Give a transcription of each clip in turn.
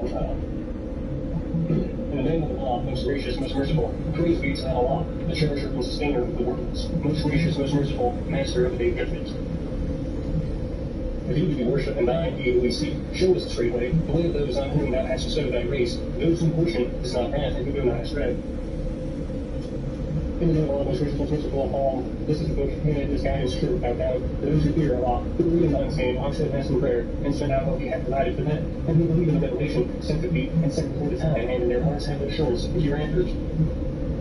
In the name of Allah, most gracious, most merciful, praise be to Allah, the cherisher and sustainer of the worlds, most gracious, most merciful, master of the day of judgment. If you be worshipped and thine aid we seek, show us the straight way, the way of those on whom thou hast bestowed thy grace, those whose portion is not wrath and who go not astray. In the name of Allah, most gracious, most merciful of all, this is the book, and it is guidance true without doubt. Those who fear Allah, who believe in God's name, are steadfast in prayer, and spread out what He hath provided for them, and who believe in the revelation sent to thee, and sent before the time, and in their hearts have the assurance of hereafter.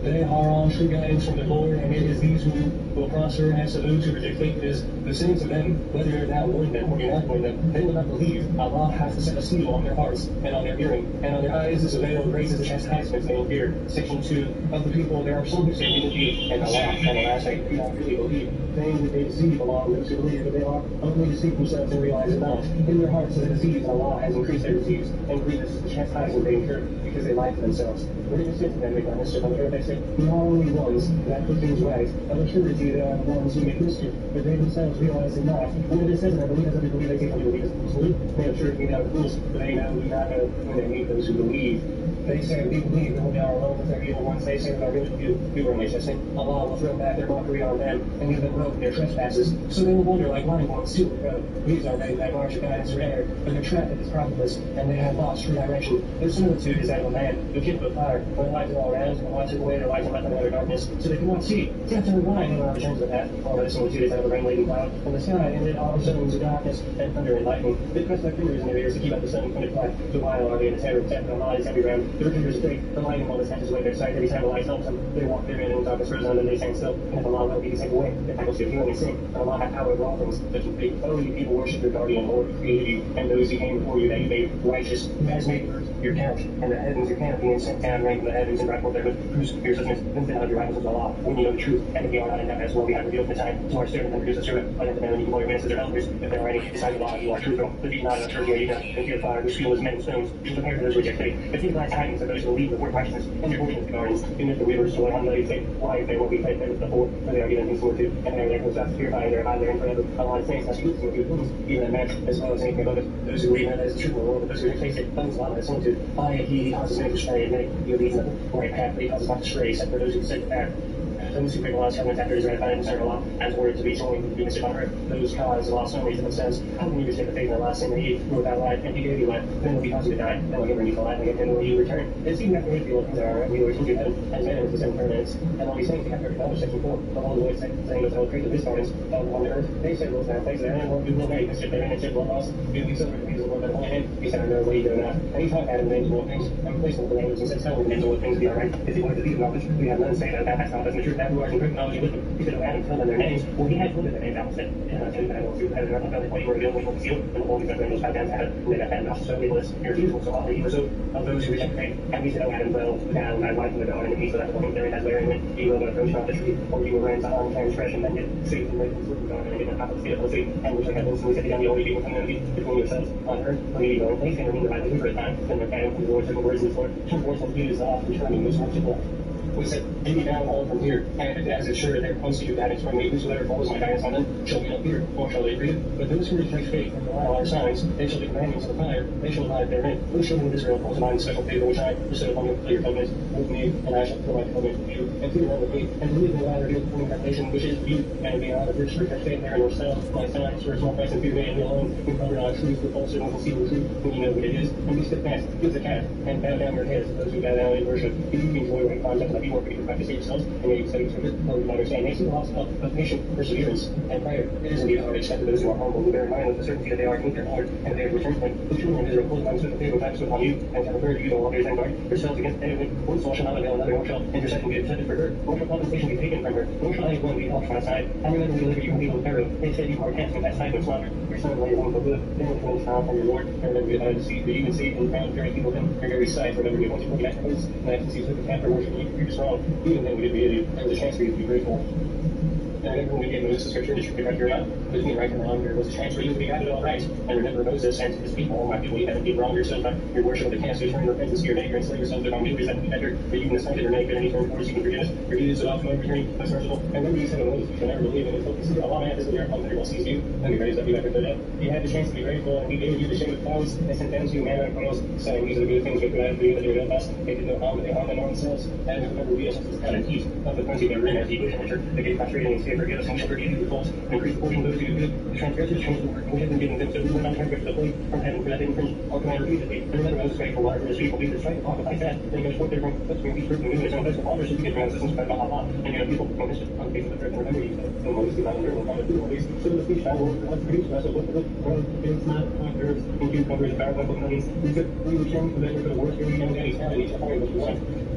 They are on true guidance from the Lord, and it is these who will prosper. As to those who reject faith, it is the same to them, whether thou warn them or do not warn them. They will not believe. Allah hath set a seal on their hearts, and on their hearing, and on their eyes is a veil of grace as a chastisement they will fear. Section 2 of the people, there are some who say we believe, and Allah, and the last say, do not really believe. Saying that they deceive Allah, those who believe, but they are only deceive themselves and realize it not. In their hearts is a disease, and Allah has increased their disease, and grievous is the chastisement they incur, because they lie to themselves. When it is said to them, make not mischief on the earth, they say, we are only ones that put things right. Of a surety, they are the ones who make mischief, but they themselves realize it not. When it is said to them, believe as they believe, they say, believe as they believe. They have surety without fools, but they know do not know when they meet those who believe. They say, we believe, and when they are alone with their evil ones, they say, without really do, we were only testing. Allah will throw back their mockery on them, and give them rope in their trespasses. So they will wander like blind ones to and fro. These are they that march of guidance or error, but their trap is profitless, and they have lost true direction. Their similitude is that of a man who kindled a fire, when lights are all around, and lights took away their lights and left them in utter darkness, so they could not see. Death and blind, and return to the path. All their similitude is that of a rain-laden cloud, and the sky, and it all zones of darkness, and thunder and lightning. They press their fingers in their ears to keep out the sun when it flies. The while are they in a terror of death, and lies every round. Their fingers break, the lightning always catches away their sight. Every time the light helps them, they walk therein, and darkness grows on them, they stand still. And if Allah will be taken away, their faculty of hearing and sing, and Allah hath power over all things, that you think, oh, you people worship your guardian Lord who created you, and those who came before you that you made righteous, who has made the earth your couch, and the heavens your canopy, and sent down rain from the heavens, and brought forth their good fruits, fierceness, and then of your rivals of Allah, when you know the truth, and if you are not in that as well, we have revealed the time to our servant, and produce a servant, but unto them, and you can call your witnesses or elders, if there are any beside Allah, you are truthful, but be not in a church where you know, and fear fire, whose fuel is men and stones, to prepare for those who reject faith, but think glad tidings of those who believe the word righteousness, and your portion of the gardens, even if the weavers toil on the say, why if they won't be faith with the poor, for they are given things more to, and they are therefore self to purify, and they are high therein forever. Allah says, as truth and good things, even in man, as well as anything above it, those who believe in it as truth in the world, but those who taste it, things Allah has similitude. By it he causes many to stray, and many he leads them the right path, but he causes not to stray, except for those who forsake the path. Those who break Allah's covenant after his ratified and serve Allah, as were to be joined with goodness upon earth, those cause Allah's only to themselves. How can you reject the faith in Allah, saying that he knew without life, and he gave you life, then will he cause you to die, and will give you life, and again will you return. It's even after the things are we were told you heaven, as man with the seven permanents, and all these things they have to acknowledge section 4, the Holy Lord saying that I will create his gardens on the earth. They said, well, now place their hand, we will make mischief therein, and ship will us, do these other things of the Holy hand. He said, I know what he did not. And he taught Adam the names of all things, and placed them with the language, and said, tell them the names of all things be all right. If he wanted to leave knowledge, we have none say that that's not the truth, that who are in great knowledge. He said, Adam, tell them their names. Well, he had told them their names. Adam said, and I tell you that I will do that, and I thought that what you were revealed, which will conceal, and the Holy Spirit goes back down to Adam, and they got Adam off, so it was irrefutable. So all the evil of those who reject faith, and he said, oh, Adam, well, down, I lied to the garden, and he said, that the point therein has wherein when you will approach not the tree, or you will run to harm, transgression, and yet Satan will inflict the garden, and get the top of the feet of the tree, and which I have instantly said, the only people community between yourselves on earth, when you go in place, and remember by the for a time, then the Adam, the Lord took the words in his Lord, took words and views off, returning most merciful. We said, give me down all from here, and as it's sure that they're close to you, that is from me, whosoever follows my guidance on them, shall be no fear, nor shall they grieve. But those who reject faith and rely on our signs, they shall be companions of the fire, they shall abide therein. Those children of Israel call to mind the special favor which I bestowed upon you to your covenant with me, and I shall fulfill my covenant with you, and fear none with me, and believe in the latter revealed before that nation which is you, and be not of rich reject faith there in yourself, my signs, for small price and fear me and me alone, who cover not truth with falsehood and conceal the truth, when you know what it is, and be steadfast, give the calf, and bow down your heads to those who bow down in worship. If you enjoy what concept that you work, you practice yourselves, and you study scripture, or you understand, makes you lost of patient perseverance and prayer. It is indeed hard to accept those who are humble, who bear in mind with the certainty that they are to meet their Lord, and they have returned to him. The children of Israel pulled down certain favor facts upon you, and have prepared you to all and guard yourselves against anyone. One soul shall not avail another, nor shall intercession be accepted for her, nor shall compensation be taken from her, nor shall anyone be helped from outside. I remember we delivered you from evil Pharaoh. They said you are casting that side of slaughter. Your son lay alone for good, then with one child from your Lord, and remember you to see that you can see and found very people him, your very sight, remember you wanted to look at his, and I can see the calf for worship you, you're strong, even then we did be idiot, there was a chance for you to be grateful. remember when we gave Moses the scripture, did you pick up your nut? Between right and wrong, there was a chance for you to be guided all right. And remember Moses and his people, my people, you haven't been wrong yourself, but your worship of the calf, so you turn repentance to your neighbor and slay yourselves of wrongdoers that be better, for you can assign your neighbor and any turn towards you can forgiveness. For you is without no returning, that's merciful. And remember you said to Moses, you shall never believe in his focus. Allah man, this is your that he will seize you, and he raised up you after the dead. You had the chance to be grateful, and he gave you the shade of clouds, and sent down to you manna and quails, saying, these are the good things which we have for you that they were us. They did no harm, but they harmed their own selves. And remember, we as the kind of heat of the plenty that were in as he would enter, they gave prostrating and favor, forget us, and shepherd you the faults, and increase the portion of those who do good. The transgressors changed the word, and we have been giving them, so we will not transgress the plague from heaven, for that they infringe our command repeatedly. And remember, Moses prayed for water for his people, because strike upon the fight fast, and he goes forth there from let's bring these fruit and goodness, and bless the waters, so you get your resistance by Allah, and your people from this on the face of the earth. And remember, you said, so Moses did not learn what God would do, at least, so the speech by Lord, God produced us, so what the world is not on earth, and you covers about what the millions. We could change the measure for the worst, really young daddy's had, and each point was one.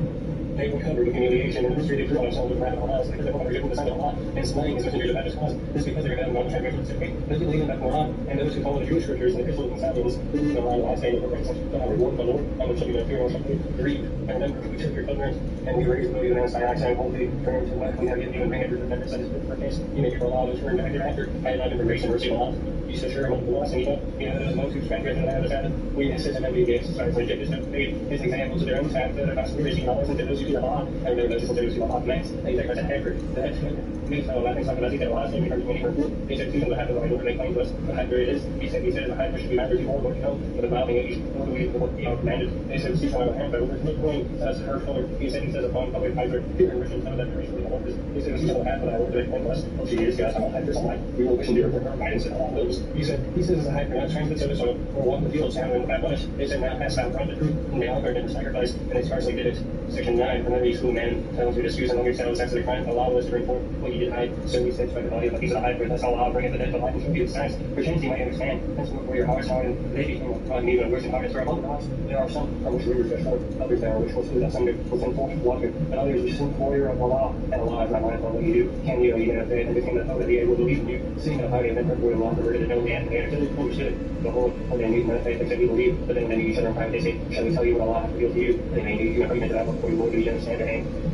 They were covered with humiliation and mistreated through themselves with radical lies because they were rejecting the sign of Allah and slaying his messengers of that cause. This because they were down on transgression of sin. Those who believe in that Quran and those who follow the Jewish scriptures and the Christians and Samuels, believe in Allah and I say that the righteous shall have reward from the Lord, and which shall be no fear or shall be grieved. And remember, we took your covenant and we raised the against Iraq and holy firm to what we have given you and bring it to the members that is good for a case. You make your law to turn back thereafter. I had not information mercy Allah. You said sure among the lost and you know those most who transgressed and have the Sabbath. We assist in every day, so they just made his examples of their own Sabbath that are constantly raising Allah and to those who do Allah and their those who Allah commands. They take us a hacker. The head me so I think something that he said Allah saying because when he heard he said to them the hacker the Lord they claim to us the hacker it is. He said the hacker should be matters you all don't know, but about the age what do we what commanded. They said see how I hand over to going as her color. He said upon public Kaiser here in Richmond some of that recently the orders. He said see how half that I ordered it and us. Oh she is guys I'm a hacker something we will wish and dear for her guidance and all those. He says as a hacker not translate so or walk the fields down in the bad bunch. They said now pass out from the truth and they all heard and sacrifice and they scarcely did it. Section 9 from every school man tells you to excuse among yourselves after the crime allow us to report what you did hide so we said by the body of the piece of the hide for that's all I'll bring in the dead to life and show you the signs for change you might understand and so for your hearts how they become me and worse and hearts for among us there are some from which rivers are forth others there which will smooth out some will send forth water and others which sin for of Allah and Allah is not mindful of what you do can you even if and became the hope that he will believe in you seeing how you have been for Allah converted to know the end and understood the whole when they meet manifest things that we believe but then when they meet each other in private they say shall we tell you what Allah has revealed to you and they may need you agreement to that before you will do you understand their name.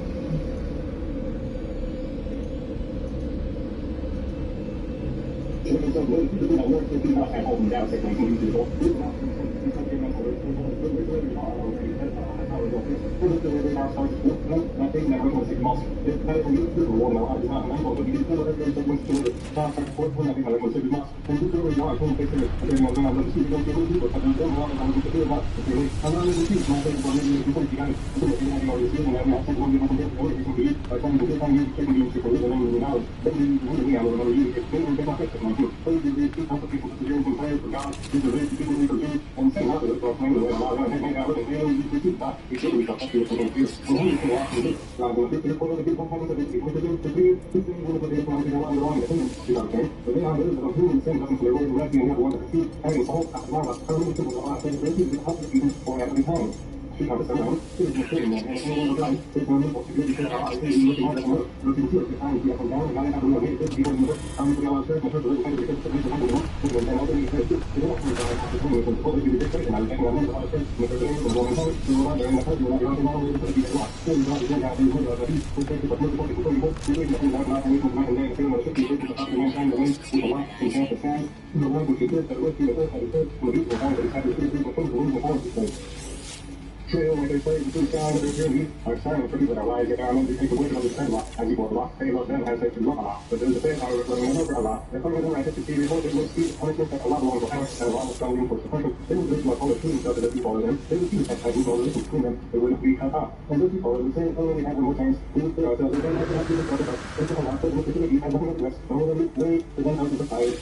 Trail where they play the two sounds of their journey are silent for people that rise at our own to take away from the same lot. As you go Allah, they love them as they should love Allah. But there is a fair power of loving another Allah. The coming of the righteous to see the Lord will see the punishment that Allah belongs to power and Allah will strongly enforce the punishment. They will listen to all the truth of the people of them. They will see that as we all listen to them, they wouldn't be cut off. And those people are the same only have more times. We will clear ourselves. They don't have to have to look at us. They don't have to look at us. Nothing of us. Some of them way to one out of the fire.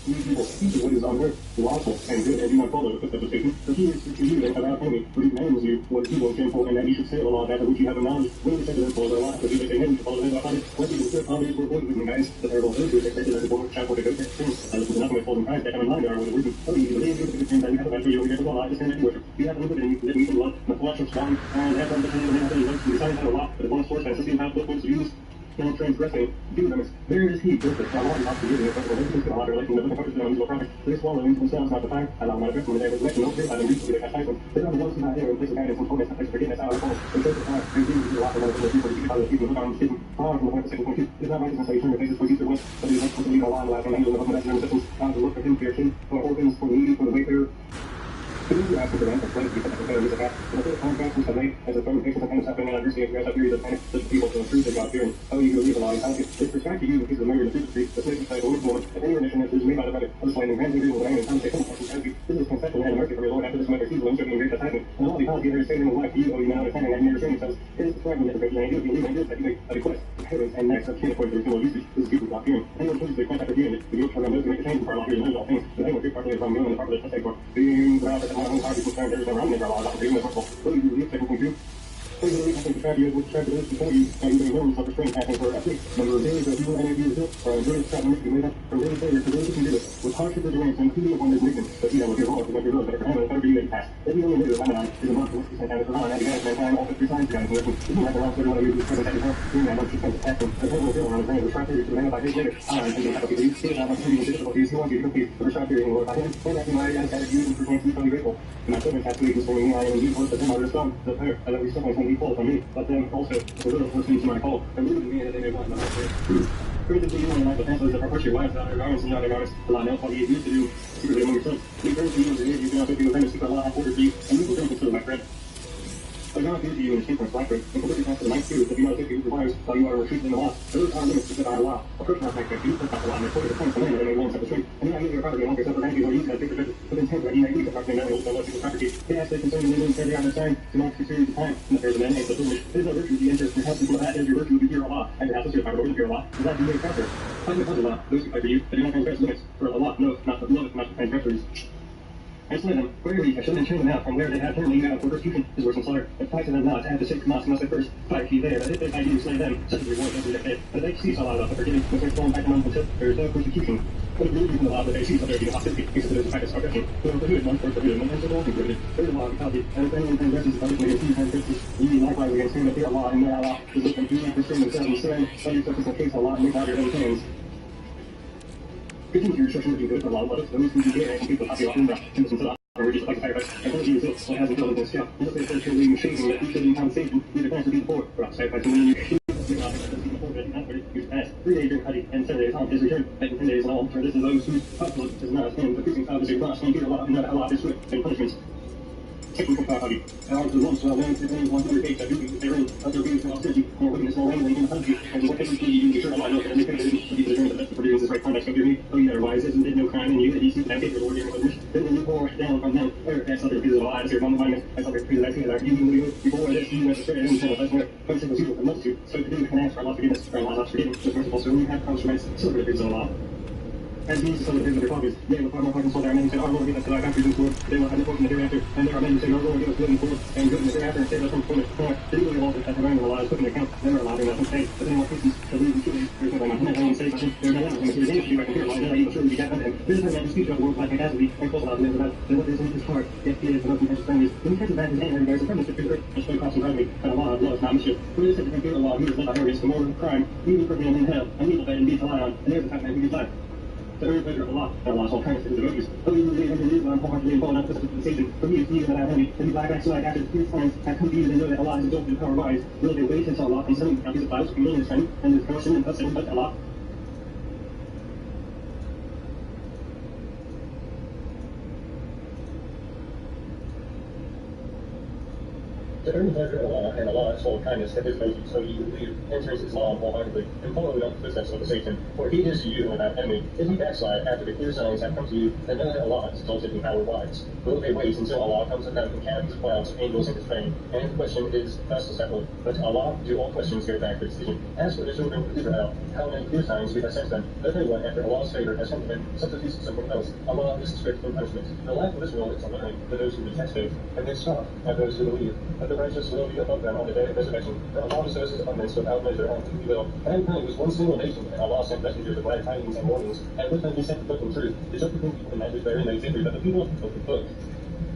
You people see what is on earth, lawful and good, and do not follow the footsteps of Satan. So he is to you and about only, but he commands you what is evil and shameful, and that you should say the law that of which you have a knowledge. When you say to them, follow the law, but you say, hey, you should follow the law. What you should follow is what with me, guys. The terrible things you expected as a boy, child, what they go to things. I listen to nothing with falling eyes that come in line, there are with the wisdom. Oh, you believe you the same time you have a man for you, you have a law, I just can't worship. You have a little bit in you, that we can love, the flesh of strong, and have one between the man and the besides have a lot, but the bonus force, and 16 pounds, what points to use. and transgressing do limits. There is he, perfect, how long not to use it, but relations to Allah, relation to the purpose of unusual products. They swallow into themselves not the fact, allow my address when they was no clear, I don't reach to the chastisement. They are the ones who not here in place of guidance and fullness, a place of forgiveness out of the hole. And so far, they do a lot of the people to keep out of the people who are hidden. Far from the point of 2.2. It is not righteousness that you turn your faces towards east or west, but it is not to lead Allah and allow from angels and the resistance, out to look for him, for your kin, for orphans, for the needy, for the wayfarer. For those who ask for them, for friends, people, and failures of God, and the first contrast which have made as a firm of patience and kind of suffering and adversity of that period of panic, that the people to improve their God-fearing. How you believe Allah and how it is prescribed to you because of the memory of the truth, the slave side, the word moment, and any rendition that is made by the brother of the slain and granting you with rain and conversation, and this is confession and mercy from your Lord after this matter sees one serving in great chastisement, and all because he has saved him in life to you, O you now understanding and restraining yourselves. It is prescribed in the provision and you believe and that you make a request, a parents and next of kin according to reasonable usage. This is people God-fearing. Anyone chooses to contact with you, the guilt from those who make a change for Allah hears and knows all things, but anyone properly from you and the properly tested for being proud that my own heart is concerned. Around me, Allah, for you, will you believe 2.2? Please believe I can describe you with describe this before you, and you may learn self-restraint passing for a week. Number of days that you and any of you will or enduring struggle must be made up from daily failure to those who can do it, with hardship and durance and feeding upon this mission, but he that will hear all, because your will, better for him, and better be made pass. If you only knew that Ramadan is a month which is sent out of Quran, and began at mankind, all 53 times began to listen. If you have the wrong every one of you who's present at your home, doing that much suspense action, the whole will feel around his brain, which try to the man by his later, and the faculty, he is not much treating difficulties, he wants you to complete the prescribed period in the Lord by him, and that you might have added you and pertains to be totally grateful. My servant has to be concerning me, I am indeed worth the him, I respond, the prayer, and that we still can be full from me, but them also, the little listening to my call, and believe in me that they may want my heart. Praise to you and like the fancilers that approach your wives, not their garments and not their garments. Allah knows what he is used to do secretly among yourselves. We turn to you as it is, you cannot take your friend to secret Allah, I order for you, and we will turn to my friend. But God gives you in escape from slavery, and completely past the night too, that you know that you requires while you are retreating in the law. Those are limits to set our law. A person not like that, you put out the law, and report the point of the land that they won't set the string. And you not use your property and yourself for vanity or use that bigger business, with intent that you may use the property and not use the people's property. They ask they concern the moon every other sign, to mark the series of time, and the fear of the man hates the foolish. There is no virtue to the interest, and helps before that is your virtue to fear Allah, and your house is your power over the fear of Allah, and that you may prosper. Fight with other law, those who fight for you, that do not transgress limits, for Allah knows not the love, not the transgressors. And slay them, wherever ye have shown and turn them out, from where they have turned you out for persecution is worse than slaughter. And fight to them not, to have the sacred mosque must at first fight ye there, that if they fight you, slay them, such as reward every day. But they cease Allah about the forgiving, with their storm fight them until there is no persecution. But if you believe in the law that they cease, there be no hostility, because it is a practice of oppression. So the good one, or the good one, and so all prohibited. There is a law of equality, and if anyone transgresses the punishment against you transgresses, ye likewise against him that fear Allah, and may Allah is with them, do not restrain themselves in sin, but yourself in case Allah, and make out your own hands. Continue your instruction with you good for Allah, but those who do good and people happy often, and listen to Allah. Or reduce like a sacrifice, and one of you is what has until the scale. And look at the children shaving that each of you found Satan, either plans to be before, or not sacrificing when you shoot. 3 days during Hajj and 7 days on his return, making 10 days in all. For this is those whose household does not stand the preaching of his cross, and fear Allah, and not Allah is swift and punishments. Technical property. And all the ones well known to any 100 days that do therein of their beings and austerity, or witness more rain than in the country, and whatever you be sure Allah knows that they couldn't be the the best for doing this right conduct of your me. Oh, you otherwise isn't did no crime in you that you see that gave your Lord your goodness. Then when you pour down from them, or cast other pieces of Allah as your non-alignment, as other pieces of that you before this you necessarily and so that's where most of the people from multitude. So to do can ask for Allah's forgiveness, for Allah's forgiveness, the merciful, so when you have conscience, silver the pieces of Allah. As means to some of the things of their fathers, yea, with far more pardon, so there are men who say, Our Lord, give us to thy countries and sword, they will have no portion in the hereafter, and there are men who say, Our Lord, give us good and sword, and good in the hereafter, and save us from torment. For the evil of all that have learned in the lives put in account, never allowed them nothing to say, but any more cases, to believe in truly, there is no like Muhammad, and say, there is no one, and if there is any to be reckoned here, then he will surely be dead unto him. This is the speech of the world like capacity, and close about the about, then what is in his heart, yet he is the most contentious enemies. When he catches that his hand, there is a firmness to the earth, and straight crossing me, and Allah loves not mischief. For it is said to him, fear Allah, who is led by arrogance, the more crime, he will put him in hell, and evil bed and beat to lie on, and there is the fat man who gives life. The earth pleasure of Allah, and Allah's all kindness to the devotees. Oh, you believe in Islam, wholeheartedly and bold, not just dispensation. For me, it's you that I have envy, and you black back so like after his friends have come to you and know that Allah is exalted in power wise. Will they wait until Allah comes in, and his clouds, humility and strength, and his promotion and blessing, but Allah. To earn the pleasure of Allah and Allah's full kindness at his mercy, so you believe, enters Islam wholeheartedly, and follow the footsteps of the Satan, for he is to you without enemy. If you backslide after the clear signs have come to you, then know that Allah is exalted in power wise. Will they wait until Allah comes down in cabins of clouds, angels in his train? And the question is thus settled. But Allah do all questions go back for decision. As for the children of Israel, how many clear signs we have sent them, that everyone after Allah's favor has come to them, substitutes someone else. Allah is strict in punishment. The life of this world is a learning for those who detest faith, and they scoff at those who believe. But the righteous will be above them on the day of resurrection. For Allah bestows his abundance without measure on whom he will. Mankind was one single nation, and Allah sent messengers of glad tidings and warnings, and with them he sent the book and truth. The just people and measures therein they differ, but the people of the book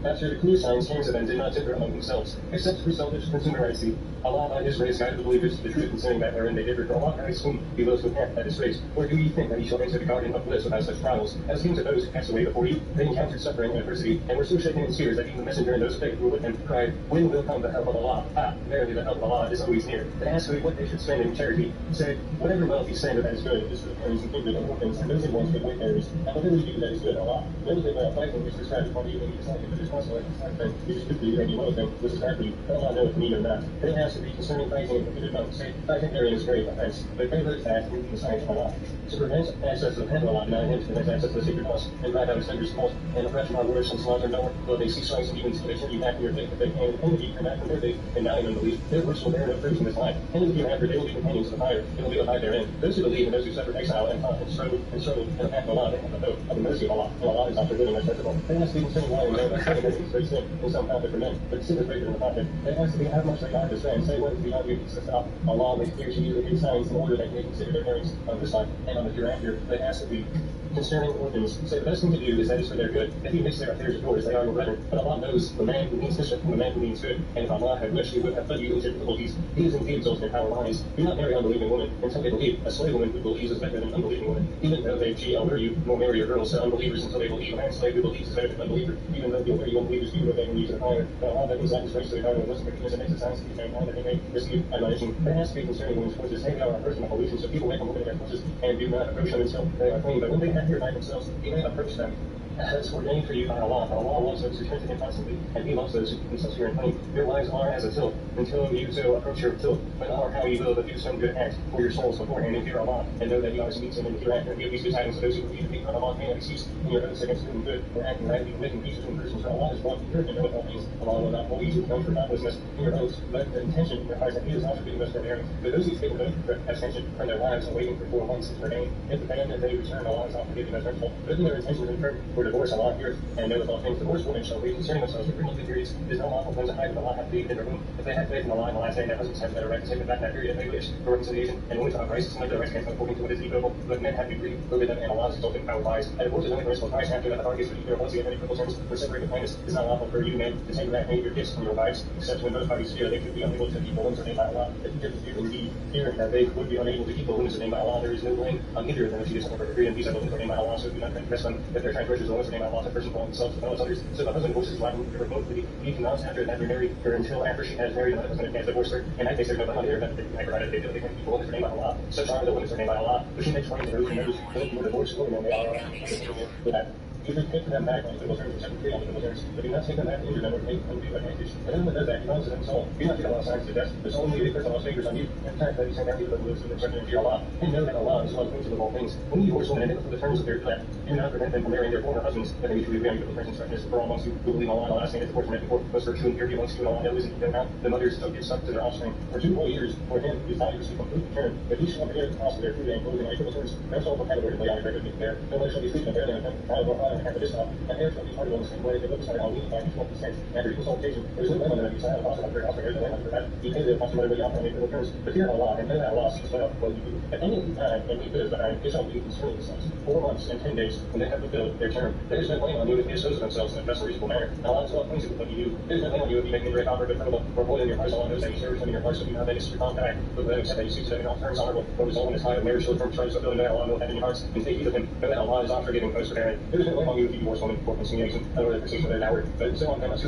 After the clear signs came to them did not differ among themselves, except for selfish consumerism. Allah by his grace guided the believers to the truth concerning that wherein they differed, for Allah Christ whom he loves with half that is grace. Or do ye think that ye shall enter the garden of bliss without such trials? As came to those who passed away before you, they encountered suffering and adversity, and were so shaken in tears that even the messenger and those of faith who were with him cried, when will come the help of Allah? Ah, verily the help of Allah is always near. They asked me what they should spend in charity. He said, whatever wealth you spend that is good, is for the parents and kindred and orphans, and those in ones with wayfarers, and whatever you do that is good, Allah. When they fighting which described upon you, and you decide if it is possible at this time, then it is good for you, and you love them, which is bad for you, but Allah knoweth neither not. They asked to be concerning fighting and forbidden not to say, fighting therein is great offense, but they looked at in the signs of Allah. To prevent access to the temple of Allah, deny him to prevent access to the sacred house, and drive out his vendors false, and oppress my words from slaughter no one, though they see strikes and even till they turn you back from your faith, if they can, and only turn back from their faith, and die in unbelief, their works will bear no fruit in this life, and in the hereafter they will be companions of the fire, they will be abide therein. Those who believe and those who suffer exile and fought and struggled in the path of Allah, they have the hope of the mercy of Allah, and Allah is not forgiving as merciful. They ask to be concerning why we know that seven is great sin, and some profit for men, but sin is greater than the profit. They ask to be how much they are to say, and say what is beyond you, says Allah makes clear to you the good signs in order that you may consider their parents on this life and on the hereafter. They ask to be concerning orphans, say the best thing to do is that is for their good. If you mix their affairs with yours, they are your brethren. But Allah knows the man who means mischief from the man who means good. And if Allah had wished, He would have led you into difficulties. He is indeed exalted in power lies. Do not marry unbelieving women until they believe. A slave woman who believes is better than an unbelieving woman. Even though she elder you, nor marry your girls to unbelievers until they believe. A man slave who believes is better than an unbeliever. Even though you'll marry unbelievers, you will then lead to the fire. But Allah that is not His grace to the garden of wisdom, and makes it signs to be found that they may receive admonition. They ask to be concerning women's forces. Hang out our personal pollution, so people make them look at their forces and do not approach them until they are clean. But when they have here by themselves, you may approach them. That's ordained for you by Allah. For Allah loves those who turn to Him constantly, and He loves those who keep themselves pure and clean. Your lives are as a tilth, until you so approach your tilth. But not how you will, but do some good act for your souls beforehand, and fear Allah, and know that you are to meet Him in the hereafter, and give these good tidings to those who believe and on Allah, and excuse in your oaths against doing good, and acting right, and making peace between persons. For Allah is one, good, and knoweth all things. Allah will not hold you to account for godlessness in your oaths, but the intention in your hearts, and He is not forbidding us from erring. But those who take an oath for abstention from their wives and waiting for 4 months is ordained. If the band and they return, Allah is not forgiving as merciful. But if their intentions in turn for divorce, Allah heareth and knoweth all things. Divorced women shall wait concerning themselves for 3 monthly periods. It is not lawful for them to hide, but Allah hath believed in their womb. If they have faith in Allah and the last day, their husbands have better right to take them back in that period if they wish for reconciliation. And women to have rights, some of their rights can't come according to what is equitable, but men have degree over them, and Allah is exalted in power lies. And divorce is only permissible twice after that the parties for either policy of any equitable terms or separate the plaintiffs. It is not lawful for you men to take back any of your gifts from your wives, except when those parties fear they could be unable to keep the limits ordained by Allah. If you give indeed fear that they would be unable to keep the limits ordained by Allah, there is no blame on either of them if she does something for free, and these are the limits ordained by Allah, so do not transgress them. If their transgressions are limits ordained by Allah, the person will themselves as well as others. So the husband divorces his wife irrevocably. He cannot after that remarry her until after she has married another husband and has divorced her. In that case, there is no blame on either of them. They provided they can keep the limits ordained by Allah. Such are the limits ordained by Allah. But she makes claims to those who knows those who were divorced women, and they are with that. You should take them back on equitable terms or separate free on equitable terms, but do not take them back to injure them or take undue advantage. If anyone does that, he runs to his soul. Do not take Allah signs to death. There's only a person Allah's favors on you, and time that He sent out people who lives in the church and fear Allah. And know that Allah is the one who of all things. When you divorce women and for the terms of their death, do not prevent them from marrying their former husbands, but they mutually agree on equal terms and instructions. For all amongst you who believe Allah and the last day, divorce from before most virtue and purity amongst you and Allah knows and know not. The mothers still give suck to their offspring for 2 whole years. For him whose value is complete return, but he shall bear the cost of their food and clothing on equal terms. Their soul will categorically on a greater there. No one shall be sleeping there than them. Out of our father and half of this off. And there shall be parted on the same way. They look aside on lean by each one percent. After equal consultation, there is no limit on the side of the cost of their offspring. There is no limit for that. He pays the cost of everybody off on equal terms. But fear Allah and know that Allah sees well what you do. At any time, and he does behind, it shall be concerning themselves 4 months and 10 days when they have fulfilled their term. There is no blame on you if they dispose of themselves in a just and reasonable manner. And Allah is well pleased with what you do. There is no blame on you if you make indirect offer but criminal or void in your hearts. Allah knows that you serve in your hearts, so do not make your contact. But let him say that you seek to all terms honorable, or result in his high of marriage, shall from charges of building that Allah will have in your hearts, and take heed of him. Know that Allah is not forgiving, most forbearing. There is no blame on you if you divorce women for conciliation, or the precision of their dower, but so on them as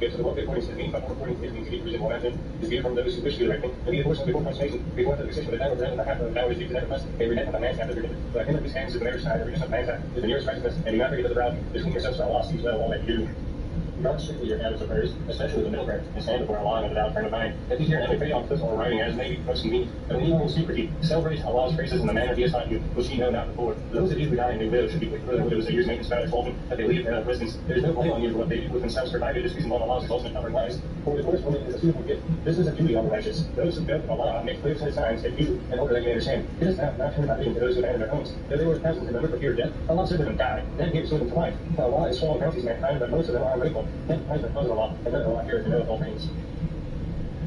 get to the work according to the means, but according to the means, to be reasonable action, is given from those who wish to do the right thing. And be divorced before consummation, before the decision of the dower, and the half of the dower is due to sacrifice, and repent of the man's half of the given. But him that whose hands is the marriage side, the readiness of the man's half, is the nearest righteousness, and do not forget of the proud, between yourselves to Allah sees well all that you do. Not strictly your habits of prayers, especially the middle prayer, and stand before Allah in a devout frame of mind. If you hear and pray on foot or writing as may be most convenient, but when you are in secrecy, celebrate Allah's praises in the manner He has taught you, which ye know not before. Those of you who die and do widows should be quick for the widows' a year's maintenance about exalting, that they leave their residence. There is no blame on you for what they do with themselves, provided it is reasonable on Allah's exalted covered lives. For the divorced woman is a suitable gift. This is a duty on the righteous. Those who go to Allah make clear to His signs and do in order that you may understand. It is not turn by vision to those who abandon their homes. Though they were thousands and number for fear of death, Allah said to them, die. Then He restored them to life. For Allah is full of bounties mankind, but most of them are ungrateful. Then punishment comes of Allah, and then Allah heareth and knoweth all things.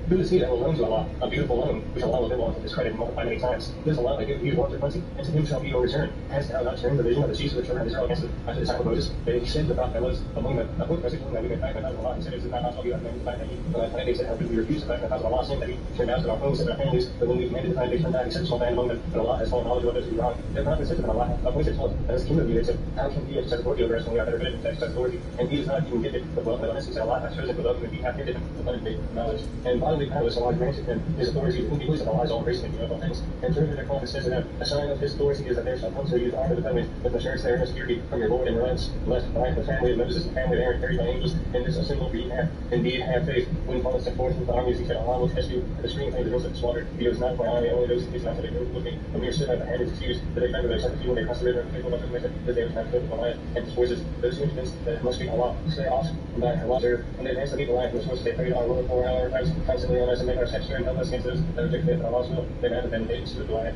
Who is he that will loan to Allah a beautiful loan, which Allah will bill on to his credit and multiply many times? This Allah that gave you want to plenty, and to him shall be your return. Hast thou not turned the vision of the chiefs of the children of Israel against it after the time of Moses? They said the prophet was among them. A book message that we may find the Allah. He said, is it not possible you have many find that he? But they said, how could we refuse to find the Allah, saying that he turned out to our homes and our families, but when we commanded to find, they turned back, except a small man among them. But Allah has full knowledge of what those who do wrong. The prophet said to them, Allah appointed 12, and as king of you, they said, how can he exercise authority over us when we are better fitted to exercise authority? And he does not even give it the wealth of us. He said, Allah has chosen for those whom he hath given him abundant knowledge. And bodily powers Allah granted him his authority to whom he believes that Allah is all grace and of all things. And further the prophet says to them, a sign of his authority is that there shall come to you the arm of the covenant, with assurance there and security from your Lord and reliance, lest by the family of Moses and family of Aaron carried by angels, and this assembly be have indeed have faith. When Paul set forth with the armies, he said, Allah will test you at the stream things that slaughter. He goes not by army, only those who not to the group looking. When we are stood at the hand is excused, that they found that they accepted you when they crossed the river and faithful enough to admit that they were not filled with the lion and discourses those who convinced that it must be Allah. Stay off from that Allah's earth, and they advanced to meet the lion, which was they prayed our Lord for our times constantly on us and make our steps and help us against those that rejected Allah's will. They had been made to the lion.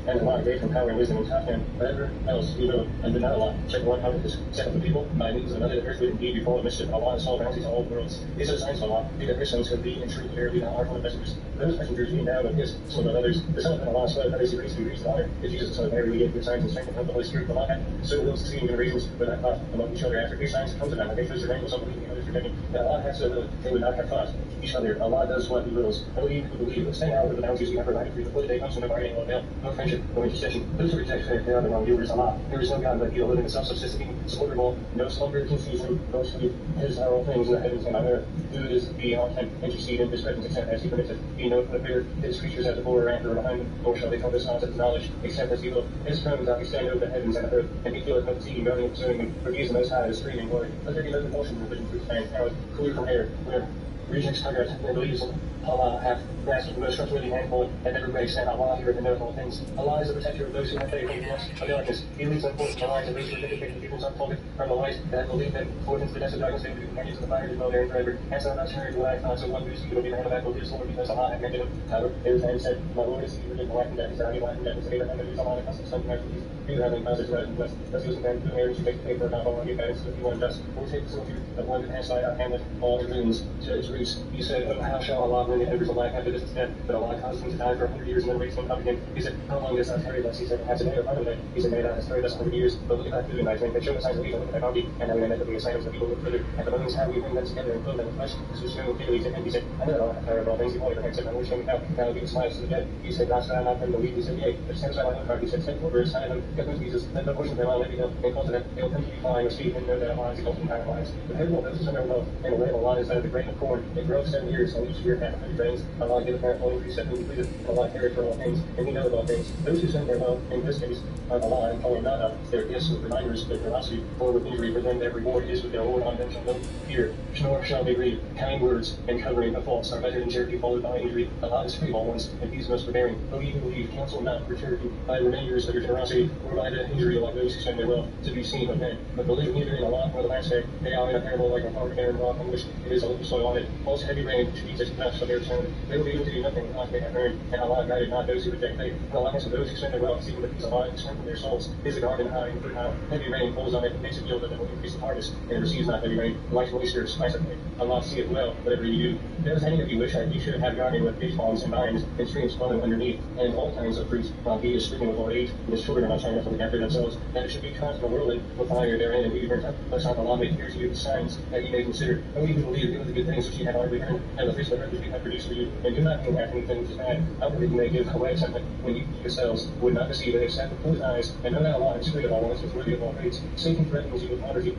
And Allah gave him power and wisdom and taught him whatever else he will, and did not Allah. Check one how to set up the people by means of another, the earth would indeed be full of mischief. Allah is all bounties on all worlds. These are the signs of Allah. These are Christians who be in truth verily not are from the messengers. Those messengers being now of his, some of others. The Son of Allah spoke, others he raised to the honor. If Jesus the Son of Mary, we gave good signs and strength of the Holy Spirit. Allah had so will succeeding in reasons, but not thought among each other after these signs come to them. And they chose to reign with some believing, others rejecting. That Allah had so will, they would not have thought each other. Allah does what he wills. Believe who believe. Stand out with the bounties we have provided for you. Before the day comes, no bargaining will avail, no friendship, no intercession. Those who reject faith, they are the wrongdoers. Allah. There is no God but he, a living and self-subsisting, supportable, no slumber, confusion, no sleep. His are all things in the heavens and on earth. Who is beyond him, intercede in his presence, except as he permitteth. He knoweth the fear his creatures as before or after or behind him, nor shall they compass not his knowledge, except as he will. His throne doth extend over the heavens and the earth, and he feeleth no fatigue moaning concerning him, for he is the most high, his stream and glory. Let there be no compulsion in vision through time, power, clear from air, where regions target and believes in Allah hath grasped the most trustworthy handful, and never breaks, and Allah heareth and knoweth all things. Allah is the protector of those who have faith in us of darkness. He leads them forth from the light, and those who are vindicated peoples unfolded from the light, that will lead them forth into the depths of darkness, they will be companions of the fire to dwell therein forever. Hast thou not heard what I thought, so one who is evil will be the hand of that will be his Lord, because Allah hath granted him power. There was a man said, my Lord is he who did the life and death, is he life and death, is Abraham, and is Allah, and custom son, and after these. You have been positive and blessed. Thus he was a man who married to make the paper not all give guidance if you want just. Or take the silver of one that has side out Hamlet, all the ruins to its roots. He said, oh, how shall Allah bring the embers of life after this is dead? But Allah caused him to die for 100 years and then raised him up again. He said, how long dost thou tarry thus? He said, half a day or part of a day. He said, nay, thou hast tarried thus 100 years. But look at thy food and thy drink, and show the signs of evil, look at thy body. And now we may make the signs of evil look further. At the bones how we bring them together and clothe them with flesh. This was shown clearly to him. He said, I know that Allah hath power of all things. He called Abraham, said, my Lord, show me how. Now he was lives to the dead. He said, dost thou not then believe? He said, yea. But stand aside my own heart. He said, send forward, sign them, get those Jesus, let the portion of their life be and call to them. They will come to be flying with speed and know that Allah is equal to entire lives. The head will those who know love, and the way of Allah is that of the grain of corn. It grows 7 years, and each year hath 100 grains. Allah giveth man full increase that whom he pleaseth, and Allah careth for all things, and he knoweth all things. Those who send their love, in this case, of Allah, and follow not of their gifts with reminders, but philosophy, for with injury for them their reward is with their Lord on them shall no fear, nor shall they grieve. Kind words and covering of faults are better than charity followed by injury. Allah is free of all ones, and he is most forbearing. Believe and believe, counsel not for charity by the reminders of your generosity, or by the injury like those who spend their wealth to be seen of men. But believe neither in Allah nor the last day. They are in a parable like a farmer barren rock on which it is a little soil on it. Falls heavy rain to eat such dust of their return. They will be able to do nothing unless they have earned, and Allah guided not those who reject faith. And Allah answered those who spend their wealth, seeking the peace of Allah and strengthen their souls. Is a garden high and fruit high. Heavy rain falls on it and makes it yield that it will increase the harvest, and it receives not heavy rain. Like moisture, spice of it. Allah seeth well whatever you do. Does any of you wish that you should have garden with peach palms and vines and streams flowing underneath, and all kinds of fruits, while he is stricken with old age, and his children are not trying to look after themselves, that it should be caught in the whirlwind with fire therein and be burnt up? Thus hath Allah made clear to you the signs that ye may consider. O ye who believe, give the good things which ye have already earned, and the fruits of the earth which we have produced for you, and do not think after anything which is bad. Outwardly you may give away something when you yourselves would not receive it, except with closed eyes, and know that Allah is free of all ones, is worthy of all praise. Satan threatens you with poverty.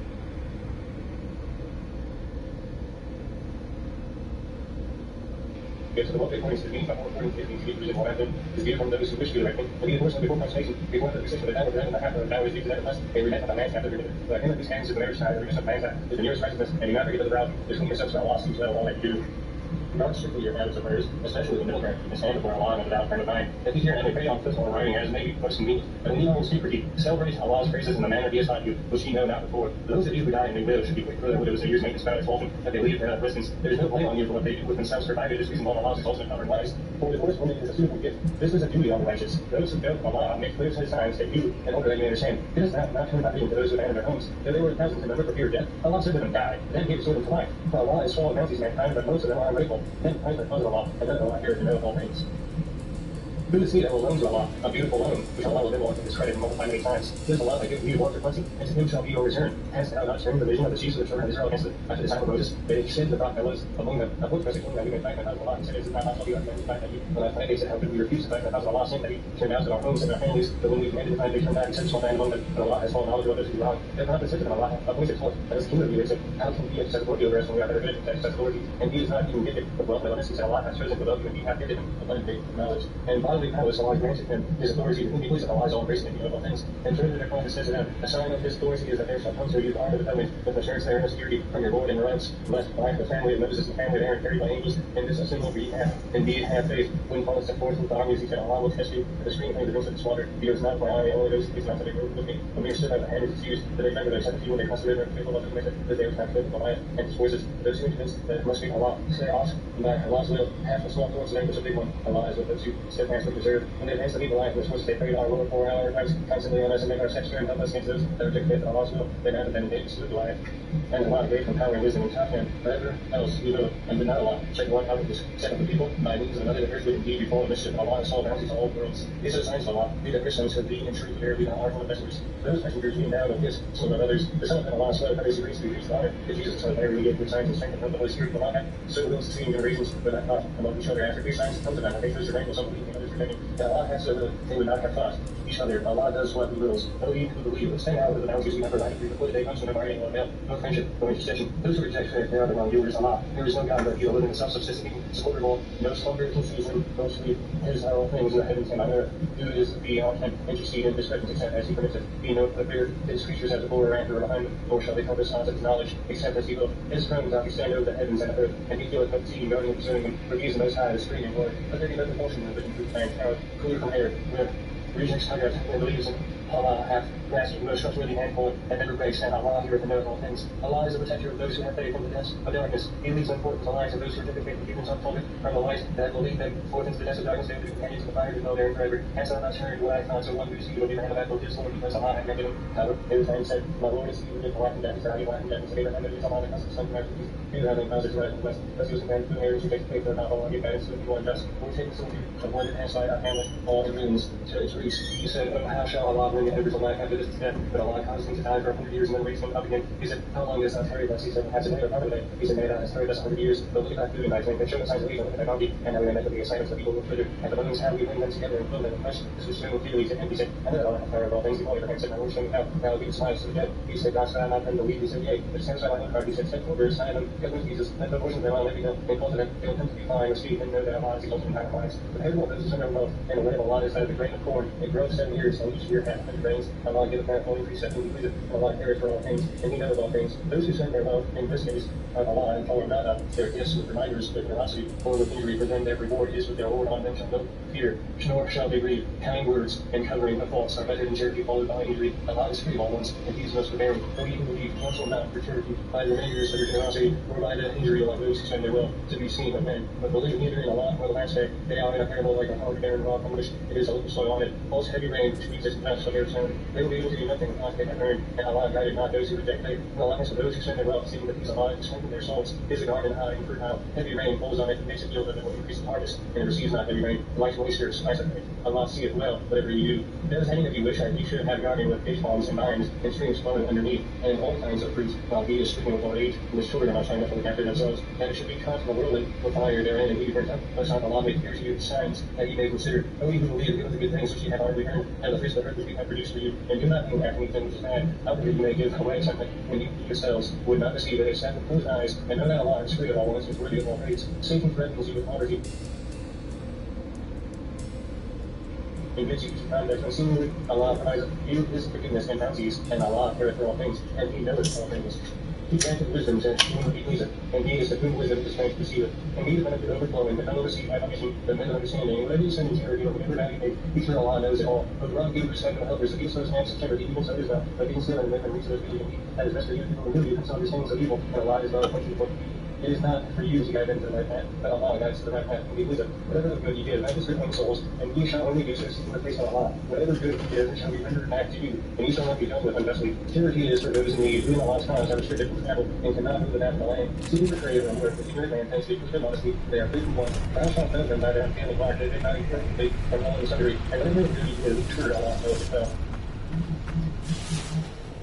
Get to the book according to the means, according to the means of what happened, is given from those who wish to be directed. And he person before consummation, before the decision of the time of the and the half of the time is due to that unless they repent of the man's after the ribbon. But him of these hands is the marriage side, the remission of man's act is the nearest righteousness, and do not forget to the proud, between yourselves about lost each well all that you do. Guard strictly your habits of prayers, especially the middle prayer, and stand before Allah and without frame of mind. If you hear and pray on physical writing as may be most convenient, but when you know in secrecy, celebrate Allah's praises in the manner he has taught you, which ye know not before. Those of you who die and may live should be quick for their widows and years maintenance about expulsion, that they leave their distance. There is no blame on you for what they do with themselves, provided it is reasonable and Allah's ultimate covered lives. For the divorced woman is a suitable gift. This is a duty on the righteous. Those who doubt Allah make clear to his signs that you, in order that you may understand, it is not turn not to those who abandon their homes, though they were thousands and never for fear of death. Allah said to them, die, then gave his them to life. For Allah is full of bounties mankind, but most of them are ungrateful. Then Heinrich knows Allah, and then Allah hears to know all things. Who is he that will loan to Allah a beautiful loan, which Allah will then want to discredit and multiply many times? This Allah I give you one for plenty, and to him shall be your return. Hast thou not turned the vision of the chiefs of the children of Israel against it after the time of Moses? That he said the prophet was among them. Of which person that we may find out Allah? He said, is it not possible you have to find that you? When I find they said, how could we refuse to find the house of Allah, saying that he turned out to our homes and our families, but when we commanded to find they turned back and said, shall find among them, and Allah has all knowledge of those who wrong. They have not been said to them, Allah appointed forth, that is king of you, they said, how can he accept authority over us when we are better fitted to accept authority? And he does not even give it the wealth of honesty, said Allah has chosen above you, and he hath given him abundant knowledge. And bodily powers Allah granted him his authority to whom he pleases, Allah is all embracing and all things. And further their prophet says to them, a sign of his authority is that there shall come to you the arm of the covenant, with assurance there and security from your Lord and rights, blessed by the family of Moses and the family of Aaron, carried by angels, and this assembly for ye have indeed have faith. When Paul set forth with the armies, he said, Allah will test you, for the screen thing against the slaughter. He was not for I, only those things not to be moved with me. When we are stood by the hand is excused, that they remember their 17 when they crossed the river, and faithful of the commission, that they was not faithful Goliath and his forces. Those who are convinced that it must be Allah, say off, by Allah's will, half the small thorns, and was a big one. Allah is with those who steadfastly preserve. When they advanced to meet Goliath, which was they prayed our Lord for our times, constantly on us and make our steps firm and help us against those that reject faith in Allah's will. They not have been able to Goliath. And Allah gave him power and wisdom and taught him whatever else you know, and did not Allah. Second one, how to set up the people by means of another that earthly indeed before the mischief. Allah is all bounties to all worlds. These are the signs of Allah. Be the Christians who be in truth here, be the heart of messengers. Those messengers being down of his, some of others. The Son of Allah spoke, how is he reached to reach the honor? If Jesus said, every gave good signs and strength of the Holy Spirit will not have. So will succeeding generations, but not thought among each other after these signs come to them. I think those are rainbow, some believing, others rejecting. That Allah has so that they would not have thought each other. Allah does what he wills. O ye who believe, let's stand out with the bounties we have provided for you before the day comes when no bargaining will avail, no friendship, no intercession. Those who reject faith, they are the wrongdoers. Allah. There is no God but he, living in self-subsisting, supportable, no slumber can seize him, no sleep. His are all things in the heavens and on earth. Who is to be on him, intercede in his presence, except as he permits it. Be no fear, his creatures have the forward and after behind him, nor shall they compass odds of his knowledge, except as he will. His throne doth extend over the heavens and the earth, and he filleth the sea, guarding and preserving him. For he is the most high, the supreme and Lord. But there be no proportion of it in truth and power, cooler from air, where rejects Haggard and believes in Allah hath grasped the most trustworthy handful and never breaks, and Allah heareth and knoweth all things. Allah is the protector of those who have faith from the depths of darkness. He leads them forth to the light of those who reject the faith of demons unfolded from the light that will lead them forth into the depths of darkness. They will be companions of the fire to dwell there forever. Hast thou not heard what I found? So one who is evil be the hand of battle his Lord, because Allah hath granted him power. His hand said, my Lord is he who did the life and death, is the life and death, and said Abraham, that is Allah, the constant son of man. He having found his right and blessed. Thus he was commanded to marry, to take faith of not Allah, give guidance to the people and just. Or take the silver of one and slide out Hamlet, all the ruins to its roots. He said, oh, how shall Allah bring the embers of life after this death? But Allah caused him to die for 100 years and then raised him up again. He said, how long does thou tarry thus? He said, has a day or part of the day? He said, nay, thou hast tarried thus 100 years, but look at thy food and thy drink, and show the signs of evil in thy body, and now we are meant to be a sign of the people who further. And the bones, how we bring them together and fill them in flesh. This was shown clearly to him. He said, and then Allah hath power of all things. He Abraham said, my Lord, show me how thou be smiles to the dead. He said, God shall not then believe. He said, yea, but it sounds like my own heart. He said, set forward, sign them, get with Jesus, let the portions thereof let me know, and cultivate, they will come to be fine, receive, and know that Allah is the ultimate higher lives. But everyone those who send their wealth, and the way of Allah is that of the grain of corn. It grows 7 years, and each year hath 100 grains. Allah giveth man only precept, and he pleaseth, and Allah careth for all things, and he knoweth all things. Those who send their wealth in this case of Allah and follow not up their gifts with reminders with generosity, or with injury, for them their reward is with their Lord on them shall no fear, nor shall they grieve. Kind words and covering of faults are better than charity followed by injury. Allah is free of all ones, and he is most forbearing. Though you believe, counsel not for charity by the reminders of your generosity, or by the injury of those who send their wealth to be seen of men. But believe neither in Allah nor the last day. They are in a parable like a hard barren rock on which it is a little soil on it. Falls heavy rain which beats its path, so their sound. They will be able to do nothing unless they have earned, and Allah guided not those who reject faith. And Allah has for those who send their wealth, seeing that He's alive, to strengthen their souls. His a garden high and fertile. Heavy rain falls on it and makes it yield, and it will increase the harvest. And it receives not heavy rain. Like moisture, spice of faith. Allah seeth well whatever you do. Does any of you wish that you should have a garden with date palms and vines and streams flowing underneath, and all kinds of fruits, while he is streaming with old age, and his children are not trying to look after themselves, and it should be caught from the worldly with fire therein, and he burnt up. Let not Allah make clear to you the signs that ye may consider. O ye who believe, give the good things which ye have already earned, and the fruits of the earth which we have produced for you, and do not think after anything which is bad. Outwardly you may give away something, when you yourselves would not receive it, except with closed eyes, and know that Allah is free of all ones, is worthy of all praise. Satan threatens you with poverty, in which you find that consumingly Allah provides you his forgiveness and bounties, and Allah careth for all things, and he knoweth all things. He granted wisdom to whom he pleaseth, and he is to whom wisdom is strength perceiveth. And he is benefit overflowing, but none oversee by cognition, but men of understanding. Whatever you send into your reveal, whatever value you make, each Allah knows it all. But wrong give respect to helpers, so each those hands September, even so is not, but being still and make them reach those people, that is best for you, people who know you, and so understandings of evil, and Allah is well acquainted with It is not for you to guide them to the right path, but Allah guides to the right path and give wisdom. Whatever good you give, that is your own souls, and ye shall only do so in the face of Allah. Whatever good you give, it shall be rendered back to you, and ye shall not be dealt with unjustly. Charity is for those in need, who in Allah's cause are restricted from travel, and cannot move about the land. Seeking for trade and work, with ignorant man tends to speak with modesty, they are free from want. Thou shalt know them by their unfailing heart, that they not be from all and sundry, and whatever good you give, sure Allah knoweth it well.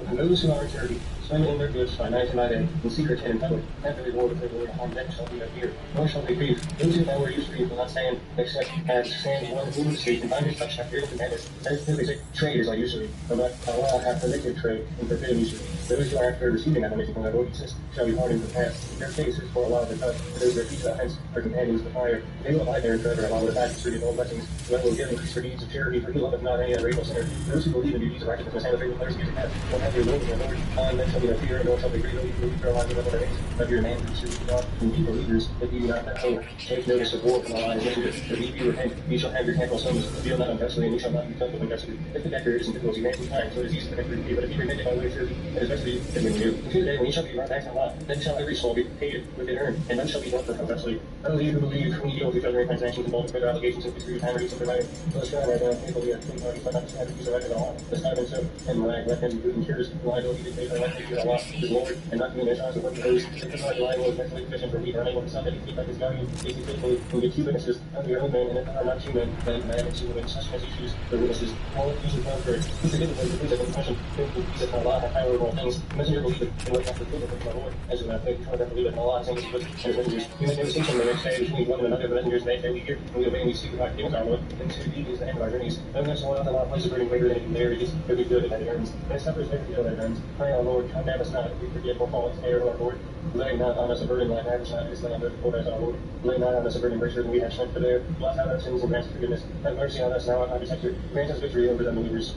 And those who are in charity, spend in their goods by night and by day, in secret and in public, have the reward of their Lord upon them shall be no fear, nor shall they grieve. Those who know where usury will not stand, except as stands one who in the street, and by his touch hath fear and madness. That is clearly trade is like usury, but Allah hath permitted trade and forbidden usury. Those who are after receiving admonition from their Lord Jesus shall be hardened in the past. Their faces for Allah the touch, those their feet to the hence are companions of the fire. They will abide there forever, along with the back of all blessings. Well will give increase for deeds of charity, for he loveth not any ungrateful sinner. Those who believe in deeds of righteousness and the faithful players music hath, will have their Lord and their Lord. On them shall be no fear, nor shall they grieve, you for Allah with their names. Of your name, who serve God, and ye believers, that ye do not hope, take notice of war from Allah and messenger. But if you repent, ye shall have your temple sons, deal not unjustly, and ye shall not be filled with unjustly. If the debtor is in difficulty, man some time, so it is easy for him to repay, but if he repent by way of charity, it is best for you than when you do. Until the day when ye shall be brought back to Allah, then shall every soul be paid with it earned, and none shall be dealt with unjustly. O you who believe, when ye deal with each other in transactions involving further obligations and history of time or decent provided, let us try right now, faithfully at clean parties, but not to have to use the right of Allah. Let's not have been so, and let him who ensures liability to pay for life to Allah, his Lord, and not to be missions of what he owes. If the liable is mentally deficient for me, or unable to stop any feedback his value, is he faithfully, and get two witnesses of your own men, and if are not two men, then man and two women, such as you choose for witnesses. All of these are found for it. Who forgive the things of compassion, who peace of Allah, have power over all things. The messenger believeth, and what hath the children of my Lord, as you have faith, before them believeth in Allah, and his books, and his messengers. We make no distinction the next day between one and another of the messengers, they we hear, and we obey, and we seek God gives our Lord, and to thee is the end of our journeys. No nation will Allah place a burden greater than it can bear, it is every good that it earns, and it suffers every ill that it earns. Pray, our Lord, condemn us not, if we forget or fall into error, our Lord. Lay not on us a burden like ours, not is lamb, but as our Lord. Lay not on us a burden greater than we have strength to bear. Blot out our sins and grant us forgiveness. Have mercy on us now, our protector. Grant us victory over the unbelievers.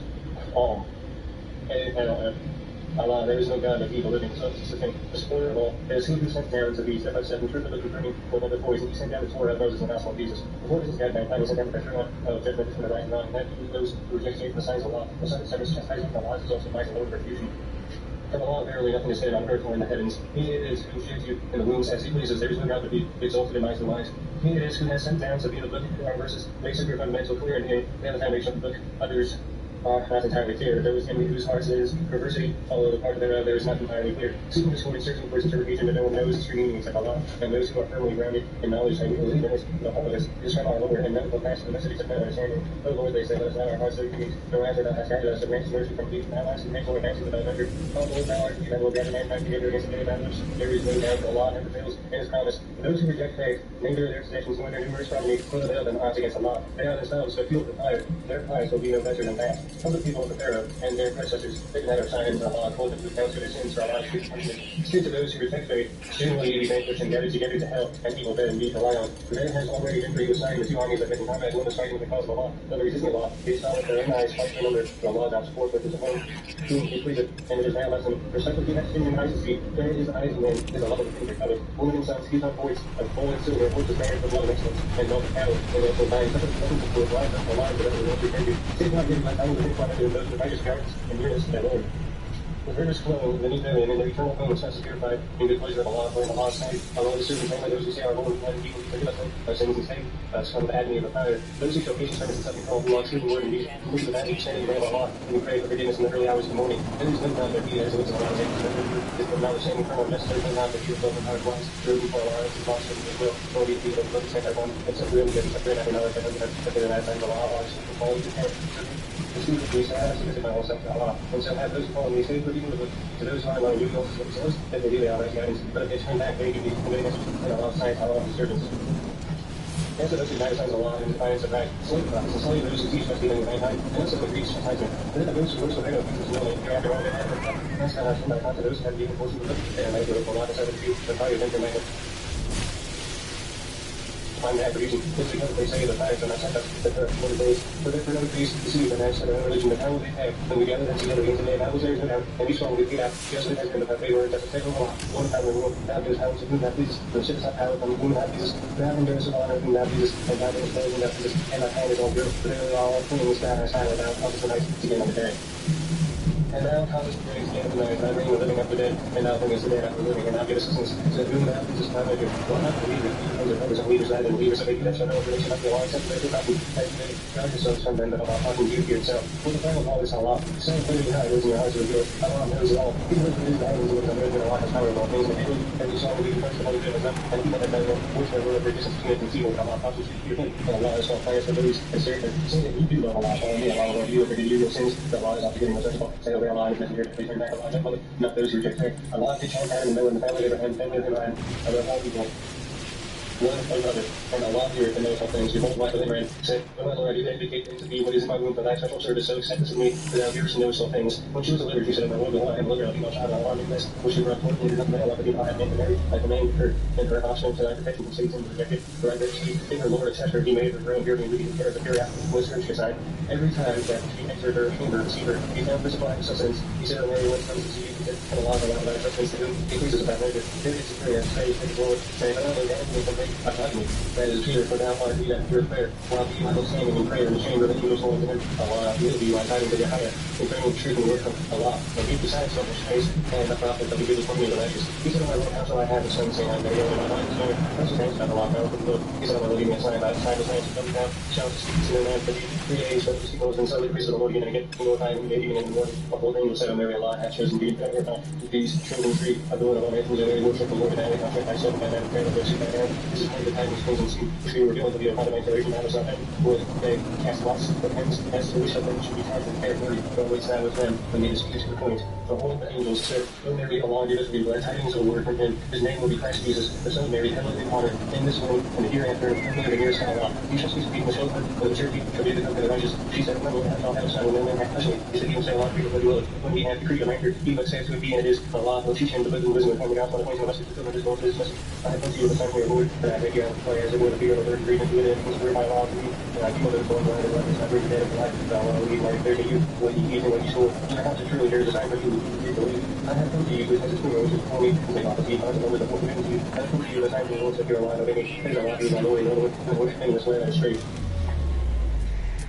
All. Allah, there is no God but evil living, so this is the thing, the supporter of all. It is he who sent down to thee, step by step, and truth of the confirming for the boys, and he sent down the Torah of Moses and the gospel of Jesus. Before this is God mankind, he sent down the pressure of judgment from the right and wrong, and that those who reject the signs of Allah, the Son of Severus chastisement from Allah is also by the Lord retribution. From Allah, verily nothing is said on earth or in the heavens. He it is who shapes you in the wombs as he pleases. There is no God but he, exalted in minds and wise. He it is who has sent down to thee the book of our verses, makes up your fundamental clear, and the other foundation of the book. Others are not entirely clear. Those in whose hearts is perversity, although the part thereof there is not entirely clear. Seeking discord and searching for its interpretation, but no one knows its true meaning except Allah. And those who are firmly grounded in knowledge and believe in it, the whole of this is from our Lord, and none will pass the messages of no understanding. O Lord, they say, let us not our hearts so create, no after thou hast guided us, and grant us mercy from thee, and thou hast made Lord answer without measure. O Lord, thou art he that will gather mankind together against the day of our lips. There is no doubt that Allah never fails in his promise. Those who reject faith, neither their possessions nor their numerous property will avail them odds against Allah. They are themselves so fueled with fire, their prize will be no better than that. Of the people of the Pharaoh and their predecessors, taking out our signs, Allah told them to account for their sins for Allah's true punishment. Speak to those who reject faith, soon will you be vanquished and gathered together to hell, and evil bed indeed to lie on. For there has already been for you a sign, the two armies that make in combat, one is fighting with the cause of Allah, the other resisting Allah. They saw with their own eyes fight for number, but Allah doth support with his own, whom he pleaseth, and it is now lesson. For such as he hath seen in eyes to see, there is eyes in men, is a love of the finger covet. Women and sons, he's on voice of gold and silver, horses married for blood of excellence, and milk and cattle, and they also dying, such as the presence of life, alive, whatever the Lord be thank you. Save not giving my time with him, and those with righteous gardens, and nearness to their Lord. The rivers flow beneath therein, and their eternal home is thus purified in good pleasure of Allah, for in Allah's sight. Allah is certain by those who say our Lord, and he will forgive us our sins and save us from the agony of the fire. Those who show patience, service, and suffering call Allah true word indeed, who listen to that each day in the name of Allah, and we pray for forgiveness in the early hours of the morning. There is no doubt that he has lives in Allah's name, is but not the same eternal necessary thing not that he will build the power of lives, through before Allah is his lost in his will, nor be the people of the same one, except really good, except great after another, but there that time Allah is to follow the hand. The student of these have submitted my whole self to Allah, and so have those who follow me saved for evil to those who are among you also themselves, that they do the Allah's guidance, but if they turn back, they give these commitments, and Allah's sight, Allah's servants. And so those who magnify Allah in defiance of right, slave the prophets, and slave those who teach us dealing with mankind, and also the Greeks chastisement. But then those who worship their own people's will, and hereafter all they have from God, that's not our sin by account to those who have given portion of them, and may go for Allah to serve you, and by your thinker may find that reason. It's because they say the facts are not sent us, that there are 40 days, for there for no priest deceive the next of their own religion, but how will they have, when we gather them together again today, that was there is no doubt, and we strongly repeat out, just as it has been the favor, just as favor of Allah, one power in the world, thou givest power to whom thou pleasest, and shipest out power from whom thou pleasest, thou endurest of honor whom thou pleasest, and thou givest those whom thou pleasest, and thy hand is all good, for there are all things that are silent, thou helpest the night to get on the day. and now causes the grace to the night, I bring the living up the dead, and now bring us the dead after living, and now give assistance to whom thou pleasest my measure. Well, not the leaders, those are members and leaders, that and leaders of that shall know information of the alliance of the copy, that you may guard yourselves from them that are not talking to you here itself. With the final law is Allah, saying clearly how it is in your hearts to reveal. Allah knows it all. He knows what is the heavens and what is on earth, and Allah has power of all things, and he and you shall believe first of all the them, and people that know which are word of resistance to it and evil, and Allah causes you to fear him, and Allah is all plans for those and certain, saying that you do love Allah, and Allah will you over your sins, that Allah is not forgetting what's merciful, say over Allah, and messenger, they turn back Allah, judgment, not those who reject faith. Allah teach all time and know in the family of Abraham, family of Imran, of all people. One another, and Allah heareth and knows all things. Behold, wife of Imran said, O my Lord, I do indicate to thee what is in my womb for thy special service, so accept this of me, that thou hearest and knowest all things. When she was delivered, she said, my Lord, behold, I am delivered, a female child, and Allah knew this. When she brought forth, and did not male, I could not have been married. I commanded her, and her offspring to thy protection from Satan and rejected. For I that she, in her Lord, etc., he made her grow, hearing and reading the care of the period, was her aside. Every time that she entered her chamber, receiver, he found her supply of sustenance. He said, O Mary, what comes to see you? And Allah allowed thy sustenance to whom increases of thy measure. There is a prayer, praise, thank the Lord, saying, I know that anything can make a God me. That is Peter, for thou art he that heareth prayer, while he might standing in prayer in the chamber of the angels holding him. Allah will be my tidings of Yahweh, in praying with truth and word from Allah. And he besides so much space, and the prophet of the good for me in the righteous. He said, O my Lord, how shall I have a son, saying, I'm very old, and my mind is knowing. That's his thanks about Allah, now open the book. He said, O my Lord, give me a sign by the time the science comes down, shall speak to no man for thee. 3 days, but the people has been suddenly praised of the Lord again and again. You know, time, even in the morning, the whole thing was said, O Mary, Allah hath chosen thee, and ever these children free of the Lord of all nations, and worship the Lord, and I contract thyself by that prayer of those who by hand. This is one of the times things and see, which we reveal to thee upon the declaration of Atlas-Atman, would they cast lots of hands as to which of them should be charged with care 30, but waits thou with them when they dispute to the point. The whole of the angels said, O Mary, Allah give us thee glad tidings of the Lord from him. His name will be Christ Jesus, the Son of Mary, heavenly honor in this world and the hereafter, and the years of Allah. You shall speak to people children, but the maturity shall be the company of the righteous. She said, when we have not had a son, when no man hath touched me. He said, he will say, Allah, people, what he will. When we have decreed a manger, he but saith to it be, and it is. Allah will teach him the book and wisdom and from the gospel, and the message fulfillment of his will to his message. I have unto you the son of your Lord, that I may be on the fire as it would appear of the word agreement with it, and was by law to me, and I people that are born blind and blind, I bring the dead of life, thou will leave life there to you, what ye eat and what ye store. And I have to truly here is a sign for you, you believe. I have come to you, because it's true, which is before me, and take off the feet, and over the four committed to you. I have come to you, the time of the Lord, that you are alive of any, and Allah is my Lord, and Lord, and worship him in this way that is straight.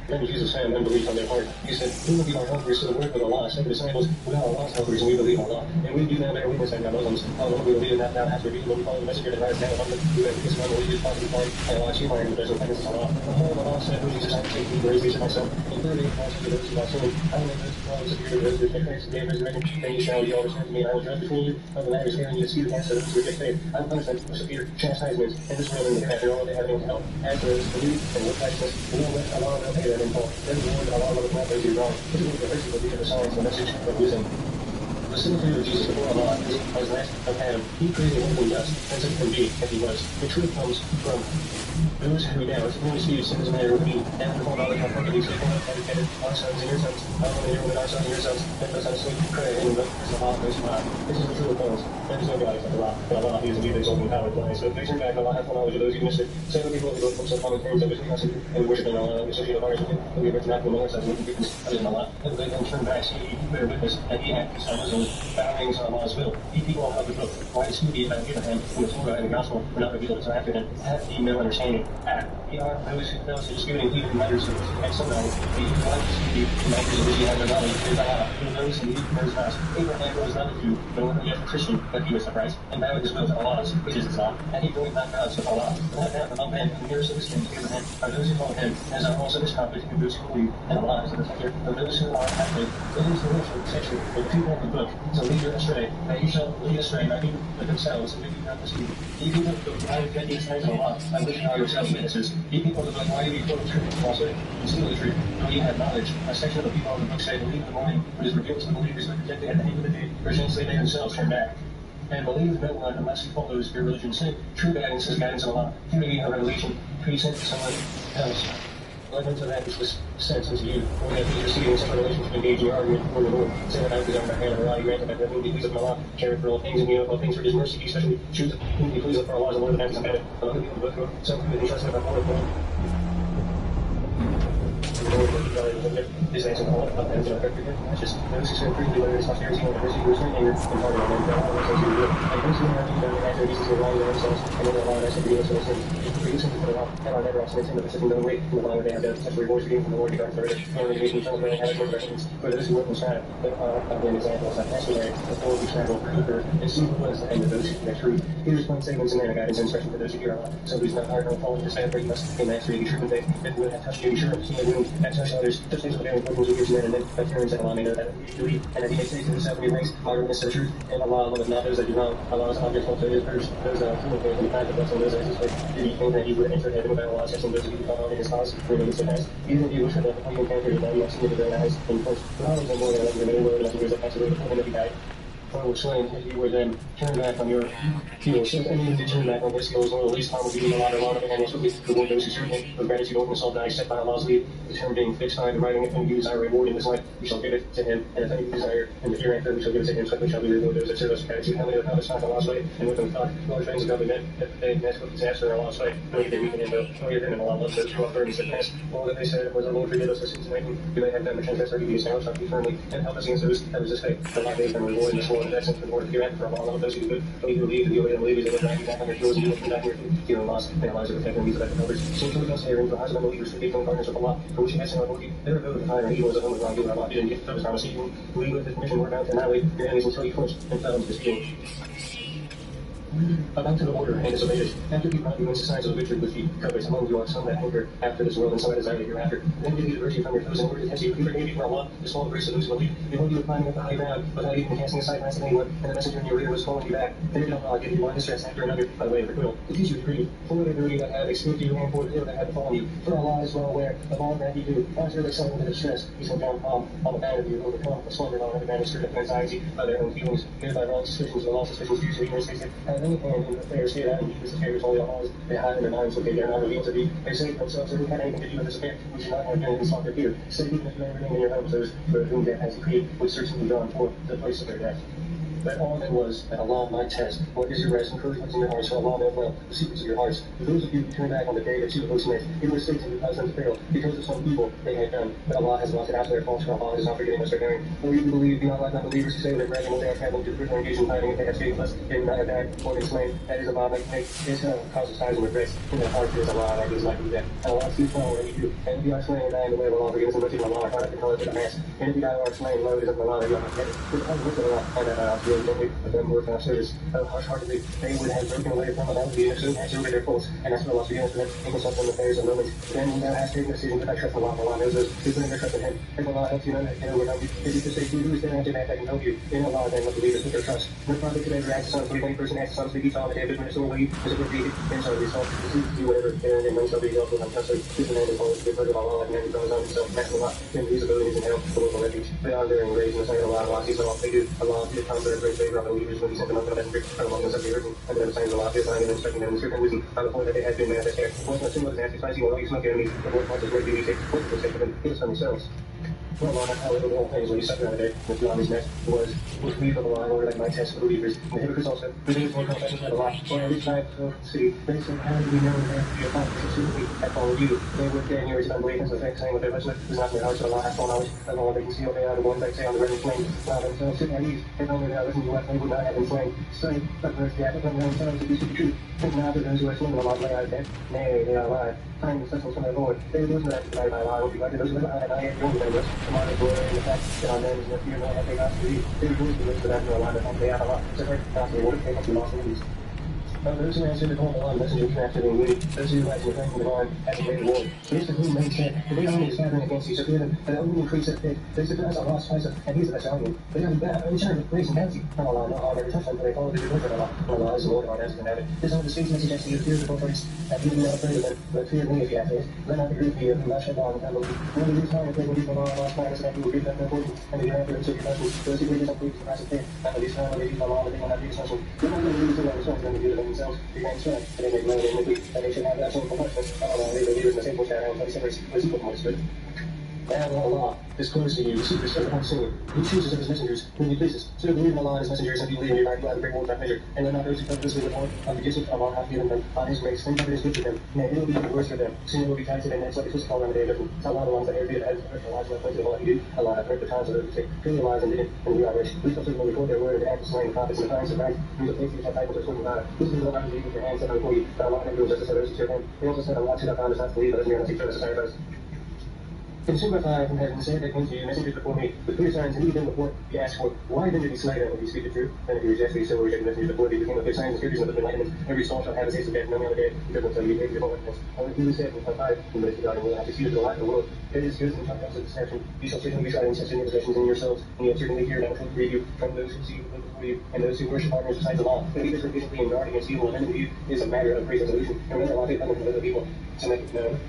Then Jesus said, unbelief on their part. He said, who will be our helpers to the work of Allah? Said the disciples, we are Allah's helpers, and we believe Allah. And we do now bear witness and our Muslims. Although we believe that thou hast revealed when we follow the messenger that rise down among them, who have kiss one will use positive part, and Allah she find that there's no kindness of Allah. The whole of Allah said, who Jesus I take thee, praise thee to myself. And thirdly, I to those who are sinned. I will make those who follow the superior of those who reject faith, and resurrection. Then you shall be all returned to me, and I will judge between you of the matters here, and you see the cast of those who reject faith. I will punish them with severe chastisement in this world and the hereafter, all they have no hell. As for those who believe and work righteousness, we will let Allah will pay them in full. Then the Lord Allah will not do wrong. This is the verses of the signs, the message of wisdom. The similitude of Jesus before Allah is as last of Adam. He created everything just, and such can be, as he was. The truth comes from those who doubt, who dispute sins matter with me, and with all knowledge how perfect these people have educated our sons and your sons, our women and your women, our sons and your sons, let us sleep, pray, and look, as the Allah goes by. This is the truth of things. There is no God except Allah, but Allah is indeed exalting power and place. So if they turn back, Allah has full knowledge of those who missed it. Say to people who go from some common things that between us and we worship in Allah, and we associate our hearts with him, and we written out among ourselves with weakness other than Allah. And they then turn back, see, you bear witness, and he hath his Muslims, bowing to Allah's will. Ye people of the book, why is he be about Abraham, and the Torah and the gospel were not revealed until after him? Have ye no understanding? Ye are those who disputing even matters of and sometimes ye like to dispute matters of which ye have no knowledge, is Allah, who knows and he knows not. Abraham was not a Jew, nor yet a Christian, but he was the Christ, and bowed his will to Allah's, which is Islam, and he joined not gods with Allah. Let that among men who nearest of his kin to Abraham are those who follow him, as are also his prophets and those who believe, and Allah is the protector of those who are active. It is the wish of the section of the people of the book to lead you astray, that you shall lead astray, not even with themselves, and do not deceive. Ye people of the book, why get these signs of Allah? I wish you are yourselves witnesses. Ye people of the book, why do you quote the truth and falsehood? Conceal the truth, though ye have knowledge. A section of the people of the book say, believe in the morning, which is revealed to the believers, but rejected at the end of the day, for since they themselves turn back. And believe no one unless he follows your religion. Sin. True guidance is guidance of Allah. Community of revelation. Be sent to someone else. Like unto that which was sent unto you, or that he receiving some relationship engage in your argument before the Lord. Say that I was on my hand of Allah, granted that whom he pleaseth from Allah, caring for all things, and you know all things for his mercy, he especially choose whom he pleaseth for Allah, the Lord of heavens and earth. Among the people of the book, some who they trust in the Lord, spirituality was there. This answer called up and just those who serve freely, whether it's austerity or diversity, who serve anger and pardon on them, for all those who do it. And those who are not done after reasons to rely on themselves, and then allow us to be able to listen. For you simply put it off, and are never obstinate in the persistent no way, in the line where they have done such rewards for being from the Lord regard further. And when we from the have no questions. For those who work and strive, there are again examples of necessary before we travel deeper and see what was the end of those who are true. Here's plain segments and then a guidance and instruction for those who hear a lot. So who's not hard nor falling to stand for you must in that tree be true and faith. If we have touched you, be sure of the wound that touched others, touch things with very important years and then by turns and Allah may know that you read, and that he may say to himself in your grace, our witness to the truth, and Allah loveth not those that do wrong. Allah's object also is purged, those human things and kind of us and those that his way. Did he think that he would enter heaven without Allah's testing those who come on in his cause, remain steadfast? Even if you wish for the complete encounter that you have seen with your own eyes, and first, not only more than 11 remaining word, 11 years of passage before him that he died. For which slain, if you were then turned back on your heels, if any of you turn back on his heels, or at least harm will be a lot of honor, and will be reward those who serve him with gratitude, openness, all die, set by Allah's lead, the term being fixed by dividing it, and you desire reward in this life, we shall give it to him, and if any desire in the hereafter, we shall give it to him, so we shall be reward those that serve us with gratitude, how many of us not Allah's way, and with them thought, Lord, friends of godly men, that they met with disaster in Allah's way, nor yet they weaken in the, nor yet them in Allah loves those who are firm and steadfast. All that they said was, O Lord, forgive us our sins tonight, and you may have them the transgressor, give you established, be firmly, and help us against those that resist faith, that Allah gave them reward in this world, and excellent for the Lord hereafter, for Allah those who do good, but you believe, and you believe, is that back on your heels, and you look back here, fear and loss, and lies are protected, and these are others. So to us here, and for husband believers, for faithful partners with Allah, for which you have seen our body, never go to the fire, and evil is a home of wrongdoing, Allah didn't give those promise evil, we with the permission were bound to annihilate your enemies until you flinched and fell into defeat. About to the order and disobeyed it. After he brought you into signs of victory with feet covered among you are some that hunger after this world and some that desire hereafter. Then give you the virtue from your foes and order to test you. He forgave you for Allah, the small grace of those who believe. Behold, you were climbing up the high ground without even casting aside glance at anyone, and the messenger in your rear was calling you back. Then did Allah give you one distress after another by the way of requital, to teach you to grieve. For the ability that had escaped you and for the ill that had befallen you. For Allah is well aware of all that you do. After they suffer the distress, he sent down calm on the back of you, overcome, the slumber on every man is stricken with anxiety by their own feelings, feared by wrong suspicions, and all suspicions due to ignorance. They say, have any hand in the affairs here, and this affair is only Allah's. They hide in their minds what they dare not reveal to thee. They say to themselves, if we had anything to do with this affair, we should not have been in this locker here. So even if you remain in your homes, those for whom death has decreed would certainly be gone for the place of their death. But all that was that Allah might test what is your rest and courage in your hearts, for Allah knows well the secrets of your hearts. For those of you who turn back on the day that you the host met, it was Satan who caused them to fail because of some evil they had done. But Allah has blotted out their faults, for Allah is not forgetting us their erring. For you who believe, do not like unbelievers who say that gradually when they are traveling to the prison engaged in fighting, if they have stayed with us, they would not have died or been slain. That is Allah that makes his cause of sighs and regrets. In their hearts is Allah that is like you death. And Allah sees well what you do. And if you are slain and die in the way of Allah, forgive us and look to Allah, our God, and call it to the mass. And if you die or are slain, lo, it is of Allah that you are not dead. For the time of Allah, and that Allah will gently of them work our service. How harsh-heartedly they would have broken away from Allah, the innocent, and surrendered their faults. And ask for Allah's forgiveness for them, and consult them in affairs and moments. Then when thou hast taken a decision, put thy trust in Allah, Allah knows those who put their trust in him. If Allah helps you, none that can overcome you. If you forsake you, who is there after that can help you? In Allah, then let believers put their trust. No prophet could ever ask the son of any person asks the son of speak on the day of judgment, so will you, as it would be, and so be solved. To do whatever there and none shall be exalted unjustly. This man is always the word of Allah, and man who goes on himself, ask Allah, in these abilities in hell, the local refuge. They are bearing grace in the sight of Allah, Allah sees all they do. Allah is confident of great favor of the believers when he sent them unto the messenger, and among us of the earth, and then the signs of Allah is lying and instructing them in certain wisdom, on the point that they had been manifest here. Once not single is nasty, spicy, although you smoke enemies, the Lord wants his word to be take, what to take of them, give us from themselves. For Allah, however, all things when you suffer on the day, with the army's next was relief of Allah in order that might test the believers. And the hypocrites also, who did more confessions of Allah, or at least I of city, they said, how do we know that to be a prophet, specifically that followed you? They would get near to unbelief and effect, saying what their lips was not in their hearts, but Allah has full knowledge of all they can see, they are the ones that say on the burning flame, while themselves sit at ease, if only thou listen to what they would not have been slain. Say, but verse the act of themselves, it is the truth. Think now to those who are slain of Allah, lay out of death. Nay, they are alive. Time is successful from their Lord. They are those who are denied by Allah, will be like those who are not yet young members, the honor, glory, and the fact that our names in the fear, nor have they not to be. They rejoice in those that have no Allah, that they have Allah. So her gospel, what if they must be lost in the least? Those who answered the call of Allah, the messenger came after them, those who had to refrain from the line as a great reward. It is to whom men said, the great army is gathering against you, so fear them, and only increase their faith. They said to us, Allah's Christ, and he is the best army. They have in return with grace and bounty. Not Allah, not Allah, every touch them, but they follow the good of Allah. Allah is the Lord of our answers and habit. This is the distinct message as to you, fear the prophets, and be not afraid of them, but fear me if you have faith. Let not the group be of whom I shall down and come over. When you lose time, if they believe in Allah's promise, that he will give them their portion, and the after them so your blessings. Those who believe in the price of faith, and the least time, when they use Allah, they will not be exception. Let not believe in themselves, then they do to themselves, and they make known iniquity, and they should have that sort of punishment. Not only the leaders in the same foreshadow and place sinners, but equal to Now Allah is close to you, the secret start upon soon. He chooses of his messengers whom he pleases. So believe in Allah and his messengers, and if you believe in your God, you have a great reward without measure. And let not those who covetously report of the gifts of Allah hath given them on his grace, think of it as good for them. Nay, it will be the worse for them. Soon it will be tied to them, and it's like a twist called on the day of judgment. So Allah, the ones that heard the heads of the lives of the Allah, he did. Allah hath heard the times of those who say, truly lies and didn't, and we are rich. We fulfill them before their word, and act to slain the prophets, and the times of right. We the places have titles are spoken about it. This is the Allah who gave your hands set before you, but Allah never does justice to those who serve him. He also said, Allah to not found us not to believe, but as mere unto each other sacrifice. Consumer fire from heaven, say that came to you, messengers before me, with clear signs, and even before you ask for, why then did he slay them if you speak the truth? And if you reject these, so reject the messengers before thee, the king of clear signs, and scriptures of the enlightenment, every soul shall have a taste of death, no man dead, because until you hate your witness. And if you said, and five, and let God, and will have to see the light of the world. It is good and comes of deception. You shall certainly be tried in such in your possessions in yourselves, and you will certainly hear that which will grieve you from those who see the book before you, and those who worship partners besides the law. But he is repeatedly and guard against evil, and enmity is a matter of great resolution, and whether Allah take nothing from other people to make it known.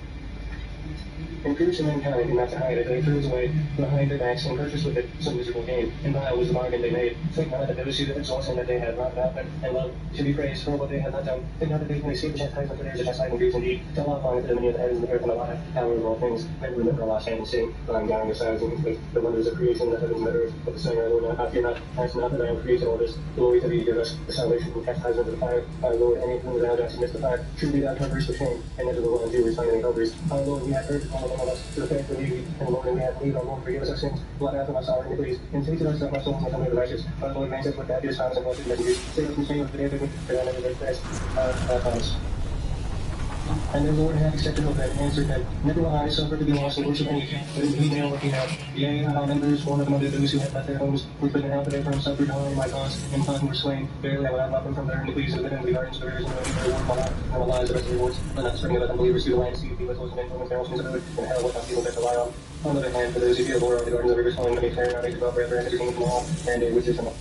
Encourage to mankind and not to hide it, and throws away behind their backs and purchase with it some miserable gain. And vile was the bargain they made. Think not that those who exalt him that they have not about them, and love should be praised for what they have not done. Think not that they can escape the chastisement for theirs, the chastisement griefs indeed. Tell Allah findeth the dominion of the heavens and the earth and Allah hath power over all things. Never remember Allah's hand and sing, lying down on your sides and with the wonders of creation, the heavens and the earth. But the saying, I know not, I fear not, ask not that I am created all this. Glory to thee, give us the salvation from chastisement of the fire. Our Lord, any whom thou dost miss the fire, truly thou coverest with shame, and never the one do resign any helpers. Our Lord, we have heard the call of all of us to the faith of thee, and Lord, and we have believed, our Lord, forgive us our sins, blot out from us our iniquities, and take to us of our souls and come to the righteous. Our Lord, grant us what thou didst promise and blessed messengers. Save us from shame of the day of judgment, for thou never breakfast our promise. And the Lord hath accepted of them, answered them, never will I suffer to be lost in worship any, but in thee male looking out. Yea, our members, one of them other those who had left their homes, were put out today from suffered harm in my cause, and five who were slain. Verily I will not love them from their iniquities, and within the gardens, the rivers, and the reward of Allah, and will lies the rest of the rewards. Let not spreading of unbelievers through the land, see, be with those men, women, barrels, and of and hell, what not people that rely on. On the other hand, for those who fear the Lord, the gardens of the rivers, flowing, let me carry not make above forever, and entertain from all, and a which is from all.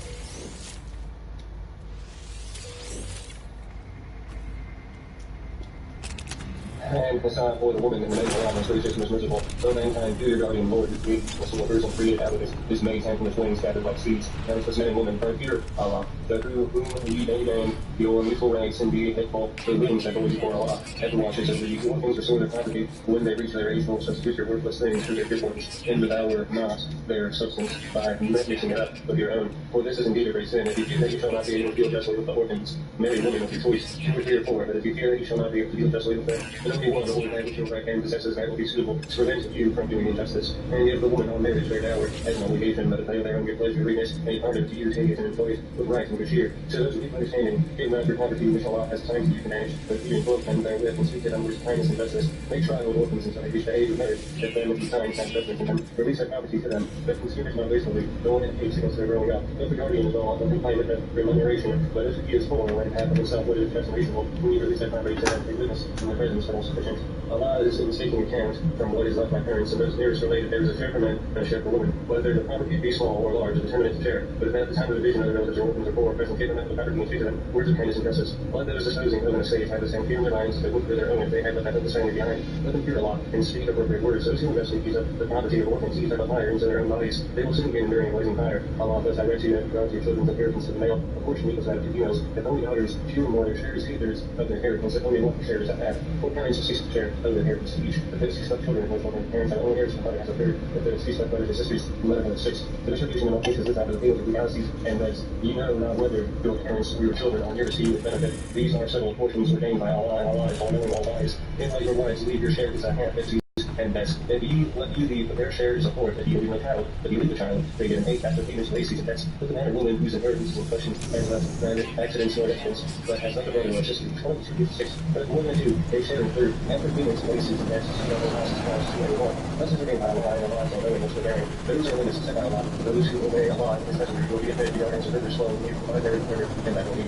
And beside for the woman in the name of Allah, most gracious, most merciful, so mankind, dear guardian Lord, who created the single person created out of this made hand from the flames scattered like seeds. And this man and woman, but fear Allah, that through whom ye any man, your mutual ranks and be hateful, the livings that go before Allah, ever watches over you. All things restore their property when they reach their age, will substitute your worthless things through their good ones, and devour not their substance by mixing it up with your own. For this is indeed a great sin. If you fear that you shall not be able to deal justly with the orphans, marry women of your choice, you would fear for it. But if you fear that you shall not be able to deal justly with them, only one of the man with your right hand possesses that will be suitable to prevent you from doing injustice. And give the woman on marriage their dower as an obligation, but if they their own good pleasure, greediness, any part of to you take it and employ it with right and good cheer. So those who keep understanding, give not your poverty which Allah has assigned to you to manage, but even both them therewith and speak to them with kindness and justice. Make trial of orphans until they reach the age of marriage, that them at the time have judgment from them. Release their poverty to them, but consumers not wastefully, no one hates against their growing up. If the guardian is all, don't complain with remuneration, but if he is full and hath of himself what is just and reasonable, when you release their poverty to them, they witness in their presence all sufficient. Allah is in taking account from what is left by parents, and those nearest related there is a share for men and a share for women. Whether the property be small or large is determined to share, but if at the time of division other relatives or orphans or poor present give them the property and speak to them words of kindness and justice. Let those disposing of an estate have the same fear in their minds as they would for their own if they had left that discerning behind. Let them fear Allah and speak appropriate words. Those who invest in the property of orphans eat up fire into their own bodies. They will soon be enduring a blazing fire. Allah thus I read to you that regard to your children's inheritance to the male, a portion equals that of two females. If only daughters, few or more their shares, two-thirds of their inheritance, if only one shares at half. For parents, 6 share of their inheritance each. If they 6 children and children, parents have only heirs, and father has a third. If there is 6 brothers and sisters, the mother has 6. The distribution in all cases is out of the field of realities, and that you know not whether your parents or your children are nearest to you with benefit. These are several portions ordained by Allah, and Allah is all knowing, all wise. If let your wives leave your share as a half, and best. If you let you leave their share is a fourth, if you leave a child, if you leave the child, they get an 8 after payments, laces, and that's with the man or woman whose inheritance is in question has left neither accidents nor accidents, but has left a brother or sister 22 6. But if more than 2, they share in third, after payments, laces, and that's several houses, spouse, 2 and 1. Thus is ordained by Allah, and Allah is all knowing what's the bearing. Those are witnesses by Allah. Those who obey Allah and His messenger will be ahead of the audience of rivers flowing, you provide their inheritance, and that will be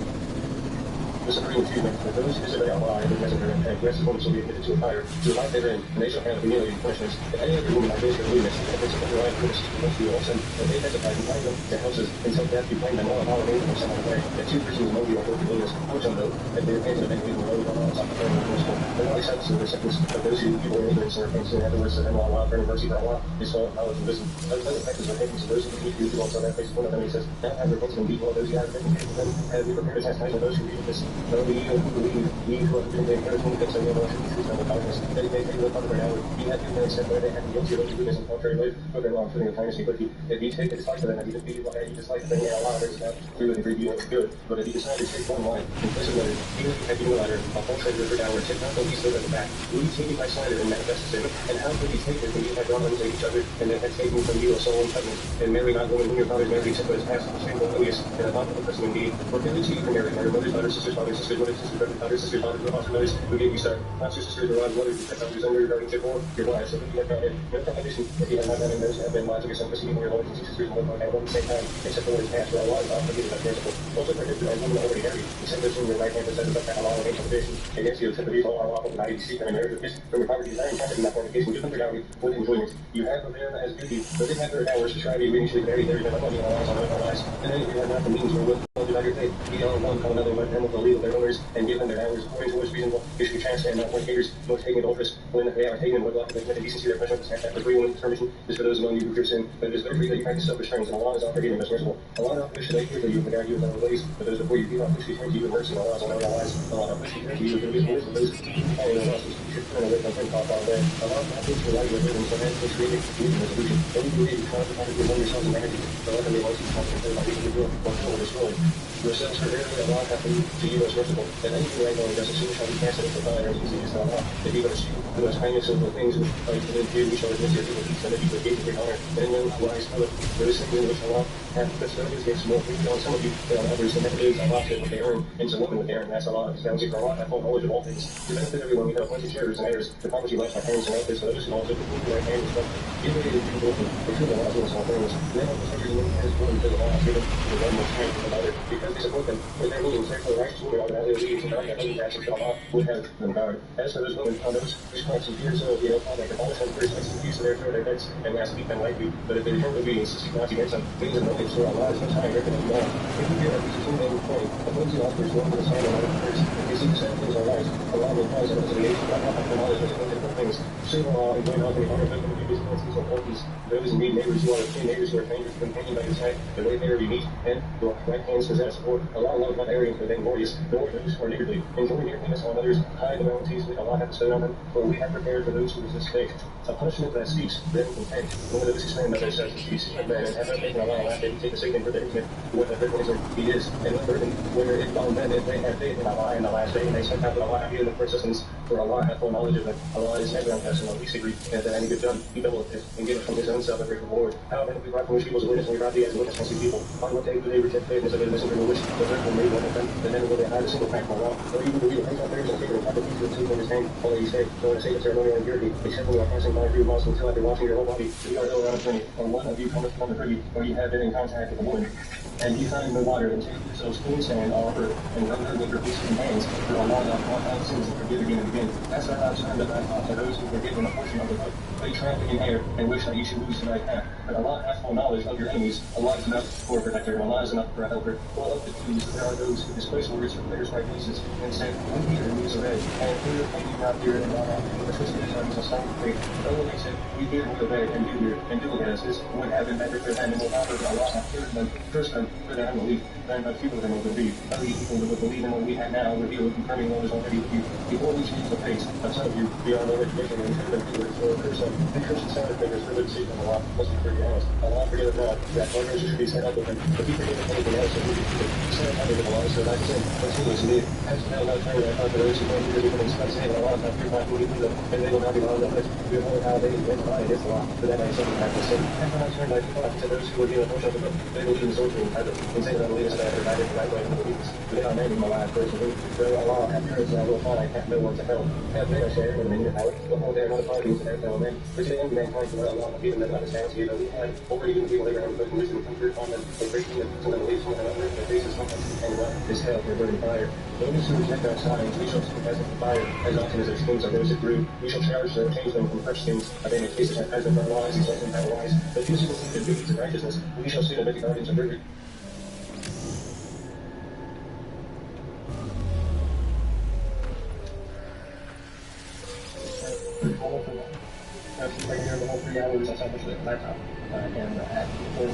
the supreme achievement. For those who disobey Allah and His messenger and aggressive women shall be admitted to a fire, to a life therein, and they shall have humiliating punishments. If any of your women are based on lewdness, and they submit their life witness against you also, and they testify and bind them to houses until death you bind them all upon the from some other way. That 2 persons among you are guilty of lewdness, which on though, if they repent of anything below on Allah, stop the prayer of the merciful. And Allah accepts the acceptance of those who evil and ignorance and repent sin afterwards, and Allah, turning mercy for Allah, is full of knowledge and wisdom. Other factors of repentance of those who keep you also that place one of them, he says, now have repented and beat all those who have repented from them, have you prepared a chastisement of those who read this So the evil who believe, ye who have been made whom thinks of your emotions, who the darkness, they look on their hour. Ye have been made set where they have the guilty of goodness and contrary life, but their wrong, footing of kindness and equity. If ye take the dislike of them, and you defeat what you dislike, then ye are allowed others now, through and agree is good. But if you decide to take one line, in place of another, even if you have given a letter, a false treasure for downward, take not the least of it back. Will you take it by slander and manifest sin? And how could ye take it when ye had drawn unto each other, and then had taken from you a soul and covenant, and marry not women whom your fathers married, except what is past, the shameful, odious, and abominable person indeed? For clearly to you can marry, your mother's daughter, sisters, fathers, sisters, mothers, sisters, brothers, daughters, sisters, fathers, foster mothers, who gave you start. Not your sisters, or wives, mothers, your stepdaughters, and your guardians, your wives, so that you have not had no prohibition, if you have not done in those who have been wives of your son, proceeding your lords and sisters, and live at one same time, except for what is past, for our wives are forgiven by principle. Also prohibited our women already married, except those whom your right hand has set up a law of ancient traditions against you, except that these all are lawful, and I seek them in marriage with this, from your poverty, desire, and profit in that fornication, give them their dowry with enjoyment. You have of them as beauty, but they have their hours to try to be initially married, there is no money on our lives, on our lives, and then if you have not the means, or will do not your faith, ye all one call another, let them with the leave of their owners, and give them their hours according to what is reasonable. You should be chance and not fornicators, nor taking adulteress, when they are taken with lawful committed decency, their punishment is after free woman's permission is for those among you who fear sin, but it is better for you that you practice self-restraint, and Allah is all forgiving, most merciful. Allah not wish to make clear to you, regard you with other ways, but those before you do not wish to turn to you in mercy, and Allah is on all lies. Allah not wish to turn to you with forgiveness, but those who follow their losses should turn away from him, call far away. Allah not wish to light your living, so man takes created you in resolution. Then you believe you cannot find it among yourselves and marriages, but let them be once you come to the body of the world, or kill or destroy. Yourselves for verily Allah hath been to you as merciful, and anything right knowing does soon shall be cast into fire, and easy is not Allah. If you but eschew who has kindness over the things which are within you, we shall admit your people peace, and if you forgive great honor, and in them wise fellow, those things in which Allah hath bestowed his gifts more freely on some of you than on others, and that is Allah said what they earn, and to women what they earn, that's Allah. It's bounty for Allah hath full knowledge of all things. To benefit everyone, we have appointed sharers and heirs, to promise you life by parents and relatives, so those who also before you right hand is give it to people, for true Allah is all things. Then all the sundry women has one to the law given to one more strength than another, because they support them with their means, therefore the righteous women automatically leads and not that other passions to Allah would have them guard. As for those women, on those whose hearts and fears of they can always have first makes peace of their throat their heads, and last keep them lightly, but if they return to obedience, seek not against them, means of knowledge, so Allah is most high, reckon of you all. If you hear of these two men point, opposing offers one to the sign of other first, if you seek to set things are right, Allah will cause them to the age, but not for knowledge which is different things. Save Allah and join out in the honor of them, and give these and qualities. Those indeed neighbors who are two neighbors who are strangers, companion by your side, the way there you meet, and your right hands possess, or Allah love not arrogant for them glorious, nor those who are niggardly. Enjoy nearness on others, hide the bounties which Allah hath bestowed on them, for we have prepared for those who resist faith a punishment that speaks, them content. One of those who stand by their selves to be secret men, and have not taken Allah last day to take a second for their intimate, what the third answer he is, and what burden, whether it found them, if they have faith in Allah in the last day, and they sent out that Allah have given them for assistance, for Allah hath full knowledge of them. Allah is never unjust and least agree, and if that any good done, he doubleth it, and giveth from his own self a great reward. How then we brought from which people's witness, and we brought thee as a witness against people. On what day do they reject faithfulness of the messenger who which the therefore made one of them, and then will they hide a single fact from Allah. Or even believe the on prayers and favor, and have the peace of the truth in his name, all that he said, so in a sacred ceremonial impurity, except when we are passing by through mosques until after washing your whole body, we are ill around a journey, or one of you cometh from the privy, or ye have been in contact with a woman, and ye find no water, and take yourselves clean sand all over, and rub her with your feet and hands, for Allah doth blot out sins and forgive again and again. Hast thou not turned thy thought to those who were given a portion of the book? They traffic in air, and wish that you should lose the right path. But Allah hath full knowledge of your enemies. Allah is enough for a protector, and Allah is enough for a helper. Well, of the Jews, there are those who displace words for players by places, and say, we hear and we obey, and hear and do not hear, and not hear. The truth is, is a sign of faith. But when they said, we hear and we obey, and do hear, and do obey us, this would have been better for them, and will offer that Allah hath given them, first them, for their unbelief, then but few of them will believe. Other people that would believe in what we have now revealed, confirming what was already with you. Before we change the face of some of you, beyond the recognition and turn them to or curse them, and curse the sound of fingers for the seek of Allah, must be pretty honest. Allah forgiveth not, that partners should be set up with him. If he forgiveth anything else, it would be set up with Allah, so that sin continues indeed. Hast thou not turned thy heart to those who go through the different by saying, Allah hath purified who he knew them, and they will not be bound of it. Behold how they went by his law, for that I said back to sin. Hast thou not turned thy thought to those who were given a portion of the book, they will even sorcery and heaven, and say that I believe that I have provided the right way from the weakness. They are many in the last person who, though Allah hath courage that will find, hath no one to help. Have they a share in the dominion of power? Behold, they are not parties to their fellow men. For today, mankind can let Allah given them understands you, that we had over even the people of Abraham, but wisdom comfort on them, and breaking them to them beliefs one another, their faces from them, and what is hell for burning fire. Those who reject our signs, we shall see as in fire, as often as their skins are roasted through. We shall charge them, change them from fresh skins, of any cases as in our lives, except in our lives. But those who will seek the duties of righteousness, we shall soon make the guardians of virtue. Right here, the whole 3 hours, that's how much the laptop and at 4.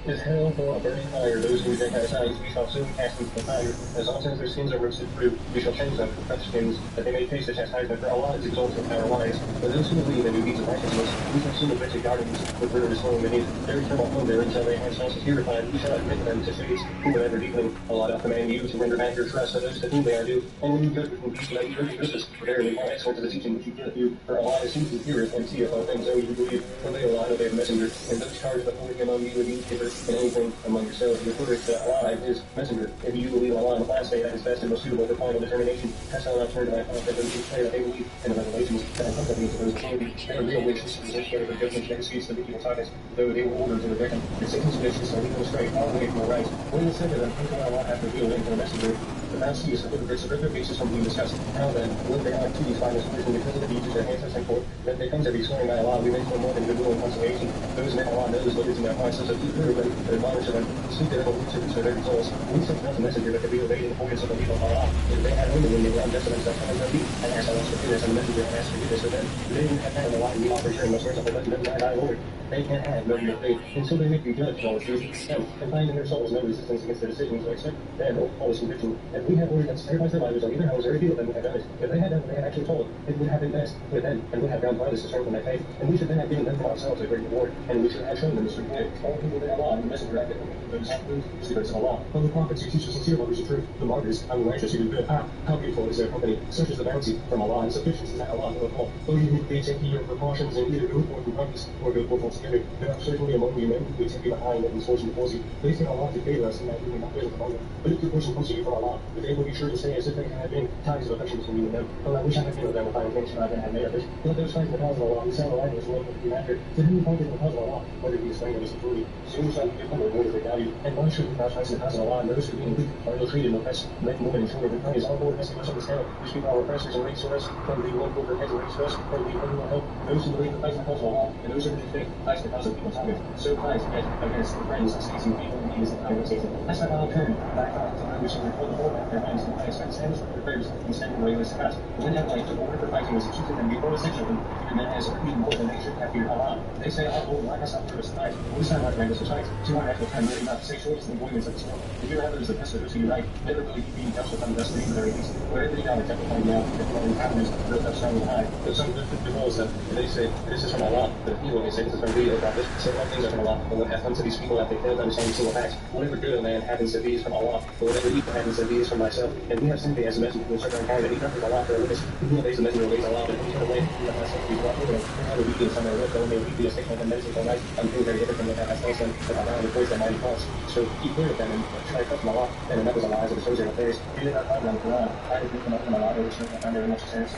is hell for a burning fire. Those who reject our signs, we shall soon cast into the fire. As often as their skins are roasted through, we shall change them for fresh skins, that they may taste the chastisement for Allah is exalted in our lives. For those who believe and do deeds of righteousness, we shall soon wretched gardens, with rivers flowing beneath. Their eternal home therein shall they have sources purified. We shall admit them to shades, who will ever deepening. Allah doth command you to render back your trust to those to whom they are due. And when you judge between peace, let you judge justice. Verily, how excellent is the teaching which he giveth you. For Allah is he who heareth and seeth all things, O you who believe. Obey Allah and obey the messenger. And those charged with holding among you with each giver in anything among yourselves, refer to Allah and his messenger. If you believe Allah and the last day, that is best and most suitable for final determination. Hast thou not turned thy heart that those who say that they believe in the revelations that have come to thee to those who can be. They are real witches, resist whatever judgment they disputes the evil tyrants, though they were ordered to reject them. And Satan's witches shall lead them astray, far away from the right. When it said to them, until Allah hath revealed into the messenger, but thou seest the hypocrites of their faces from being discussed. How then, would they not choose by this person because of the deeds which their hands have sent forth, that they come to be sworn by Allah, we make no more than goodwill and consolation. Those men Allah knows what is in their hearts, so keep clear of them, and admonish them, speak to them, and reach their results. We sent not a messenger that could be obeyed in accordance with the belief of Allah. If they had only when they were unjust against their common be, and asked Allah's forgiveness, and the messenger and asked forgiveness of them, they would have had a lot in the offer here, most merciful, but deny thy Lord. They can have no real faith, and so they make you judge all truth, and find in their souls no resistance against the decisions or accept them or false conviction. And we have ordered them to sacrifice their lives on either house or a deal them would have done it. If they had done what they had actually told, it would have been best with them, and would have gone farthest to strengthen their faith. And we should then have given them from ourselves a great reward, and we should have shown them the true way. All people that Allah and the messenger have given those secrets of Allah. But the prophets who teach the sincere lovers of truth, the martyrs, unrighteous who do good, how beautiful is their company. Such is the bounty from Allah, and sufficient is that Allah knoweth all. Though you may take your precautions and either go forth in purpose or go forth altogether, there are certainly among you men who take you behind and misfortune before you. They say Allah to favor us, and that we may not fail among them. But if your portion comes to you from Allah, they will be sure to say as if they had been ties of affection between you and them. Oh, I wish I had been with them with my intention rather than had made of it. Let those find the cause of Allah, who sell alive as well with the matter. To him who finds the cause of Allah, whether he is slain or is authority. Soon shall he give them a reward of their value. And why should we not find the cause of Allah, and those who being weak are ill-treated and oppressed, make more than sure of the praise. Our Lord has given us on the scale, which keep our oppressors and raise for us, from the one over heads and raise for us, from the one who will help those who believe the fight the cause of Allah, and those who believe faith, fight the cause of people's target. So fight against the friends of Satan, people who is the time of Satan. That's not Allah turn back on to those who withhold the whole back their hands and place and stands for their prayers and stand away with success. When that light took order for fighting was achieved them before the section of them, and men has even more than they should have feared Allah. They say, oh Lord, why hast thou heard us tonight? What is thy right rank us besides? To our natural time, really not to say short is the avoidance of the storm. If your others the best of those who you like, never will you be just upon the best of the very least. Wherever you are, kept upon now, if you are in happiness, built up strong and high. But some good befalls them, and they say, this is from Allah. But if you when they say this is from thee, O prophet, say all things are from Allah. And what hath come to these people after they failed to understand the single facts? Whatever good a man happens to thee is from Allah, but whatever evil happens to thee is from thyself. And we have sent thee as a messenger to instruct mankind that he comes Allah for a witness. Who obeys the messenger obeys Allah, but who turn away from the myself to be brought over them. How the weakness on their lips, though may we be a statement and meditate all night, until very different from what thou hast told them, but Allah records their mighty cause. So keep clear of them and try to cut from Allah, and remember the lies of the chosen affairs. You did not find them Quran. I have written up in Allah, which I found very much sense.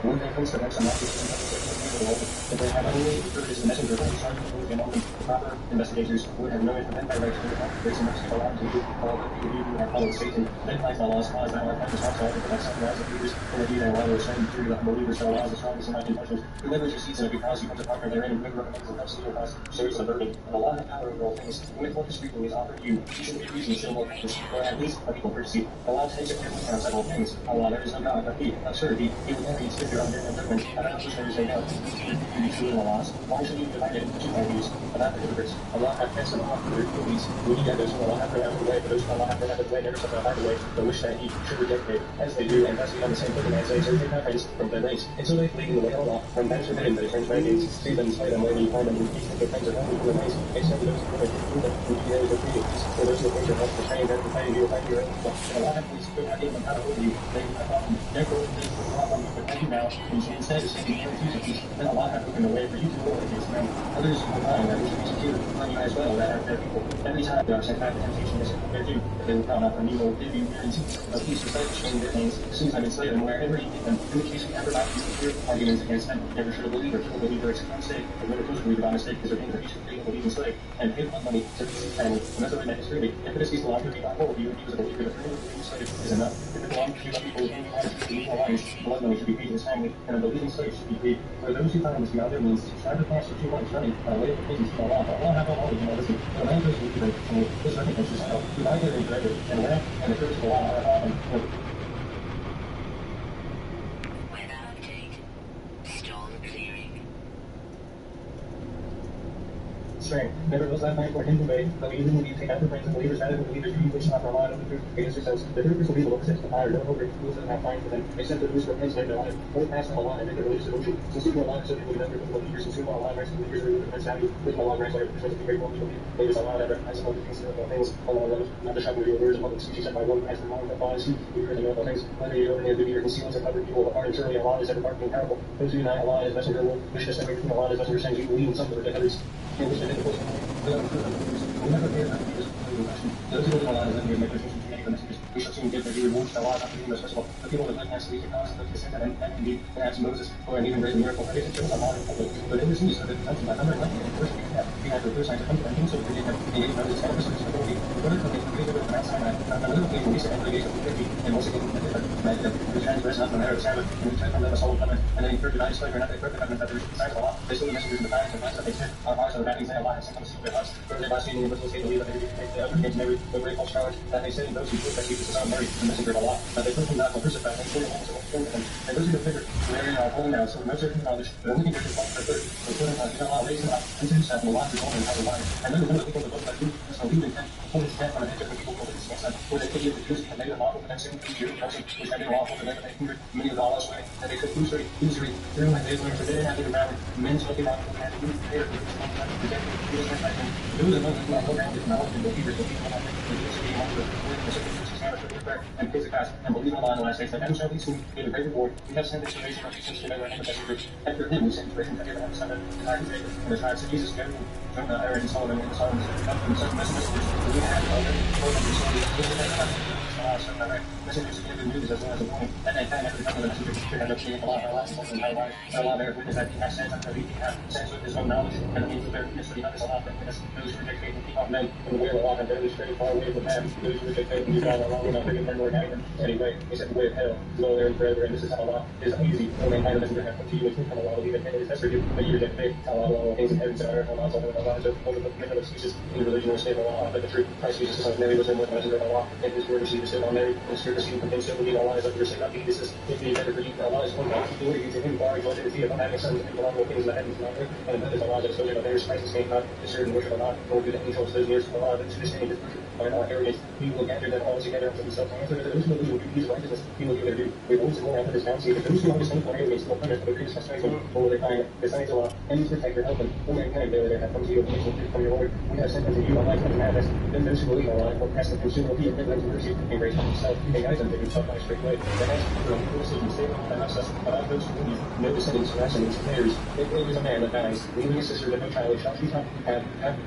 When there comes to them some if they have only heard his messenger, but charged with and only proper investigators would have known it, then by right to the grace and mercy of Allah to you, all the you who have followed Satan, then fight Allah's cause, thou art righteous outside, but like sunrise of leaders, and indeed I want to ascend through the unbelievers, so Allah is the strongest and mighty punishment. Whoever succeeds in a good cause, he becomes a partner therein, and whoever recommends the best evil cause, shares the burden. And Allah has power over all things. When it focus frequently is offered you, you should be reason to show more kindness, or at least a equal courtesy. Allah takes a careful count of several things. Allah, there is no God but He, of surety, He will never eat your own judgment. And I wish there is a doubt. You be true in Allah's. Why should you divide it into two parties? About the hypocrites. Allah hath cast them off for their iniquities. We need those who Allah hath put out of the way, but those who Allah hath put out of the way never shall out of the way, but wish that He should reject it, as they do, and thus be on the same footing as they, so take not offense from their race. And so they flee in the way of Allah, from thence forbidden, they turn to their gates, see them, slay them, wherever you find them, and teach their friends of them from the ways, except for those who come and do them, who be those of freedom, for those who approach your health, betraying them, fighting you, fighting your own. And Allah hath pleased to not give them power over you, they have often, therefore, they will not want you to thank you now, and instead, seeking your refusal, then Allah hath opened the way for you to war against them. Others will find that we should be secure from you as well, that are their people. Every time they are sent back to temptation, is their due. If they will come up from you, will give you guarantees of peace, despite showing their names. Soon time enslaved them wherever you meet them. In the case we ever not use clear arguments against them, never should a believer kill a believer except by mistake, or never kills a believer by mistake, because their aim for each of the believing slave, and pay blood money to the family. And that's what I meant is really, if it is these belong to be not whole, you accuse a believer, the freedom of the believing slave is enough. If it belongs to you, people who have to be alliance, blood money should be paid to his family, and a believing slave should be paid. For those who find this beyond their means, strive to pass for 2 months running by way of repentance to Allah. Allah hath all knowledge and all wisdom. The land goes with you, and this recompense yourself. Do I get in forever, and wrath and the curse of Allah are often. Weather update. Storm clearing. strength. Nevertheless, that night for him today, though even when you take out the brains of believers, that is the believers you wish not rely on the truth against yourselves. The truth will be the Lord sets the fire, no hope, rules does not find for them, except the loose repentance in their life. Hold fast to the law and make a religious devotion. Since you are alive, so people remember the believers, since you are alive, rights of believers are the value. With my law, rights are the great one, believers are allowed ever. I suppose the things of all things, along those, not the shocking of your words of public speech, except by one as the mind that follows you. You heard the all things, whether you open your duty or conceal or cover people of the heart, and surely Allah is ever dark and powerful. Those who deny Allah as messenger will wish to separate from Allah as messenger sends you believe in something that others. And which the difficult will never hear about this. Those who believe Allah as messenger make resolutions to many of the messengers. We shall soon give their due rewards to Allah after being most merciful. The people of the past leave the concept of descent and indeed perhaps Moses or an even greater miracle. I guess it shows Allah in public. But in this news of the consumption by number of lightning and worship we have the first signs of comfort and so forgive them. And yet others and pursuits of authority. The brother of the creator of Mount Sinai, on another occasion we said every day of 50, and once again the different commanded them. We transgress not from the matter of Sabbath, and we turn from them a solemn covenant, and then incurred divine slavery, not they perfect covenant that there is the signs of Allah. They slew the messengers in the times and lies that they said. Our hearts are the battings that Allah has sent them to see their hearts. For they blaspheme the universal state believe that they take the other against every great false charge that they say those who prove that Jesus is not Mary, the messenger of Allah, that they put him not crucified and put him also killed him. And those who have figured wherein are holy now, so no certain knowledge, but only converted one for 30. So put him on, Allah raised him up unto himself, and Allah is only and how the lion. And then the people of the book that do must believe in him, hold his death on the head of the people for his son, for they could give the Jews and made it lawful for them sin to Jew, which had been lawful for them, and they hindered many of Allah's way, that they could usury, through and they learned for they had been around, men spoken out and had to be prepared for this one time, rejected, he was not like him. Those among them who are around his knowledge and believers, the people of the usury among the word of the circumstances, and praise the God, and believe in Allah in the last days, that heaven shall be soon give a great reward. We have sent this generation of Christians to the and the messengers. After him, we sent inspiration to Abraham, son of Isaac, and the tribes of Jesus, Jonah, Aaron, and Solomon, and Solomon, and such messengers. We have already told them to say, this is the messengers to give the news as well as the warning. At that time, after the coming of the messenger, we have obtained Allah, our last and our lives. Allah bears witness that he has sent unto thee, he hath sent with his own knowledge, and the means to bear witness that he hath Allah bear witness. Those who reject faith and keep on men, and the way of Allah, and barely stray far away from them. Those who reject faith and keep on Allah will not bring them nor guide them anyway, except the way of hell, dwell therein forever, and this is how Allah is easy. O mankind, the messenger hath come to you, and truth from Allah, believe in him, it is best for you, but you reject faith. Allah will all things in heaven and earth, Allah is all Allah is over the commitment of excuses in the religion or state of Allah, but the truth. Christ Jesus, the son of Mary, was in with the messenger of Allah, and his word received still on Mary, and spirit received from him, so believe Allah is of your sake, not be. This is if it is better for you, for Allah is one God. Glory be to him, far exalted is he of having sons, and belong all things in the heavens and on earth, and that is Allah that is so great of theirs. Christ is named not to serve and worship Allah, nor do the angels those years of Allah, that to this day by our heritage, he will gather them all together unto himself. Answer to those who will do his righteousness, he will give their due. We will also go after this bounty, but those who are distant for enemies will punish for the greatest frustration, or will they find besides Allah, and his protector help them. O mankind, they have come to you, and they from your Lord. We have sent unto you a light and madness. Then those who believe in Allah will pass the consume will be of them to mercy, and grace from himself, and guide them to himself by a straight way. The next from the decision save them and us, but of those who believe, no descendants, descendants, heirs. If there is a man that dies, leaving a sister with no child, shall she have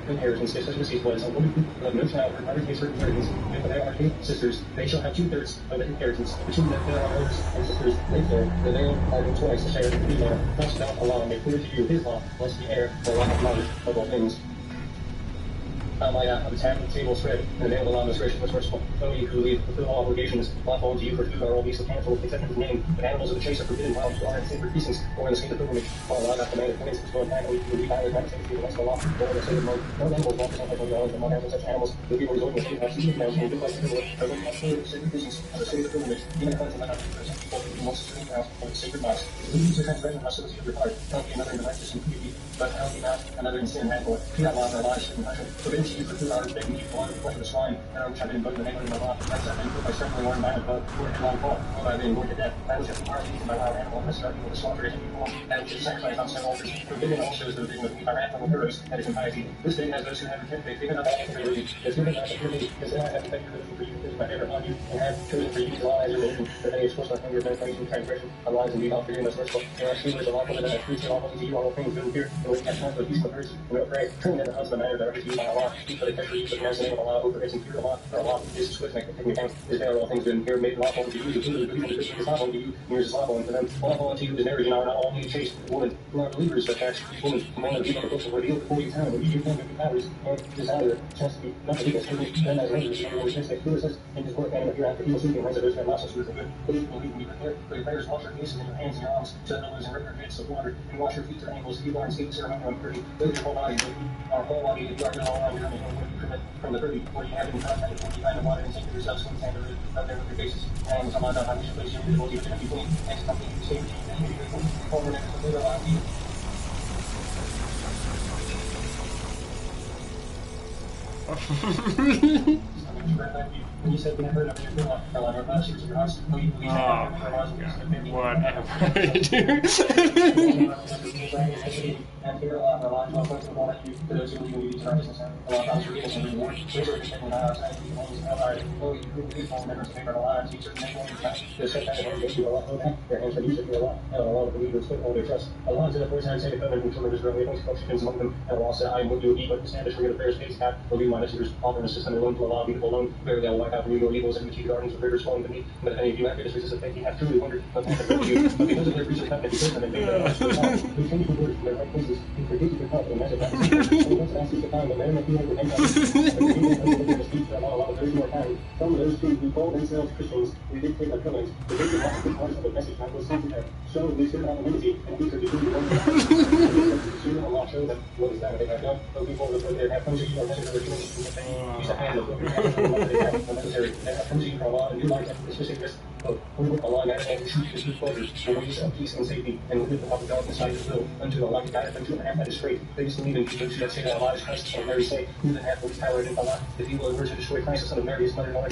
inheritance, if such receipt was a woman who have no child, her mother gives her inheritance. If there are 8 sisters, they shall have 2/3 of the inheritance. Between them there are brothers and sisters, therefore the male are in twice a share of the female. Thus thou Allah may clear to you his law, lest the heir will have knowledge of all things. Of the table spread, and the name of Allah is gracious and merciful. O you who believe, fulfill all obligations, lawful unto you for food are all beasts of cancel, except in his name. But animals of the chase are forbidden, while you are in sacred precincts, or in the state of pilgrimage. While Allah hath commanded points to an animal, you leave by not to the rest of Allah, or in the state of mode. No animals walk on the ground, among animals such animals. The people resorting to have seen them, and good like the privilege, are looking at the sacred precincts, of the state of pilgrimage, even if unto not for some people who wants to sitting down on the sacred mosque. Leave to transgression hostility of your heart, help you another in the righteous and purity, but help you not another in sin and handful. Fear Allah, our lives, and passion. Forbidden to you for food are begging you for flesh of the swine, and our which have been invoked in the name of Allah, and have been put by circling or in violent blood, or in long fall, or by being born to death. That which have been hardly eaten by wild animal, and start evil to slaughter is evil, that which is sacrificed on several altars. Forbidden also is the division of meat by wrath and heroes, that is impiety. This day has those who have repented faith, given up all for religion, has given us a purity, because I have effected religion for you, because my favor upon you, and have chosen for you to lie as your religion, that they expose my finger of mankind to transgression, on lies and be not forgiven us merciful. There are stealers, and lawful, and that preach lawful to you all things good and pure, and we catch not the peace of birds, and no prey. Turn never unto the matter that are to you by Allah, keep for the catch for you, but the name of Allah, over his and pure Allah, for Allah is swift and taking account, is there all things good and pure, made lawful unto you, the good and the is lawful unto you, yours is lawful unto them. Lawful unto you is marriage, and are not all made chaste, woman, who are believers, but tax, woman, among the people of the books of revealed before you town, and you can be powers, and desire, chastity, not the legal scrutiny, then as language, and always mistake, who is in his work, and if you're after evil sleeping, ones of those who have lost us with the good, those who believe when you prepare for your prayers, wash your faces and your hands and your arms, so that no losing rip your heads of water, and wash your feet to ankles, if you are in state ceremony on pretty, those your whole body, our whole body, if you are in all around your own, from the pretty, where you have been contacted, when you find the water and take yourselves from the sand of their wicked faces, and some other how you should place your visible to the people, and something you say, and you forward and the later on you. When you said never, never, never, Carolina, last year's your house, we had and here a lot of our lives, all folks will let you to those who believe in righteousness. A lot of times you're reading and reward, which are taking outside of the homes of our glory, who form members of our lives, teachers, and everyone. The set that they do a lot of that, their hands are used to do a lot, and a lot of believers put all their trust. A lot of the first time say the covenant from children Israel, amongst Christians among them, and Allah said, I will do evil, establish for your affairs, face God, believe my messengers, offer an assist alone to Allah, people alone, very thou wipe out from you your evils, and keep gardens of rivers flowing to me. But if any of you after this resist faith, you have truly wondered what happened to you. But because of their breach of covenant, because of them, they their lives who change the word from their right places, who forget to confront and measure that. And once asked us to find the man that you have repent of, speak for a lot of those more time. Some of those who call themselves Christians, we did take our killings, but they did not take part of the message that was sent to them. So they stood out unity, and we could be truly one. Soon Allah showed them what is that they have done. Those people that they have come to you are necessary to use a hand of what they have unnecessary. They have come to you from Allah and new life and specific risk. We with Allah and the truth is His pleasure, and ways of peace and safety, and we live without God inside His will, unto Allah guideth them to a path that is straight. They just believe in those who say that Allah is Christ, and Mary say, who then hath most power in Allah, if He will ever to destroy Christ, the Son of Mary, His mother, and all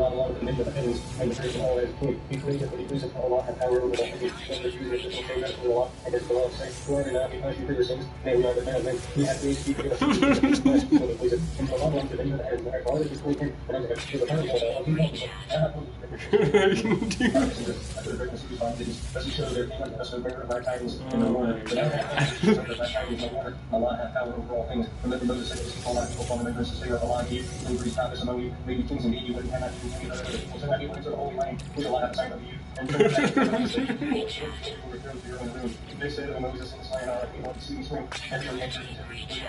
Allah, the men of the heavens, and the person all that is good. He created what He pleaseth, for Allah hath power over all things, and the Jews that say that to Allah, and as the law say, Lord, and now because you for your sins, may we are the man of men, we have grace to give us the pleaseth, and Allah wants to believe that as the heart, all that is good, and unto the power of Allah, He helps us. As He showed their king unto us the bearer of our tidings in the Lord, but now Allah hath power over all things. Remember Moses said, "This all our people upon the members to say of Allah, you, who breathed out this among you, made you kings indeed, you wouldn't have not been any other people, so that you went into the Holy Land, which Allah hath assigned unto you, and so that they said to Moses in the slain our people to see swing, and so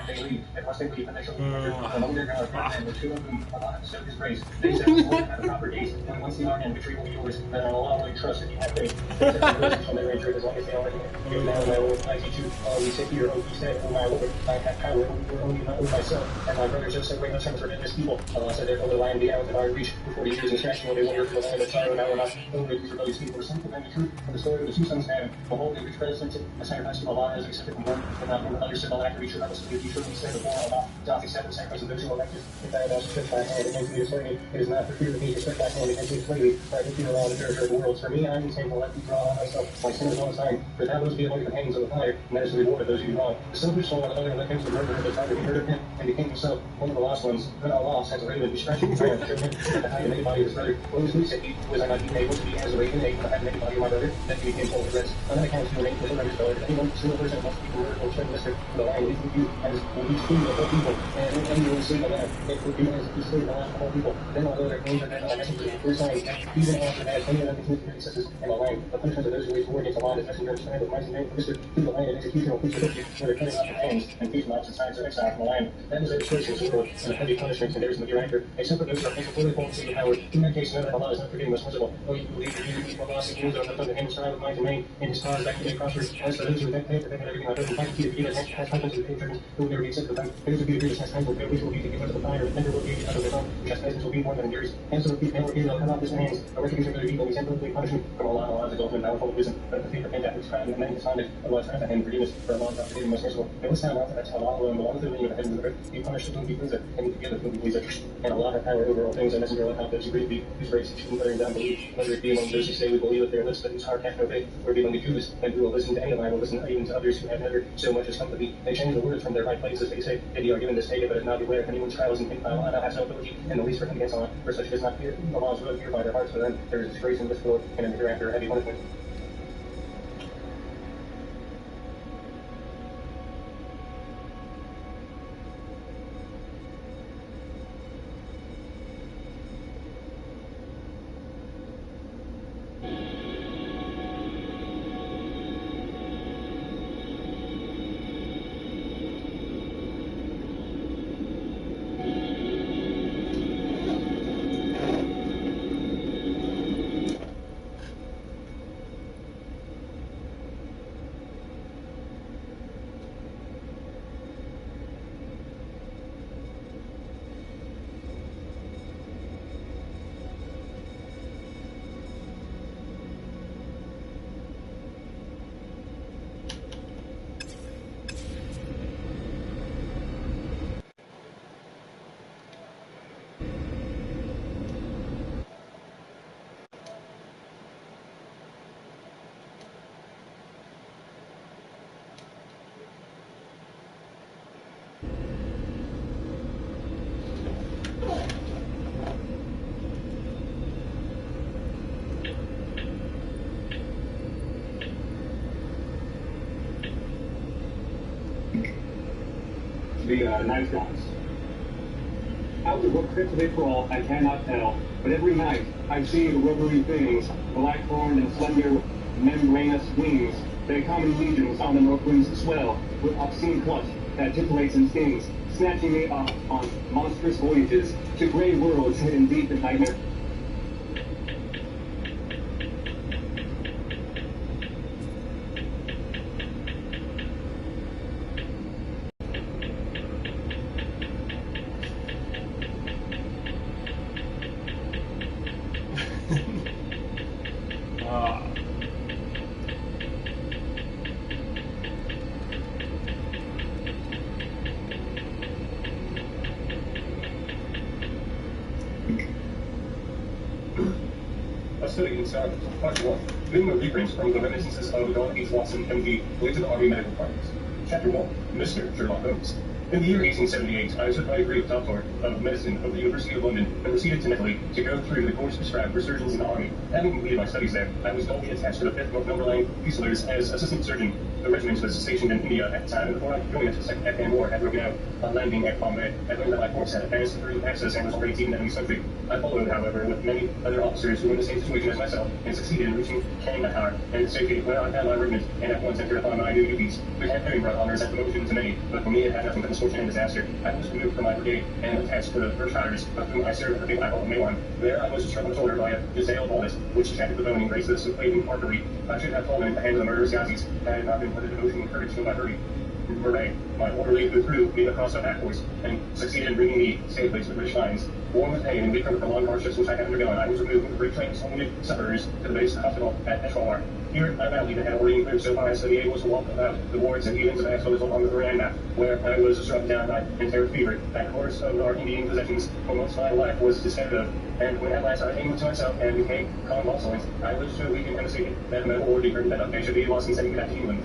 they leave, and once they leave, and they shall be among their God, and the two of whom Allah hath set His grace. They said, Lord, have a proper gaze, and once the honor and victory will be yours, then Allah will trust if you have faith. They said, shall never enter as long as they are in here. Now, my Lord, I teach you, we sit here, O you said, O my Lord, I have power over only not over myself, and my brothers have said, wait, no time for this people. Allah said, therefore, the lion be out of our reach for 40 years and scratching when they wander from the land of sorrow, now we're not over these rebellious people. Some of them the truth of the story of the two sons of Adam. Behold, they which presented a sacrifice to Allah as accepted from one, and not from the other said, Allah after each of us, if you truly say before Allah, doth accept the sacrifice of those who are righteous. If thou dost stretch thy hand against me to slay me, it is not for fear of me to stretch thy hand against me to slay me, for I can feel all the treasure of the world. For me, I am content to let thee draw on myself my sin is one time, for thou must be among the hangings of the fire, and that is the reward of those who do wrong. The selfish soul another and let him to murder at the time that he heard of him, and became himself one of the lost ones. Then Allah has a raven, distracting the fire, showed him the height of anybody of his brother. What was me, said he, was I not even able to be as a raven, able to have anybody of my brother? Then he became full of regrets. On that account, he remained with the brother's daughter. Anyone, single person must be converted or turn listener to the lion is with you, as will be free of all people, and any will save the land. It will be as if he saved the land of all people. Then although their names are then all messengers of first signs, even after that, any of them continue to excesses in the land. The punishment of those who wage war against the land is messenger of stand with mighty name, Mr. To the land and execution will preach the victory, where they're cutting off their hands, and feet from opposite sides of exile from the land. That is their choice of sword, and a heavy punishment, and there is no hereafter, except for those who are faithful fully formed to the power. In that case, know that Allah is not forgiving us merciful. O you believe that you from Allah seek news of the him strive with might and main, in his cause that he may prosper. As for those who repent, they have everything on earth, and find to be the has time to the patrons, who will never be accepted of them. Those who be the has time will be, which will be to give unto the fire, and tender will be out of their own, which has will be more than yours. And so repeat, and will come out this hands, a recognition of their evil, exemplary punishment from Allah. Allah is exalted and powerful of wisdom, but if the faith repent that which crime and men dishonest, Allah is and forgiveness for Allah is not forgiving most merciful. It was found out that Allah alone belongs to the name of the heavens and the earth. He punished whom He pleaseth, and He forgiveth whom He pleaseth. And Allah hath power over all things, and messenger of those who greet thee, whose grace is uttering down belief, whether it be among those who say we believe with their lips, but whose heart hath no faith, or be among the Jews, and who will listen to any of I will listen even to others who have never so much as come to thee. They change the words from their right places, they say, if you are given this take it, but if not beware, if anyone's trials and think by Allah, thou hast no ability, and the least for him against Allah, for such does not fear Allah's will purify their hearts, for them there is disgrace in this world, and in the hereafter a heavy punishment. to be nice guys. Out of what crypt they crawl, I cannot tell, but every night I see the rubbery things, black-horned and slender with membranous wings. They come in legions on the north wind's swell, with obscene clutch that titillates and stings, snatching me up on monstrous voyages to gray worlds hidden deep in nightmare. A study in Part 1. Video reprints from the reminiscences of Don H. Watson, MD, related to Army Medical Departments. Chapter 1. Mr. Sherlock Holmes. In the year 1878, I was with my degree of Doctor of Medicine of the University of London and proceeded to Italy to go through the course prescribed for surgeons in the Army. Having completed my studies there, I was duly attached to the 5th Northumberland Fusiliers as assistant surgeon. The regiment was stationed in India at the time, and before I could join it, the Second Afghan War had broken out. On landing at Bombay, I learned that my force had advanced through access and was already deep in enemy country. I followed, however, with many other officers who were in the same situation as myself, and succeeded in reaching Kandahar and safety where I found my regiment, and at once entered upon my new duties. The campaign brought honors and promotion to many, but for me it had nothing but misfortune and disaster. I was removed from my brigade and attached to the Berkshires, of whom I served at the big battle of Maywan. There I was struck on the shoulder by a Giselle bullet, which shattered the bone and grazed the subclavian artery. I should have fallen into the hands of the murderous Yazis, had it not been for the devotion and courage shown by Murray. My orderly withdrew me across the back course, and succeeded in bringing me safely to the British lines. Warm with pain and weak from the long hardships which I had undergone, I was removed with great trains of wounded sufferers to the base hospital at Peshawar. Here I rallied and had already improved so far as to be able to walk about the wards and evenings of the hospital on the veranda, where I was struck down by enteric fever. That course of our Indian possessions for most of my life was despaired of, and when at last I came to myself and became convalescent, I was so weak and emaciated that my already heard that I should be lost and sending me back to England.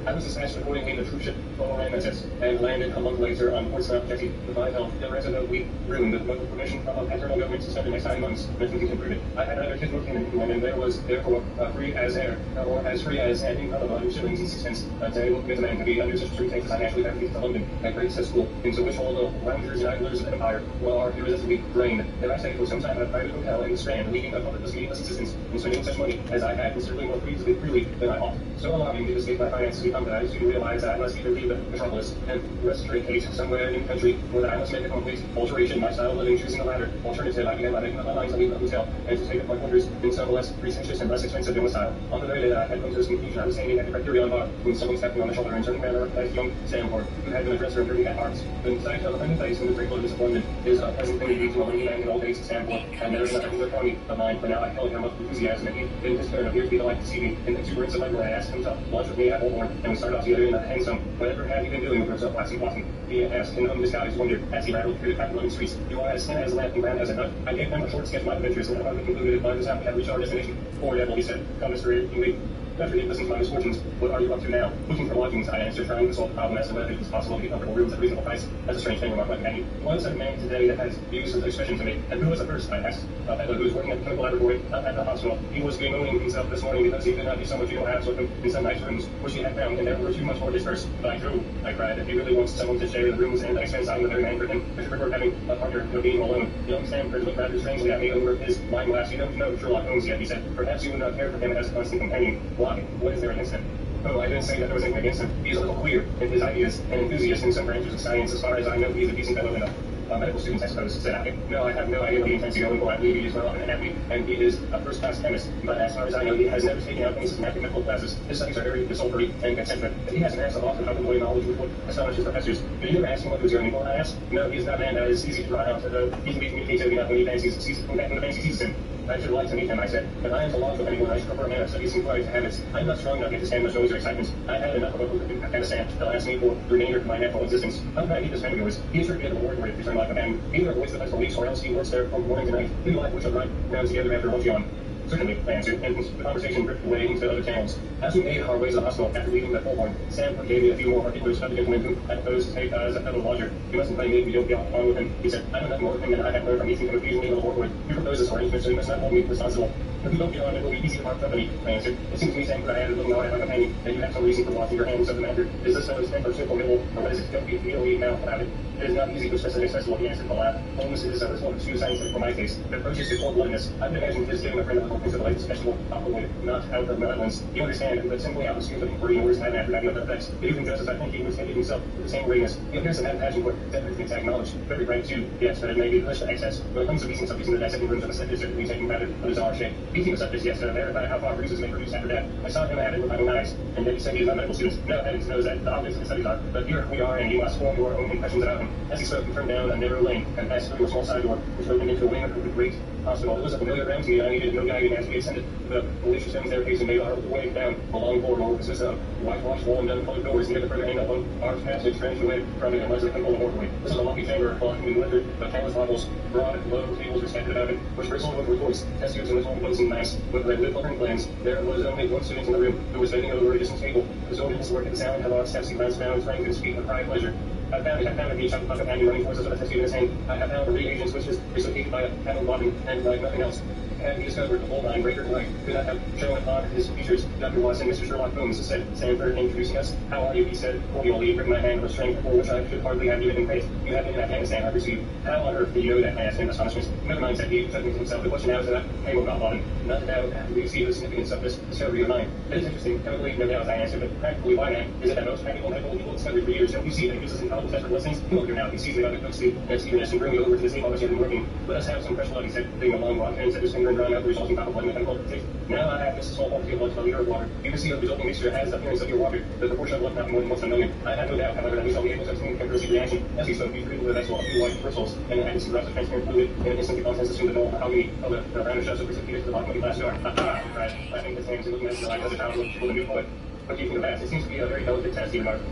I was dispatched accordingly in the troop ship Floramatis, and landed a month later on Portsmouth Jetty with my health irresolute, weak, ruined, with no permission from a paternal government to spend the next 9 months mentally improved. I had neither kids nor kin in England, and there was therefore free as air, or as free as an income of 100 shillings and sixpence a day would permit a man to be under such pretenses. I naturally had to get to London, at great cesspool, into which all the loungers and idlers of the empire well are irresistibly drained. There I stayed for some time at a private hotel in the Strand, leading a public meaningless existence, and spending such money as I had considerably more freely than I ought. So allowing me to escape my finances become that I soon realized that I must either leave the metropolis and rusticate somewhere in the country, or that I must make a complete alteration in my style of living, choosing the latter alternative. I began by making up my mind to leave the hotel and to take up my quarters in some less pretentious and less expensive domicile. On the very day that I had come to this conclusion, I was standing at the Criterion bar when someone tapped me on the shoulder, and turning around I recognized young Stanford, who had been a dresser and dirty at arts. The sight of a friendly face and the great blow of disappointment is a pleasant thing indeed to a lonely man in old age. Stanford had never been a regular pony of mine, but now I held him with enthusiasm, and he, in his turn, appeared to be delighted to see me. In the exuberance of my joy, I asked him to lunch with me at Holborn, and we started off together in a hansom. Whatever had he been doing with himself last Watson? He asked in undisguised wonder as he rattled through the crowded London streets. You are as thin as a lamp and round as a nut. I gave him a short sketch of my adventures, and finally concluded by this time we had reached our destination. Poor devil, he said. Come, Mr. Ingley. After he listened to my misfortunes, what are you up to now? Looking for lodgings, I answered, trying to solve the problem as to whether it was possible to get comfortable rooms at a reasonable price. That's a strange thing, remarked my companion. One such man today that has used his expression to me. And who was the first? I asked. A fellow who was working at the chemical laboratory up at the hospital. He was bemoaning himself this morning because he could not do so much funeral house with him in some nice rooms, which he had found, and there were too much more dispersed. By Jove, I cried, if he really wants someone to share the rooms and expense, I'm the very man for him. I should prefer having a partner to being alone. Young Stanford looked rather strangely at me over his wine glass. You don't know Sherlock Holmes yet, he said. Perhaps you would not care for him as a constant companion. Why? What is there against him? Oh, I didn't say that there was anything against him. He's a little queer in his ideas, an enthusiast in some branches of science. As far as I know, he's a decent fellow enough. Medical students, I suppose, said I. No, I have no idea what he intends to go into. I believe he is well up in anatomy, and he is a first-class chemist. But as far as I know, he has never taken out any systematic medical classes. His studies are very desultory and concentric. If he has an asked often how to avoid knowledge which would astonish his professors. Did you ever ask him what was your name? I asked. No, he is not a man that is easy to draw out. He can be communicative enough when he fancies him. I should like to meet him, I said, but I am to lodge with anyone. I should prefer a man of studies and quiet habits. I am not strong enough yet to stand much noise or excitement. I had enough of a book in Afghanistan. They'll ask me for the remainder of my natural existence. How can I meet this friend of yours? He is sure to be able to work where he return like a man. Either avoids the police, or else he works there from morning to night. We like we shall ride round together after lunch on. Certainly, I answered, and the conversation drifted away into other channels. As we made our way to the hospital after leaving the Holborn, Stanford gave me a few more particulars about the gentleman whom I proposed to take as a fellow lodger. You mustn't blame me if you don't get on with him, he said. I know nothing more of him than I have learned from meeting him occasionally in the Holborn. You propose this arrangement, so you must not hold me responsible. If we don't get on, it will be easy to part company, I answered. It seems to me, Sanford, I added, looking out at my companion, that you have some reason for washing your hands of the matter. Is this no stamp or simple nibble, or what is it? Don't be immediately now about it. It is not easy to express an accessible, he answered with a laugh. Holmes is a result of two scientific for my case. The approach is to cold-bloodedness. I would imagine his giving a friend of the things of life vegetable, probably not out of malevolence. You understand, but simply out of schemes of inquiry and words had after having other effects. But even just as I think he was taking himself with the same readiness, he appears to have passion for it, that everything exact knowledge. Very right too, yes, but it may be pushed to excess. When it comes to reasons subjects in the dissecting rooms of a set is certainly taking matter of bizarre shape. Beating the subjects, yes, verify how far bruises may produce after death. I saw him at it with my own eyes, and yet he said he is not medical student. No heavens knows that the objects of his studies are. But here we are, and you must form your own impressions about him. As he spoke, he turned down a narrow lane and passed through a small side door, which opened into a wing of the great hospital. It was a familiar ground to me, and I needed no guiding as we ascended the glacier stone staircase and made our way down a long corridor with consisted of whitewashed wall and colored doors near the further end of one arched passage tranced away from it and largely controlled orderly. This is a lofty chamber, blocking and littered with countless bottles. Broad, low tables were scattered about it, which bristled with reports, test tubes, and the whole closing mass with red lip fluttering glands. There was only one student in the room, who was bending over a distant table. His own work at the sound of our steps, he glanced down, trying to speak with cry of pleasure. I found it, he shouted my companion running towards us with a test tube in his hand. I have found the reagent switches dislocated by a panel bobbin, and like nothing else. Had he discovered the whole nine breaker light, could not have shown upon his features. Dr. Watson, Mr. Sherlock Holmes, said Sanford, introducing us. How are you? He said, cordially, gripping my hand with a strength for which I should hardly have even been praised. You have been in Afghanistan, I perceive. How on earth do you know that? I asked in astonishment. Never mind, said he, chuckling to himself. The question now is that I will not bottom. Not doubt, we see the significance of this discovery of mine. It is interesting, chemically, no doubt, I answered, but practically, why, man? Is it that most practical medical legal discovery for years? Don't you see that it gives us infallible test for blessings? Come over here now. He sees me by the quickly, and eagerness, and bring me over to the same office you have been working. Let us have some fresh blood, he said, putting a long walk, and set his finger and drawing out the resulting drop of blood in the chemical taste. Now I have this small quantity of blood to a liter of water. You can see the resulting mixture has the appearance of your water. The proportion of blood not more than 1 to 1 million. I have no doubt, however, that we shall be able to obtain chemical reaction. As he spoke, he treated with a vessel a few white crystals, and I could see drops of transparent fluid, and an instant the contents assumed the dull mahogany of the brownish dust of precipitated to the bottom of the glass jar. Ha ha! He cried. I think this man is looking at the light as a power with a new poet. What do you think of that? It seems to be a very delicate test, he remarked.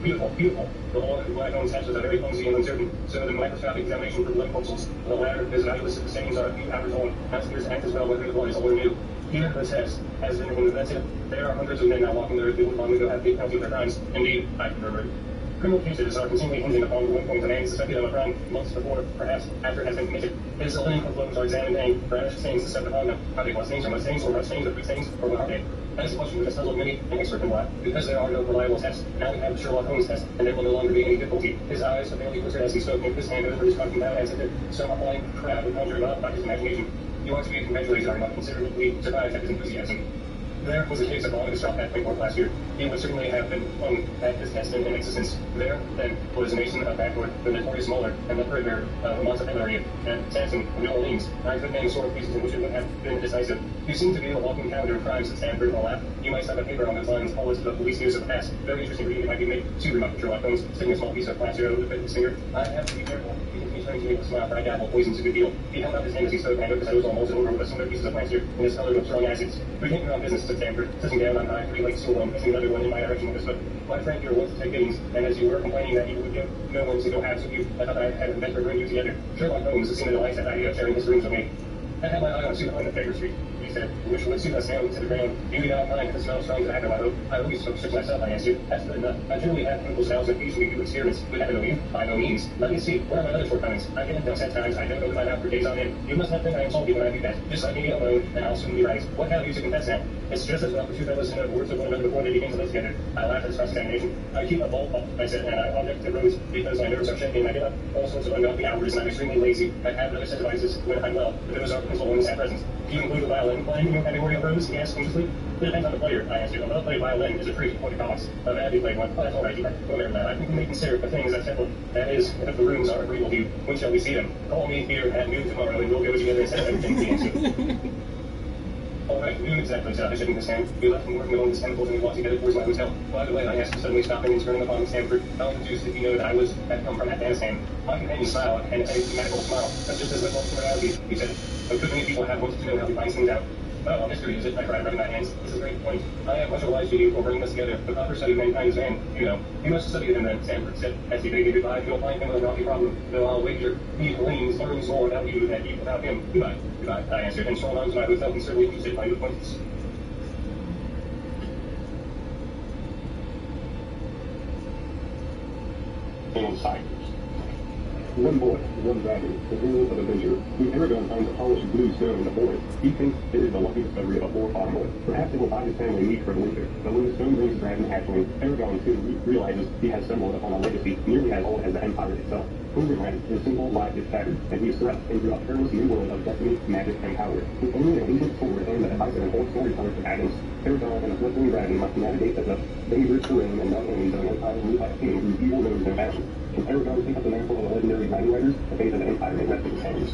Beautiful, beautiful. The whole of the black bones test was a very clumsy and uncertain. So the microscopic examination for blood corpuscles, the latter is valueless if the stains are a few hours old. Not supposed to act as well whether the blood is old or new. Here, the test has been invented. There are hundreds of men now walking the earth who would long ago have big penalty of their crimes. Indeed, I murmured. Criminal cases are continually hinging upon the one point of a man suspected of a crime months before, perhaps after it has been committed. His linen clothes are examined and brownish stains suspect upon them. Are they blood stains or mud stains or mud stains or fruit stains, or what are they? That is a question which has puzzled many an expert in law, because there are no reliable tests. Now we have the Sherlock Holmes test, and there will no longer be any difficulty. His eyes fairly glittered as he spoke, and his hand over his talking down as if some appalling crowd would conjure him up by his imagination. You ought to be congratulated, are not considerably surprised at his enthusiasm. There was a case of August shop at Frankfurt last year. He would certainly have been flung at his test in existence. There, then, was Mason of Backward, the notorious Muller, and the Further, Montpellier, and Sanson of New Orleans. I could name a sort of cases in which it would have been decisive. You seem to be a walking calendar of crimes, said Stanford, a laugh. You might start a paper on those lines, all list of police news of the past. Very interesting reading, it might be made too, remarked Sherlock Holmes, sticking a small piece of plaster over the fit of his finger. I have to be careful. He continued turning to me with a smile, for I dabble poisons a good deal. He held out his hand as he spoke, and I noticed I was all molded over with similar pieces of plaster, and his color with strong acids. We think we're on business, said Stanford, sitting down on high, pretty late stool, and pushing another one in my direction with his foot. My friend here wants to take innings, and as you were complaining that you would give no one to go halves with you, I thought I had a bet for bringing you together. Sherlock Holmes seemed to delight at the idea of sharing his rooms with me. I had my eye on a suit on the Baker Street, he said, which would suit us down to the ground. You do not mind if it smells strong tobacco, I hope. I always took strict myself, I answered. That's good enough. I generally have chemical smells and occasionally do experiments. Would happen to you? By no means. Let me see. What are my other shortcomings? I get into at times. I don't open my mouth for days on end. You must not think I insult you when I do that. Just let me alone, and I'll soon be right. What have you to confess now? It's just as well for two fellows to know the words of one another before they begin to live together. I laughed at his cross-examination. I keep a bulb up, I said, and I object to rose because my nerves are shaking. I get up all sorts of ungodly hours, and I'm extremely lazy. I have other set devices when I'm well, but those are principal ones at present. Do you include a violin playing in your category of those? He asked anxiously. It depends on the player, I answered. A well-played violin is a treat for the costs. A badly played one, that's all right, you remember that. I think we may consider the things as settled. That is, if the rooms are agreeable to you. When shall we see them? Call me here at noon tomorrow, and we'll go together and set everything, he answered. All right, noon exactly, said I, shaking his hand. We left from working along the chemicals and we walked together towards my hotel. By the way, I asked, suddenly stopping and turning upon Stanford, how induced did he know that I had come from Afghanistan? My companion smiled, and a medical smile. That's just as much reality, he said. A good many people have wanted to know how he finds things out. Well, a mystery is it, I cried, rubbing my hands. This is a great point. I am much obliged to you for bringing us together. The proper study of mankind's man, you know. You must study him then, Stanford said, as he bade me goodbye. You'll find him a rocky problem, though I'll wager he learns more about you than you about him. Goodbye, goodbye, I answered, and strolled on to my hotel considerably interested by new points. Insiders. One boy, one dragon, the hero of adventure. When Aragon finds a polished blue stone in the forest, he thinks it is the lucky discovery of a poor farmer. Perhaps it will buy his family meat for the winter. But when the stone brings a dragon hatchling, Aragon soon realizes he has stumbled upon a legacy nearly as old as the Empire itself. Overnight, his simple life is shattered, and he is thrust into a perilous new world of destiny, magic, and power. With only an ancient sword and the advice of an old storyteller for dragons, Aragon and a flickering dragon must navigate the dangerous terrain and not only the empire ruled by a king whose evil knows no bounds. Can Aragon take up the mantle of the legendary dragon riders? The fate of the empire may rest in his hands.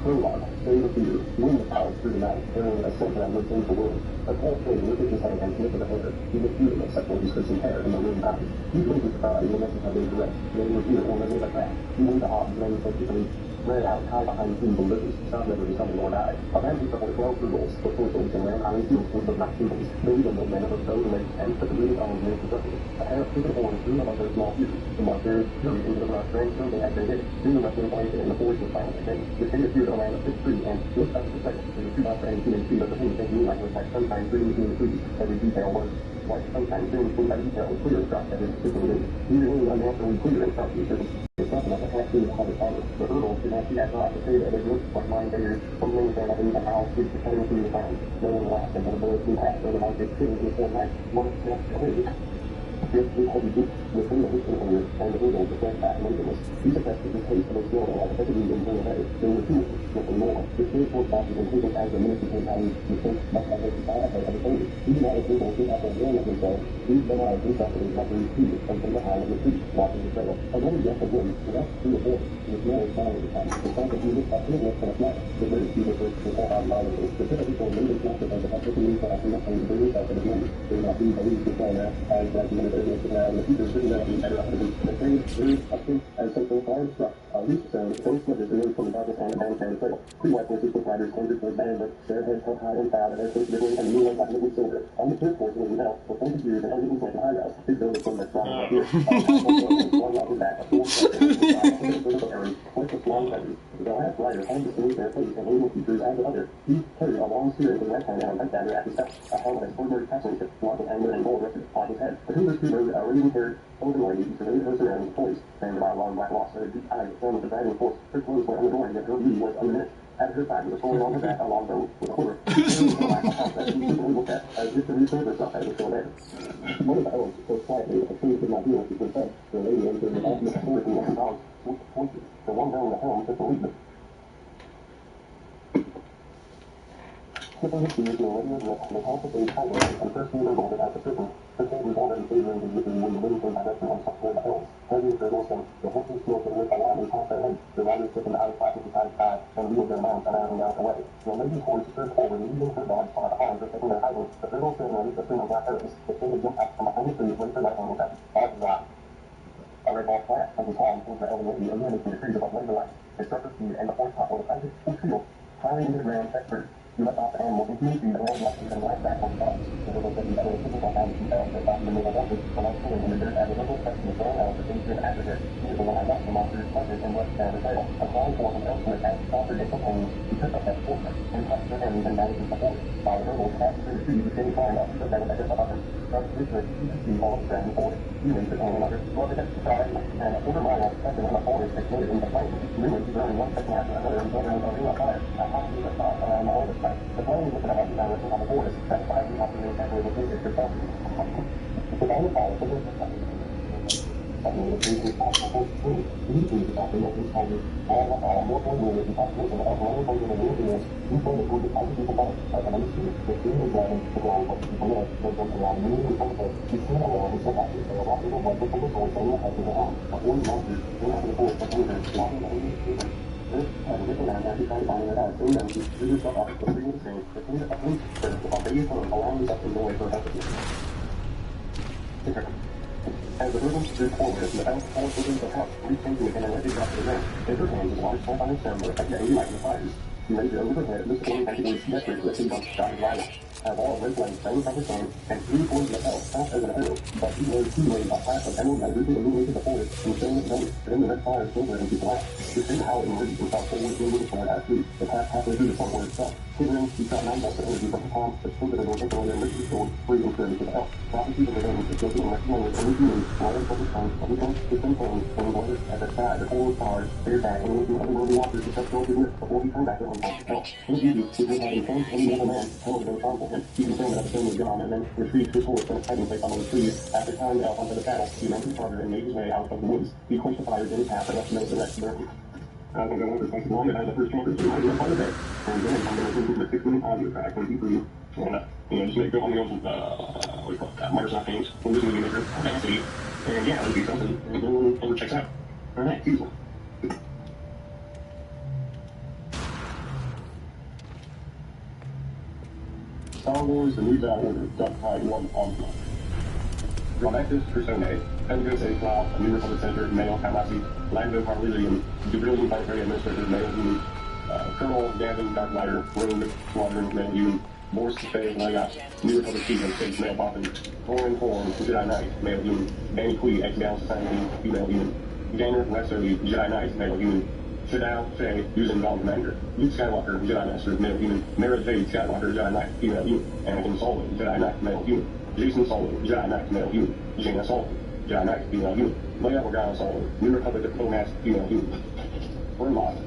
Prologue. Save the fear. Win the power through the night, carrying a scepter that looks into the world. A tall figure lifted his head and lifted the hair. He looked beautiful except for his crimson hair and the ringed eyes. He blinked his eye when the message had been direct. They were here on the river path. He went to Hobbs and so quickly ran out, high behind feeble litters. Some never becoming or die. A man who suffered 12 poodles, for tortoise and ran iron fields full of not poodles. No even no man of a stone legs and put the rooted arms near the justice. A hair of crooked horns grew among their small ears. The monster hurried into the brush, ran so they had been hit. Soon left them blanket and the forest was silent again. The king appeared on a thick tree and looked up at the place. There were two monster and human feet, but the thing moonlight was like sunshine streaming between the trees. Every detail was like sunshine streaming between that detail was clear across that particular ring. He remained unnaturally clear and sharp because it's nothing like a half through the hardest armor. The hurdles did not see that not to say that it looked like mine barriers. Some things that I believe an owl streets cutting through the ground. No one laughed and the birds flew past over the mountains sitting in the full night. One snapped away. This heavy boot within the whistle area and the hurdles of that back motionless. He suppressed the taste of a snow like a heavy in her head. There were two, nothing more. The spirit was back and taken as the minister came out. The face must have been side of the thing. He did not able to have a warning of himself. These men are himself in his luxury feet and from the high of the tree, watching the trail. Another guest of him, left through the forest, with no sign of the time. The fact that he looked up his lips and a smile. The British people were before our knowledge. The pit of people made him captive as a public news that I cannot find the very self of the moment. They will not be believed to say that as like the minute of now in the future should not be better after the same very upbeat as something hard struck. Least sound, those slivers emerged from the darkness on the downtown trail. Three white horses with riders pointed toward Banner, their heads held high and proud, and their faces glittering and moonlight like liquid silver. On the third horse was an elf, with pointed ears and elegant like eyebrows. His bill was from the strong of here. One off his back, a full like the long feathers. The last rider had to smooth their face and able features as the other. He carried a long spear in his right hand and a light dagger at his side. A helmet of ordinary craftsmanship, marked with anger and gold rested on his head. Between those two rode a raven-haired older lady who surveyed her surroundings poised, framed by a long black lock, her deep eyes formed with a dragon force. Her clothes were unadorned, yet her beauty was undiminished. At her side was a sword on her back, a long bow with a quiver. She looked at as if to reassure herself as it was still there. One of the elves spoke quietly, but the king could not hear what she said. The lady entered with ultimate authority and her dogs swooped towards her. The one bearing the helm took the lead. Slipping his spears to a lady of lip, the help of a tiger and first he wriggled it at the serpent. The king was already favoring his victory when the wind came directly on top toward the elves. Heavy as their wilson, the horses smoke and whip around and toss their heads. The riders took an eyes flat with the side sky and wheeled their mounts around and out the way. The lady's horse surged forward, leading her dogs on the arms protecting their hiding. The hurdle stood ready to swing on black arrows. The king had jumped out from behind the tree, raised her right hand with that. All was right. A red ball flat, and his arm was the elven lady illuminating the trees above laser light. His sharper speed and the horse top were the fastest full field. Firing into the ground, check first. He let off the animal into his feet and ran left and right back on the dogs. The little said the other physical hand he fell, that found the middle horses, the light swing in the dirt as a little step from the thrown out that came after her. He was the one I left the monster's punches and left down the trail. A flying form of elsewhere as he faltered and companions, he took up that force and touched her hands and managed to force. While the hurdles passed through the tree, the king climbed up to the bed as above him. Started to return, he could see all the ground before it. He raised his hand another, looked at the sky, and a quarter mile of second on the forest exploded in the flame. Rumors running one second after another and building a ring of fire. A hot heat of fire around the harvest site. The flame was about to down on the forest, that fire he often made echoing with his herself. The ball of fire was over the suddenly the tree was off the whole tree. He trees about the open tiger. All more than the population of one hundred and eighty years. He told the group of other people about like an industry. The tree was driving the ground what people know. They jumped around the moon and something. He stood alone and said after they were walking the wood with the sword saying that they were on. A holy monster came out of the forest of hunger, walking the English people. And with the land, he tried finding it out. Soon then, he threw himself off the tree of the same. The king of the police first, while they hung along with the noise for helplessness. As the hurdles moved forward, the elf called within the house, rethinking again and let it drop to the ground. In her hands, his large sword on his stem were effectively lighting the fires. He raised it over her head, listening as he was desperate to see them dotted right. A wall of red flame sprang from his hand and flew towards the elf, fast as an arrow. But he was too late, a flash of emerald light rooted illuminated the forest, and showing its numbers. Then the red fire silvered into black. He seemed to howl and raised himself forward into the sword as he, the path halfway through the sword itself. Considering he shot 9 volts of energy from the palm, but still delivered infinitely emergency sword, free and service to the elf. Prophecies of the veins is guilty and recommended only to move, royal focus on, everything, system things, and wonders at the sky, the whole stars, clear back, and anything otherworldly watchers to touch gold business before he turned back to himself. Hell, his beauty, which would have informed any mortal man, held it charm for him. He concerned about the family of John, and then retrieved his horse from its hiding place among the trees. After tying the elf onto the saddle, he mounted his charger and made his way out of the woods. He quenched the fires in his path and left no direct burning. I think I went for twice as long as I had the first chamber, so I might be a part of it. And then I'm going to listen to the 6-minute audio track on D3, and just make good on the old, what do you call it, Microsoft Games, Windows Movie Maker, Audacity, and yeah, it'll be something, and go check it out. Alright, beautiful. Star Wars, The New Jedi Order, Dark Tide 1 Onslaught. Galactus Personae, Pedro A. Cloud, a New Republic Senator, male Kalasi, Lando Carlisian, Jubilian Planetary Administrator, male human, Colonel Gavin Dark Lighter, Rogue Squadron, male human, Morse Fay Lagas, New Republic Chief of States, male Boffin, Thorin Horn, Jedi Knight, male human, Danny Quee, ex-Gal Society, female human, Gainer Wesley, Jedi Knight, male human, Shadao Shay, using Dawn Commander, Luke Skywalker, Jedi Master, male human, Mara Jade Skywalker, Jedi Knight, female human, Anakin Solo, Jedi Knight, male human, Jason Solo, Jedi Knight, male human, Jaina Solo, Jedi Knight, female human, Leia Organa Solo, New Republic Diplomat, female human. We're lost.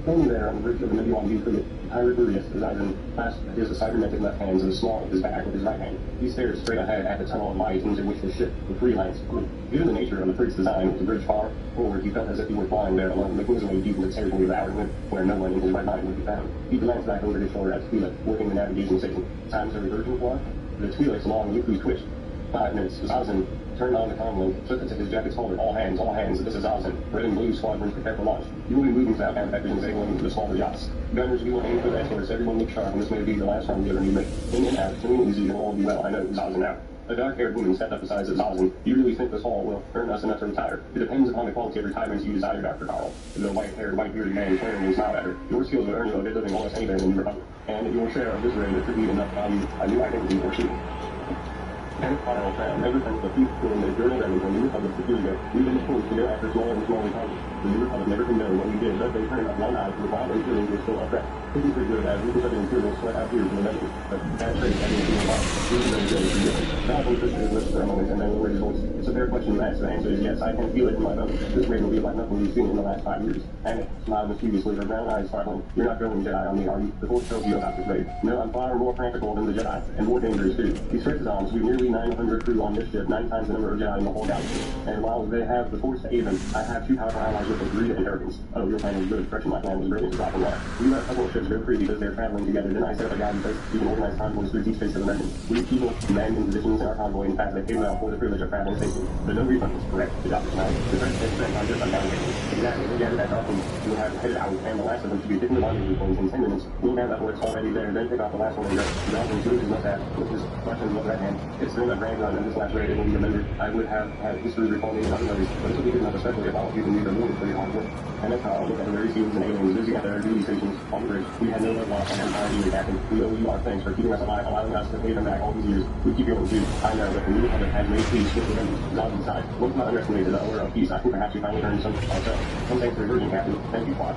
Only there on the bridge of the Nebulon view frigate, Pirate Burius, his iron clasped his cybernetic left hands in the small of his back with his right hand. He stared straight ahead at the tunnel of light into which the ship, the Freelance, grew. Given the nature of the frigate's design, with the bridge far forward, he felt as if he were flying there alone, making his way deep into the territory of the outer rim, where no one in his right mind would be found. He glanced back over his shoulder at Twi'lek, working the navigation station. Time to reversion fly? The Twi'lek's long Luku twitched. 5 minutes. Zazin turned on the comm link, flipped it to his jacket's holder. All hands, this is Zazin. Red and blue squadrons prepare for launch. You will be moving to outbound vectors and sailing into the smaller yachts. Gunners, you will aim for the escorts. Everyone look sharp, and this may be the last time you ever meet. In and out, clean and easy, you'll all be well. I know, Zazin out. A dark-haired woman stepped up beside Zazin. You really think this haul will earn us enough to retire? It depends upon the quality of retirement you desire, Dr. Carl. The white-haired, white-bearded man turned and smiled at her. Your skills will earn you a good living almost anywhere in the New Republic. And your share of this raid will be enough value, a new identity or two. And final found, ever since the feast in the journal that was on the New Republic 50 years ago, we've been supposed to go after smaller and smaller targets. The New Republic never condoned what we did, but they turned up one eye to the wild and feelings were still a threat. Pretty good as we consider imperial sweat out here from the Netherlands, but bad trade had been too long. We were very good for you. Now I'm just his lips for a moment and then lower his voice. It's a fair question to ask. The answer is yes, I can feel it in my bones. This raid will be like nothing we've seen in the last 5 years. And it smiled mischievously, her brown eyes sparkling. You're not going Jedi on me, are you? The Force tells you about this raid. No, I'm far more practical than the Jedi, and more dangerous too. He stretched his arms. We've nearly 900 crew on this ship, 9 times the number of Jedi in the whole galaxy. And while they have the Force to aid them, I have 2 powerful allies with greed and arrogance. Oh, your plan was good. Correction, my plan was brilliant. Drop and laugh. We let a couple of ships go free because they're traveling together. Then I set up a guide place to even organize convoys through each face of the mountain. We people manned in positions in our convoy. In fact, they paid well for the privilege of traveling safely. But no refund is correct. The doctor tonight. The first thing spent on just unnavigating. Exactly. We gathered at Darkham. We'll have headed out, and the last of them should be taking the rendezvous points in 10 minutes. We'll have that works already there. Then pick off the last one and go. The doctor includes his mustache with his Russian look right hand. It's been a grand run, and this last raid it will be remembered. I would have had history recalling not noticed, but this will be good enough, especially if all of you can be rewarded for your hard work. And that's how I look at the very scenes and aliens busy at their duty stations on the bridge. We had no love lost and our duty, Captain. We owe you our thanks for keeping us alive, allowing us to pay them back all these years. We keep going too. I know that the New Republic has made peace with the vengeance. God inside. Let's not underestimate the allure of peace. I think perhaps we finally earned some ourselves. Some thanks for reverting, Captain. Thank you, Quad.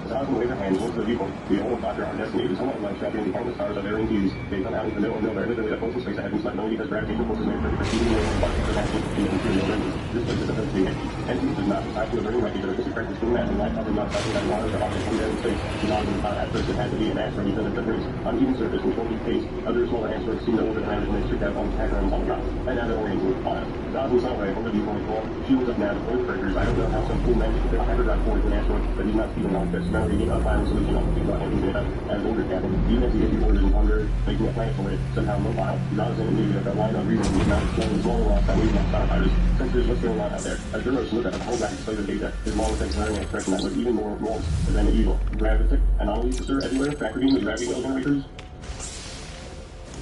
Zazin waved her hands towards the viewpoint. The old doctor, our destiny, is somewhat like tracking the countless stars of varying hues. They come out into the middle of nowhere, literally a point in space that happens like only because gravitational forces made for perceiving the alien body for action in the imperial remnants. This place is supposed to be empty. Empty is not tied to a burning wreckage of a disappeared between that and life, probably not touching that water, but obviously come down in space. Zazin thought at first it had to be an asteroid because of the rings. Uneven surface and shortly pace, other smaller asteroids seem to orbit around it when they streak out on patterns on the ground. And now they're orienting with fire. Zazin saw away from the viewpoint form. She was up now with both breakers. I don't know how some fool managed to fit a hyperdrive forward to an asteroid, but he's not speeding on this. Remember, he gave up final solution on the things about him as order captain. Even if he issued orders in Thunder, making a plan for it somehow mobile. Zazin and Navy have line of reason he's not exploring smaller lost that we've not starfighters. Sensors, what's going on out there? As Duros looked at the holographic slate of data, his long face learning expression that was even more remorse than evil. Gravitic anomalies, sir, everywhere. Factoring the gravity well generators.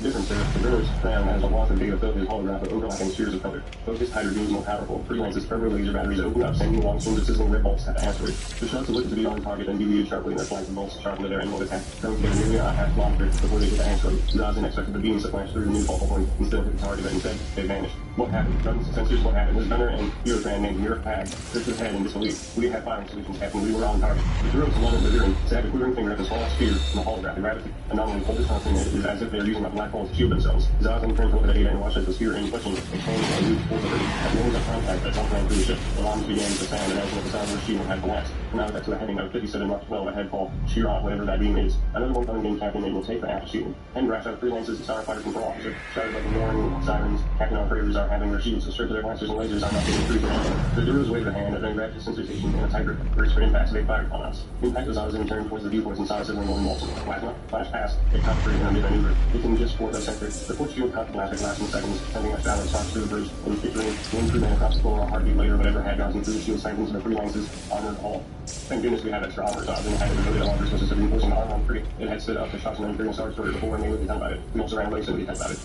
Different, sir. The Growers found as a loss of data filled his holograph with overlapping spheres of color. Focused hydro beams more powerful. Freelance's turbo laser batteries opened up, sending long streams of sizzling red bolts at the asteroid. The shots looked to be on target and deviated sharply in their flanks and bolts sharpened their angle attack, coming together nearly a half kilometer before they hit the asteroid. Zazin expected the beams to flash through the new focal point instead of hit the target, but instead they vanished. What happened? Guns, sensors, what happened? This gunner and Eurofan named Eurofag shook his head in disbelief. We had firing solutions, Captain. We were on target. The Zeros, along with the Viren, stabbed a quivering finger at the small sphere in the holograph. The gravity anomaly pulled this constant in. It is as if they are using a black hole to shield themselves. Zazin turned over the data and watched as the sphere in question expanded and moved towards the Earth. As moments of contact that ran through the ship, alarms began to sound, announcing that the sound of the shield had collapsed. Now that's to a heading of 57 Mach 12 ahead fall. Sheer off, whatever that beam is. Another one coming in, Captain. They will take the after shielding. And brash out Freelance's starfighter control officer. Started like the roaring sirens. Captain operators are having their shields to strip to their blasters and lasers are not getting through them. The Duros waved a hand and then grabbed his sensor station in a tight grip. Braced for impacts, they fired upon us. Impact was Zazin turned towards the viewports and saw a sizzling golden bolts. Plasma flashed past. It concentrated in a mid-maneuver. Hitting just for the center. The port shield cut the blast lasting seconds, sending us down and sparks through the bridge and featuring one crewman across the floor. A heartbeat later, whatever had gotten through the shield sank into the Freelance's armored hull. Thank goodness we had extra armor. Zazin had to devote a longer sources of reinforcing the armor on free. It had stood up to shots and Imperial Star Destroyer before and they wouldn't tell about it. We also ran away so we didn't tell about it.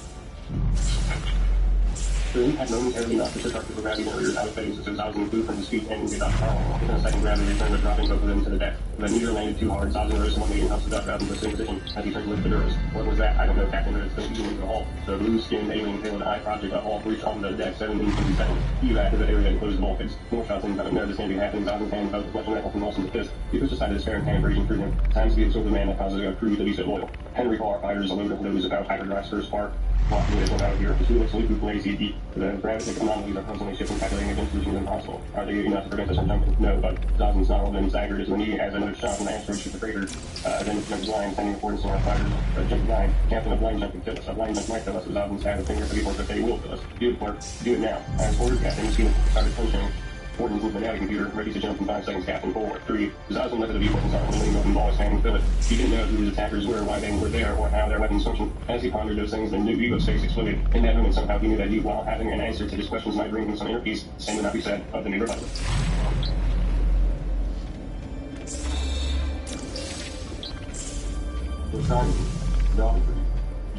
The impact momentarily knocked the destructive gravity generators out of phase, so Zazin flew from his feet and got power. Within a second, gravity returned to dropping both of them to the deck. The meteor landed too hard. Zazin rose from 1 and helped the duck out into the same position as he turned to lift the Duros. What was that? I don't know, Captain, but it's still eating into the hull. The blue-skinned alien payload eye project a hull reached on the deck 17 He evacuated the area and closed the bulkheads. More shots incoming. No, this can't be happening. Zazin's hand felt the flesh and metal from Olsen's fist. He pushed aside his spare hand, raging through him. Time to be absorbed the man that causes a crew to be so loyal. Henry Carr fighters load of those about hyperdrive's first spark. Walking this one out of here. The Sulics Luku lazy deep. The gravitic anomalies are constantly shifting, calculating against solutions impossible. Are they enough to prevent us from jumping? No, but Zazin's not all them staggered as when he has another shot from the asteroid shoot the crater. Then jump blind, sending accordance to our fighters. Jump blind. Captain, a blind jump can kill us. A blind jump might kill us. Zazin's had a finger for people that they will kill us. Do it, Clark. Do it now. As ordered, Captain, he started punching. Gordon's into the navigating computer, ready to jump in 5 seconds, Captain. 4, 3. Zazin lifted the viewport and saw a leaning open ball standing fill it. He didn't know who his attackers were, why they were there, or how their weapons functioned. As he pondered those things, the new ego's face exploded. In that moment, somehow he knew that he, while having an answer to his questions, might bring him some inner peace. Same would not be said of the new republic.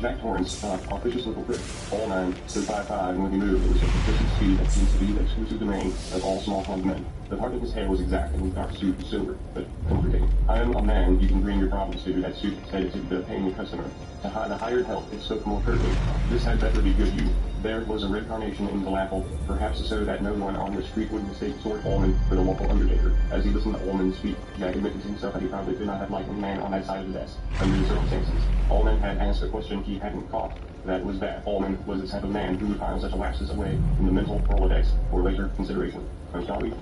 Jack Torrance, officious little prick. All 9 stood 5'5", and when he moved, it was at sufficient speed that seemed to be the exclusive domain of all small-formed men. The part of his hair was exact, and his dark suit was silver, but comforting. I am a man, you can bring your problems to. That suit said to the paying customer. The hired help, it spoke more curtly. This had better be good you. There was a red carnation in the lapel, perhaps so that no one on the street would mistake Sword Ullman for the local undertaker. As he listened to Ullman speak, Jack admitted to himself that he probably could not have liked a man on that side of the desk, under the circumstances. Ullman had asked a question he hadn't caught. That was that. Ullman was the type of man who would file such a lapses away from the mental Rolodex for later consideration. Shall we?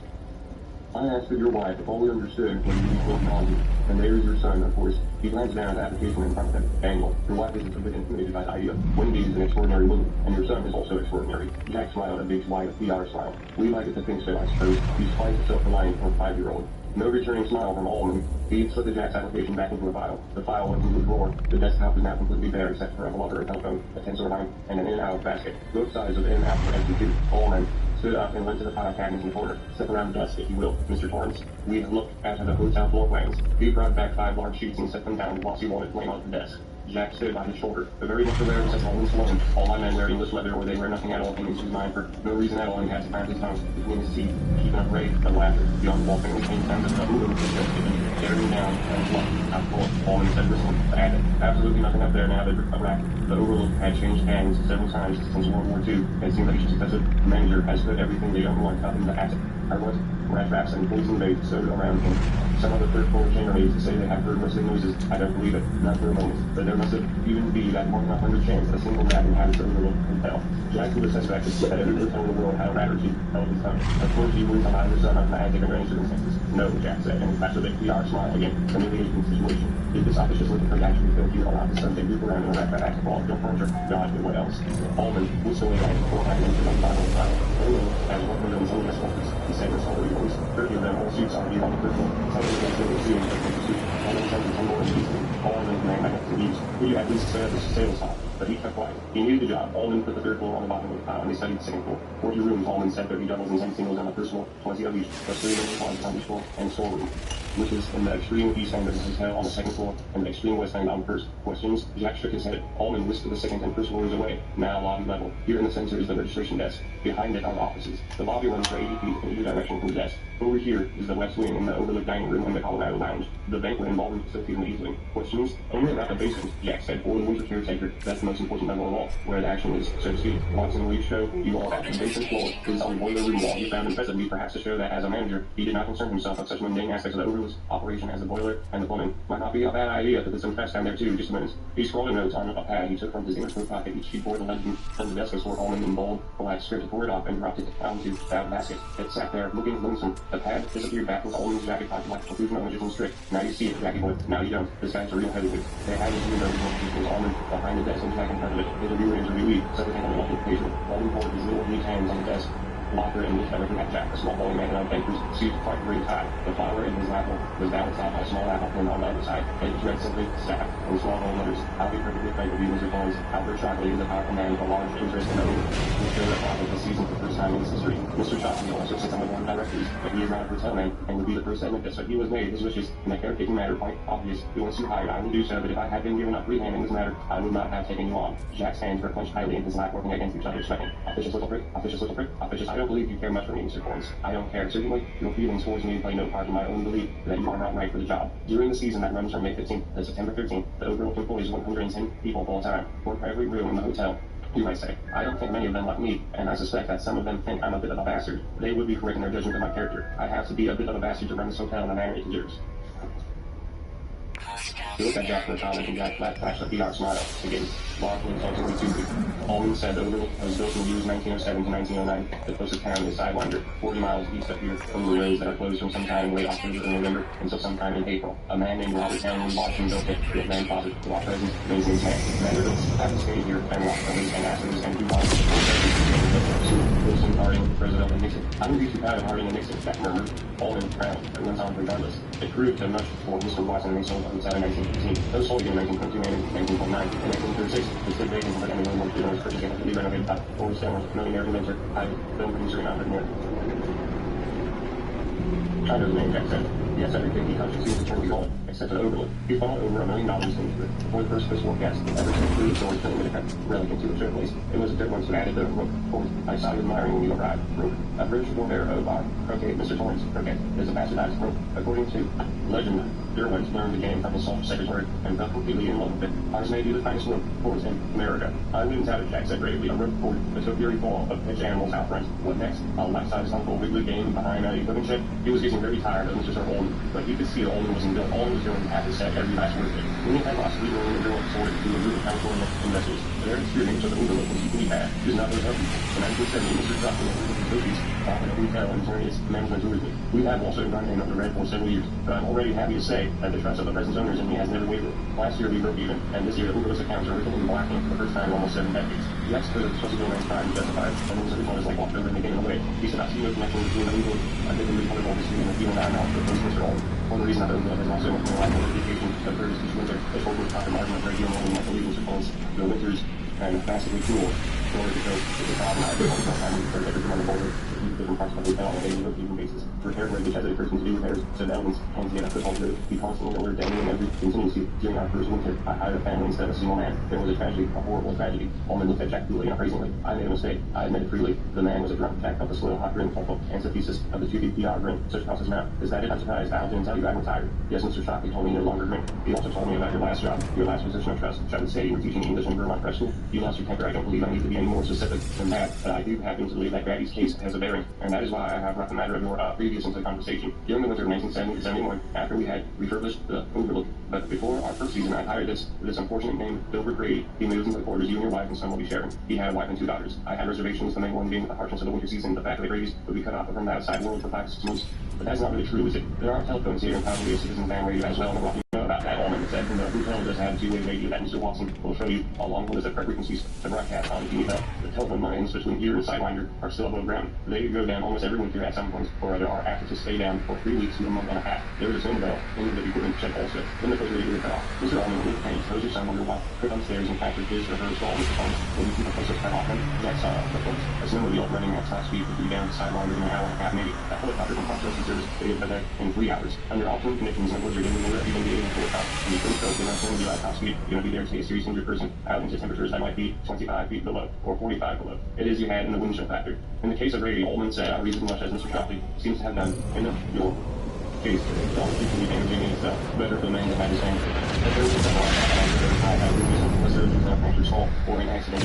I asked for your wife if all we understood when you spoke on you. And there is your son, of course. He glanced down at the application in front of him. Daniel, your wife isn't a bit intimidated by the idea. Wendy is an extraordinary woman, and your son is also extraordinary. Jack smiled a big, wide, PR smile. We like it to think so, I suppose. He's quite self-reliant for a 5-year-old. No returning smile from Ullman. He slipped the Jack's application back into a file. The file went into a drawer. The desktop is now completely bare except for a blotter, a telephone, a tensor line, and an in-and-out basket. Both sides of the in-and-out were empty too. Ullman stood up and went to the file cabinet in the corner. Step around the desk, if you will, Mr. Torrance. We have looked at the hotel floor plans. He brought back 5 large sheets and set them down whilst he wanted laying on the desk. Jack stood by his shoulder. The very much aware of such Ullman's alone. All my men wear English leather or they wear nothing at all came into his mind for no reason at all, and he had to find his tongue between his teeth, keeping up rage and laughter. Beyond walking and came down to the room with his staring down and fluff out full. Ullman said whistling, the attic. Absolutely nothing up there now. The rack. The overlook had changed hands several times since World War II. It seemed like the successive manager has put everything they don't want up in the attic. I was rat traps and poison bait sewed around him. Some of the third-floor chambermaids say they have heard rustling noises. I don't believe it, not for a moment. But there must have even be that 1 in 100 chance that a single rat inhabits the overlook hotel. Jack would have suspected that every hotel in the world had a rat or two held his tongue. Of course, he wouldn't allow his son up in the attic under any circumstances. No, Jack said, and flashed a big PR smile again. Humiliating situation. If this officious looking for actually felt he would allow his son to group around in a rat that acted all don't furniture. God knew what else. Ullman whistling at the 4 into the final file. Ullman has 100 unless focus. He said his whole voice. 30 of them all suits already on the purple. Some of them still seeing the suit. All of them some more interesting. All of them may have to use. He at least said the sales top. But he kept quiet. He needed the job. Ullman put the 3rd floor on the bottom of the pile, and they studied the 2nd floor. 40 rooms, Ullman said 30 doubles and 10 singles on the first floor, 20 of each, plus 3 rooms on each floor, and storeroom. which is in the extreme east end of the hotel on the second floor and the extreme west end on the first. Questions? Jack shook his head. Allman whispered the second and first floors away, now lobby level. Here in the center is the registration desk. Behind it are the offices. The lobby runs for 80 feet in either direction from the desk. Over here is the west wing and the overlook dining room and the Colorado lounge. The banquet and ballroom facility in the east wing. Questions? Only about the basement, Jack said, or the winter caretaker. That's the most important level of all, where the action is, so to speak. Watson Reed show you all that the basement floor is on the boiler room wall. He found impressively, perhaps to show that as a manager, he did not concern himself with such mundane aspects of the overlook's operation as the boiler and the plumbing. Might not be a bad idea to put some press down there too, just a minute. He scrawled a note on a pad he took from his inner coat pocket. Each sheet bore the legend from the desk was for Allman in bold, black script, tore it off and dropped it onto that basket. It sat there, looking lonesome. The pad disappeared back into Allman's jacket pocket like conclusion of magician's trick. Now you see it, Jackie boy. Now you don't. This guy's a real heavyweight. They had his window was Allman behind the desk and Jack in front of it. Interviewer interviewee, secretary on the left page. Allman poured his little neat hands on the desk. Locker and looked everything at Jack, a small bowling man on papers, seized quite great high. The flower in his apple was balanced out by a small apple pin on the other side. It was read simply, staff, in small gold letters. I'll be perfectly frank with you, Mr. Collins. Albert Shockley is a powerful man with a large interest in the owner. He showed up off of the season for the first time in his history. Mr. Shockley also sits on the board of directors, but he is not a hotel man, and would be the first to admit this. But he was made his wishes in a caretaking matter quite obvious. He wants you hired, I will do so, but if I had been given a free hand in this matter, I would not have taken you on. Jack's hands were clenched tightly in his lap, working against each other, sweating. Officious little prick, officious little prick, officious. I don't believe you care much for me, Mr. Collins. I don't care. Certainly, your feelings towards me play no part in my own belief that you are not right for the job. During the season that runs from May 15th to September 13th, the overall employs 110 people full time, one for every room in the hotel. You might say, I don't think many of them like me, and I suspect that some of them think I'm a bit of a bastard. They would be correct in their judgment of my character. I have to be a bit of a bastard to run this hotel in the manner it deserves. He looked at Jack for a comment, and Jack flashed a PR smile. Again, Mark was ultimately too big. Allman said the overlook was built in the years 1907 to 1909. The closest town is Sidewinder, 40 miles east of here, from the roads that are closed from sometime in late October or November until sometime in April. A man named Robert Townley watched and built it. His grandfather, the law present, knows his man. Vanderbilts have to stay here and watch others and Asses and do Wilson, Harding, Roosevelt, and Nixon. I would be too proud of Harding and Nixon, Jack murmured. Allman frowned, but went on regardless. It proved to much for Mr. Watson and they sold the hotel in 1915. Those sold in 1922 and 1929. In 1936, the stood vacant but anyone wanted to know was purchasing a fully renovated top. Forrest Stoner's millionaire inventor, pilot, film producer, and entrepreneur. I know the name, Jack said. Yes, everything he touched seemed to turn to gold, except for the overlook. He funneled over $1 million into it before the first Chris guest ever since through the story turning with a relic into a showplace. It was a good one to add to the rook. I saw you admiring when you arrived. Rook. A British warfare of croquet, Mr. Torrance. Croquet is a bastardized rook. According to legend, Derwent learned the game from his secretary and fell completely in love with it. Ours may be the finest rook force in America. I wouldn't doubt it, Jack said gravely. A rook fort that took fury full of pitch animals out front. What next? A life-size Uncle Wiggly game behind a equipment shed. He was getting very tired of Mr. Holden, but you could see Allman wasn't built. Allman was doing half his set every last word of it. When he had lost legal and Derwent sold it to a group of council investors. Their experience of the overlook was equally bad. It was not very healthy. In 1970, Mr. Johnson and Cookies offered a retail and various management tourism. We have also run in under red for several years, but I'm already happy to say that the trust of the present owners in me has never wavered. Last year we broke even, and this year the overlook's accounts are written in black ink for the first time in almost 7 decades. The ex-code of the trusted man's crime is justified, and it was everyone was like walked over and they gave him away. He said, I see no connection between the legal and the republic history and the feeling I'm out for Mr. Allman. One of the reasons I don't know is also much more like education occurs each winter. It's over the top of margin of radio more than what the legal supposed the winters and massively cool. In order to go to the problem, I do all the time for everything on the border. Different parts of the hotel on a daily rotating basis. Repair breakage has a person to do repairs, so the elements can get a foothold to be constantly alert daily and every contingency. During our first winter, I hired a family instead of a single man. There was a tragedy, a horrible tragedy. Allman looked at Jack coolly and appraisingly. I made a mistake. I admit it freely. The man was a drunk. Jack felt the slow, hot grin, thoughtful antithesis of the 2 grin, such across his mouth. Is that it? I'm surprised. I didn't tell you I'm retired. Yes, Mr. Shockley told me no longer drink. He also told me about your last job, your last position of trust. Shall we say you were teaching English in Vermont Prep School? You lost your temper. I don't believe I need to be any more specific than that, but I do happen to believe that Grady's case has a bearing, and that is why I have brought the matter of your previous into the conversation. During the winter of 1970 to 71, after we had refurbished the overlook, but before our first season, I hired this unfortunate named Bilbert Grady. He moved into the quarters. You and your wife and son will be sharing. He had a wife and 2 daughters. I had reservations, the main one being the harshness of the winter season, the fact that the Grady's would be cut off from the outside world for 5 to 6 months. But that's not really true, is it? There are telephones here and probably a citizen fan radio as well, and what you know about that Allman said, and the hotel does have a 2-way radio that Mr. Watson will show you along with the frequencies to broadcast on the TV. The telephone lines between here and Sidewinder are still above ground. They go down almost every winter at some point, or other are asked to stay down for 3 weeks to a month and a half. There is a sling bell into the equipment shed also. Then the refrigerator is cut off. Mr. Allman will change. Those your son wonder why. Put upstairs and factor his or her stall with the phone. When you keep a closer cut off them, Jack saw the phone. A snowmobile running at top speed would be down Sidewinder in an hour and a half maybe. A helicopter from processing service they get back in 3 hours. Under alternate conditions and blizzard in the winter, even being full top. And you couldn't go to an snowmobile at top speed. You're going to be there to see a serious injured person out into temperatures that might be 25 feet below or 45 below. It is you had in the wind chill factor. In the case of Grady, Ullman said, I read as much as Mr. Shopley seems to have done in your case. All the people be damaging itself. Better for the man to have his hand. If there was a double I have a surgeon in a punctured skull or an accident.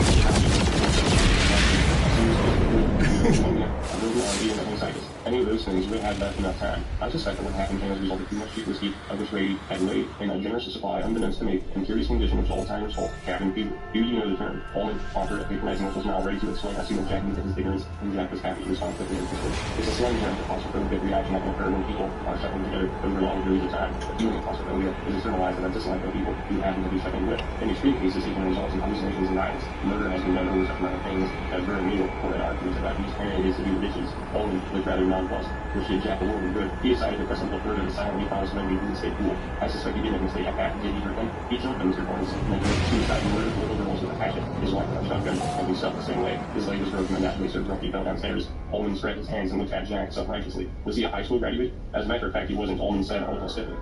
Any of those things would have left enough time. I suspect that what happened came as a result of too much cheap whiskey, of which Grady had laid in a generous supply unbeknownst to me, in curious condition which all timers call cabin fever. Do you know the term? Ullman offered a patronizing which was now ready to explain. I see when Jack needed his ignorance, and Jack was happy to respond quickly and interested. It's a slang term for claustrophobic reaction that can occur when people are suffering together over long periods of time. But feeling claustrophobia is externalized and a dislike of people who happen to be suffering with. In extreme cases, it can result in hallucinations and violence. Murder has been done over such amount of pains as very needle for an argument about whose parent it is to do the dishes. Ullman was rather nonplussed, which did Jack a world of good. He decided to press a little further and silently promised men he didn't stay cool. I suspect he did make a mistake at that. Did he hurt them? He killed them, Mr. Barnes, and then committed suicide and murdered little girls with a hatchet. His wife with a shotgun, and himself the same way. His leg was broken and naturally so drunk he fell downstairs. Ullman spread his hands and looked at Jack self-righteously. Was he a high school graduate? As a matter of fact, he wasn't. Ullman said almost stiffly.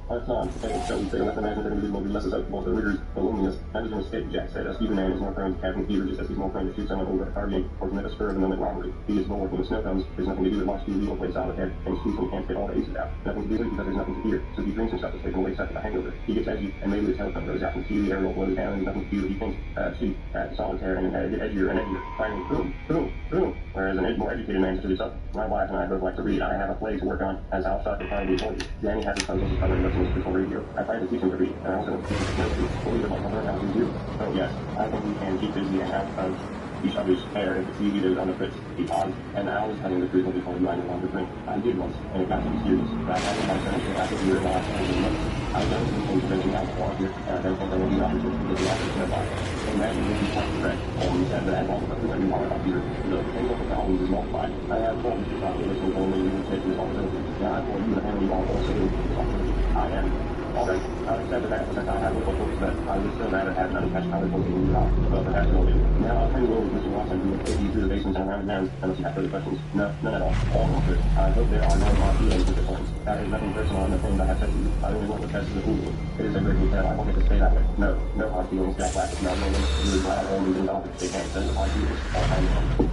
I've not. Shall we say, let them imagine that he will be less susceptible to the rigors of loneliness. That is a mistake, Jack said. A Stephen man is more prone to cabin fever just as he's more prone to shoot someone over a car game or commit a spur of the moment robbery. He is bored when the snow comes. There's nothing to do but watch TV and play solitaire, and excuse him can't get all the aces out. Nothing to do because there's nothing to fear. So he drinks himself to sleep and wakes up with a hangover. He gets edgy, and maybe the telephone goes out from TV, air roll blows down, and nothing to do. He thinks, shoot, solitaire, and get edgier and edgier. Finally, boom, boom, boom. Whereas an more educated man such as yourself, my wife and I both like to read. I have a play to work on, as I'll start to finally told you. Danny has his puzzles covered in listening to crystal radio. I tried to teach him to read, and I also teach him to believe about learn how to do. Oh yes, I think we can keep busy and out of each other's hair if the TV goes on the fritz. He paused, and I was telling the truth when he told you I no longer drink. I did once, and it got to be serious, but I haven't had a finish it after a year and a half and months. I don't intend to drinking alcohol here, and I don't think I will be opportunity to get the opposite of that. Imagine if you talk correct, Ullman said that as long as you want about beer, the potential for problems is multiplied. I have told Mr. Shopley listening only you will take responsibility. Now I told you to handle you all also responsibility. I am. Alright, I accepted that since I have little hopes that I would still rather have another cash college working in the job, but perhaps we'll do. Now I'll turn you over to Mr. Watson who will take you through the basements and around the grounds unless you have further questions. No, none at all. All answered. I hope there are no hard feelings with this one. That is nothing personal in the things I have said to you. I only want the best of the fool. It is a great hotel. I want it to stay that way. No, no hard feelings. Jack laughed. Now, no, you would glad all moving off if they can't send hard feelings. All time.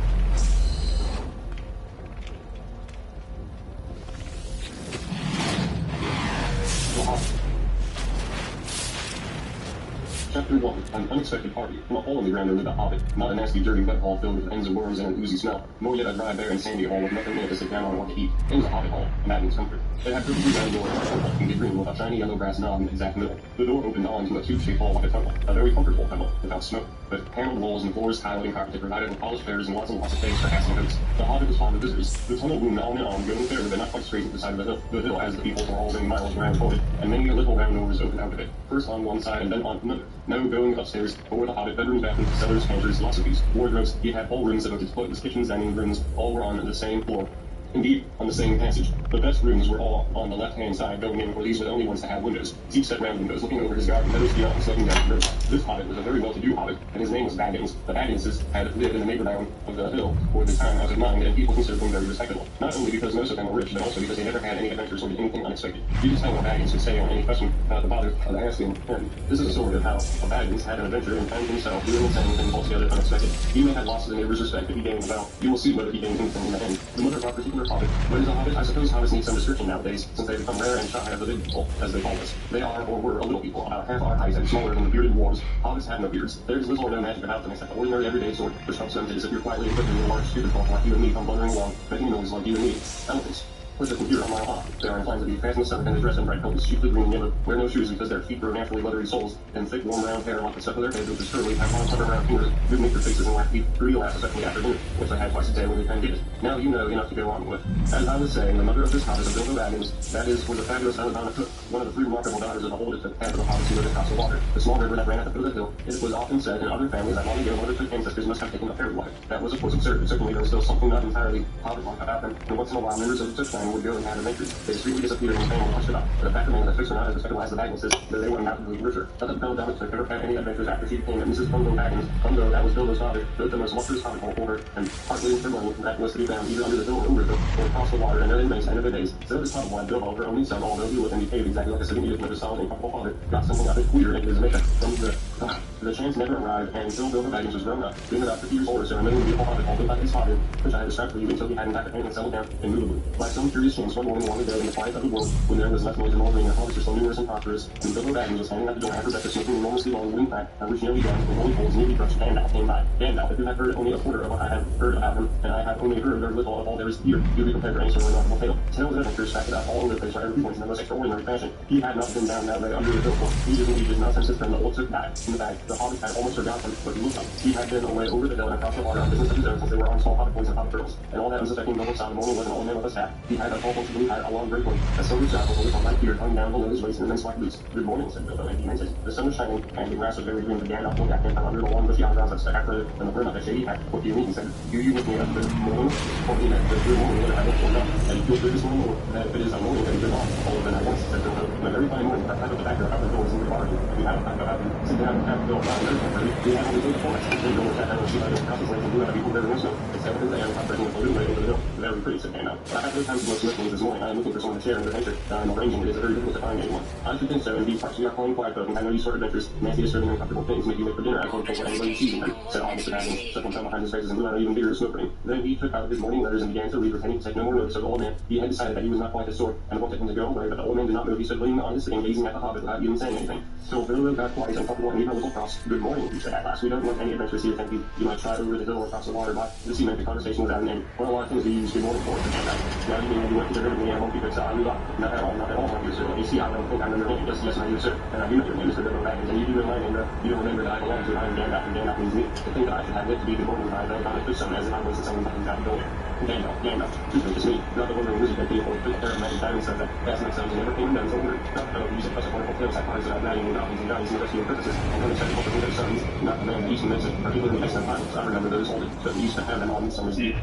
Chapter 1. An unexpected party. From a hole in the ground there lived a hobbit. Not a nasty, dirty wet hall filled with ends of worms and an oozy smell, nor yet a dry, bare, and sandy hall with nothing in it to sit down on or to eat. It was a hobbit hall, and that means comfort. It had perfectly round doors and a green with a shiny yellow brass knob in the exact middle. The door opened onto a tube-shaped hall like a tunnel, a very comfortable tunnel, without smoke. But paneled walls and floors, tiled and carpeted, provided with polished chairs and lots of space for hats and coats. The hobbit was fond of visitors. The tunnel wound on and on, going fair, but not quite straight at the side of the hill as the people were all many miles around it, and many little round doors opened out of it, first on one side and then on another. No going upstairs, for the hobbit, bedrooms, bathrooms, cellars, pantries, lots of these, wardrobes. He had whole rooms devoted to toilets, kitchens, dining rooms, all were on the same floor. Indeed, on the same passage. The best rooms were all on the left-hand side going in, for these were the only ones to have windows. Deep set round windows, looking over his garden, meadows beyond, and sloping down the river. This hobbit was a very well-to-do hobbit, and his name was Baggins. The Bagginses had lived in the neighborhood of the hill for the time out of mind, and people considered them very respectable. Not only because most of them were rich, but also because they never had any adventures or did anything unexpected. You can tell what Baggins would say on any question without the bother of asking him. This is a story of how a Baggins had an adventure and found himself doing the same thing altogether unexpected. He may have lost the neighbor's respect if he gained well. You will see whether he gained anything in the end. The mother of our particular hobbit, what is a hobbit? I suppose hobbits need some description nowadays, since they become rare and shy of the big people, as they call us. They are, or were, a little people, about half our height and smaller than the bearded dwarves. Hobbits have no beards. There is little or no magic about them except the ordinary everyday sort, which helps them to disappear quietly and quickly in a large stupid folk like you and me come blundering along, making noise like you and me. Elephants. Push a computer a mile high. They are inclined to be fast in the stomach and they dress in bright colors, chiefly green and yellow, wear no shoes because their feet grow naturally leathery soles, and thick, warm, round hair like the stuff of their heads, which is curly, have long, slender, round fingers, good-natured faces, and lack teeth, fruity laughs, especially after dinner, which they had twice a day when they can get it. Now you know enough to go on with. As I was saying, the mother of this hobbit is Bilbo Baggins, that is, was a fabulous son of Donna Cook. one of the three remarkable daughters of the oldest of the hobbits who lived across the water. The small river that ran at the foot of the hill. It was often said in other families that long ago one of their ancestors must have taken the fairy water. That was of course absurd, but certainly there was still something not entirely hobbit-like about them, and once in a while members of such family would go and have adventures. They discreetly disappeared and the family hushed it up. But the fact remains that fiction not as respectable as the Bagginses, though they were undoubtedly richer. Not that Bella Dominik ever had any adventures after she became Mrs. Bungo Baggins. Bungo, that was Bilbo's daughter, built the most luxurious hobbit hole for her, and partly for money that was to be found either under the hill or over the hill, or across the water, and their inmates end of their days. So this hobbit Bilbo, her only son, although he lived and behaved exactly like a civilian with a solid and comfortable father, got something a bit weird into his mission. From the chance never arrived, and until Bilbo Baggins was grown up, being about 50 years old or so, remaining the beautiful hobbit hole built by his father, which I had described for you until he had in fact apparently settled down immovably. By some curious chance, one morning long ago in the quiet of the world, when there was less noise and more green, and hobbits were so numerous and prosperous, and Bilbo Baggins was standing at the door after breakfast smoking an enormously long wooden pipe, which nearly down with holy holes nearly crushed Gandalf came by. Gandalf, if you have heard only a quarter of what I have heard about him, and I have only heard very little of all there is to hear, you'll be prepared for any sort of remarkable tale. Tales and adventures stacked up all over the place for every point in the most extraordinary fashion. He had not been down that way under the hill for ages and ages, not since his friend the old took back in the bag. The hobbits had almost forgotten what he looked like. He had been away over the hill and across the water on business of his own since they were on small hobbit boys and hobbit girls. And all that was affecting Bilbo Saruman was an old man with a staff. He had a tall bunch of blue hair, a long grey coat, a silver shackle with a light beard hung down below his waist and immense black boots. Good morning, said Bilbo, and he meant it. The sun was shining, and the grass was very green, but Gandalf looked at him from under the long bushy eyebrows that stuck out further than the brim of a shady hat. What do you mean? He said. Do you look me up this morning? Or he meant good morning, whether I look or not. And you feel good this morning, or that if it is a morning, then good on. All of them at once, said Bilbo. In a very fine morning, I packed up the back door out the doors in the barn. We had a pack about him. Sit down and have Bill about another. We had only good for us. Then Bill sat down and she had his houses laid and blew out people very much. Except for his land, I'm breaking with a little way over the hill. Very pretty, said Gandalf. But I have no time to go swiftly this morning. I am looking for someone to share in the adventure that I am arranging. It is very difficult to find anyone. I should think so. In these parts, we are calling quiet folk, and I know these sort of adventures, nasty serving uncomfortable things, make you late for dinner. I don't think what anybody sees in them, said all Mr. Baggins, stuck himself behind his faces and blew out an even bigger smoke ring. Then he took out his morning letters and began to read, pretending to take no more notice of the old man. He had decided that he was not quite his sort, and wanted him to go away, but the old man did not move. He stood leaning on his sitting, gazing at the hobbit without even saying anything. So Bilbo got quiet and comfortable and even a little cross. Good morning, he said at last. We don't want any adventures here, thank you. You might try over the hill or across the water, but this meant the conversation without an end. What a lot of things we use good morning for, said Gandalf. Now you mean you went to get rid of me and won't be good, so I knew that. Not at all, my dear sir. You see, I don't think I remember your name. Yes, my dear sir. And I do know your name, Mr. Bilbo Baggins, and you do know my name, you don't remember that I belong to it. I am Gandalf, and Gandalf means me. To think that I should have lived to be good morning, I don't count it some as if I wasted someone's time to go there. Gandalf, truthfully, it's me, not the wondering wizard that people put there and magic diamonds said that past themselves never came down to order. Not the fellow who used to press up wonderful tales like ours that have value in goblins and giants and rescuing princesses, and unexpected helpers with their sons. Not the man that used to mention, particularly excellent times. I remember those old, but we used to have them on summer's eve.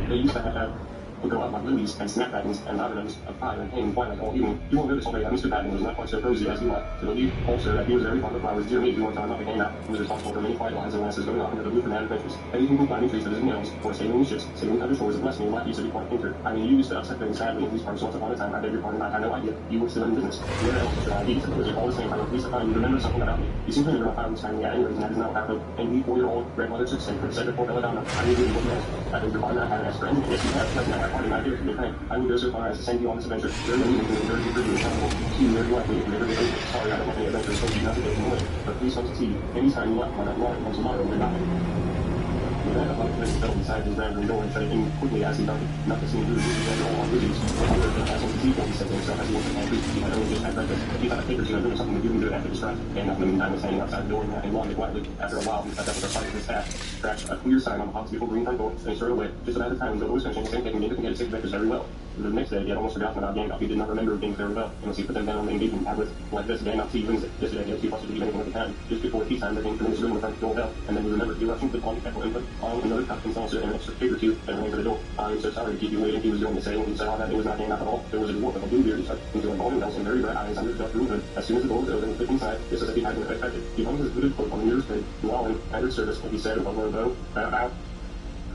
They used to have would go out like lilies and snapdragons and lavenders of fire and pain and twilight all evening. You won't notice already that Mr. Baggins was not quite so prosy as he might to believe. Also, that he was very fond of flowers. Dear me, we want to not again out and was responsible for many quiet lines and lances going off into the blue for mad adventures. Anything from climbing trees to visiting elves, or sailing in ships, sailing under shores of blessing, like used to be quite thinker. I mean, you used to upset things sadly in these parts once upon a time. I beg your pardon, I had no idea. You were still in business. Where else should I be? Said the wizard. All the same, I at least you remember something about me. You seem to remember my father was standing at any rate, and that is not without hope. And we 4-year-old grandmother took said before Belladonna. I knew you wouldn't ask. I beg your pardon, I hadn't asked for anything. Yes, you have. Pleasant, I have pardon, my dear, to be frank. I would go so far as to send you on this adventure. Very unusual and very good and accountable. See you very likely if you ever get over. Sorry, I don't have any adventures, so you not to get in the way. But please come to see you. Anytime you want, why not tomorrow, goodbye. With that, a lot of places fell inside his rambling door and shut it in quickly as he darted. Not to seem rude, he had all on wizards. But other than that, he said to himself as he went to pantry, he had only just had breakfast. He thought a cake or two had been something to do him good after the strike. And in the meantime was standing outside the door and logged it quietly. After a while, he sat up with a sight of his staff, scratched a clear sign on the hobbit's beautiful green front door, and he strode away. Just about the time when Bilbo was finishing his thing, he didn't get his six adventures very well. The next day, he had almost forgotten about Gandalf. He did not remember things very well, unless he put them down on the engagement tablet. Like this, Gandalf T wins it. Yesterday, he had too frustrated to eat anything at the time. Just before tea time, there came from his room in front of the old bell, and then he remembered he rushing to the on kettle and put on another cup and saucer and an extra cake or two, and ran to the door. I'm so sorry to keep you waiting, he was going to say, when he saw that it was not Gandalf at all. There was a dwarf with a blue beard, into a balding bells and very bright eyes under the dark room hood. As soon as the door was open, he clicked inside, just as if he had been expected. He hung his hooded cloak on the nearest bed, Llewellyn, at his service, and he said with a low bow, bow.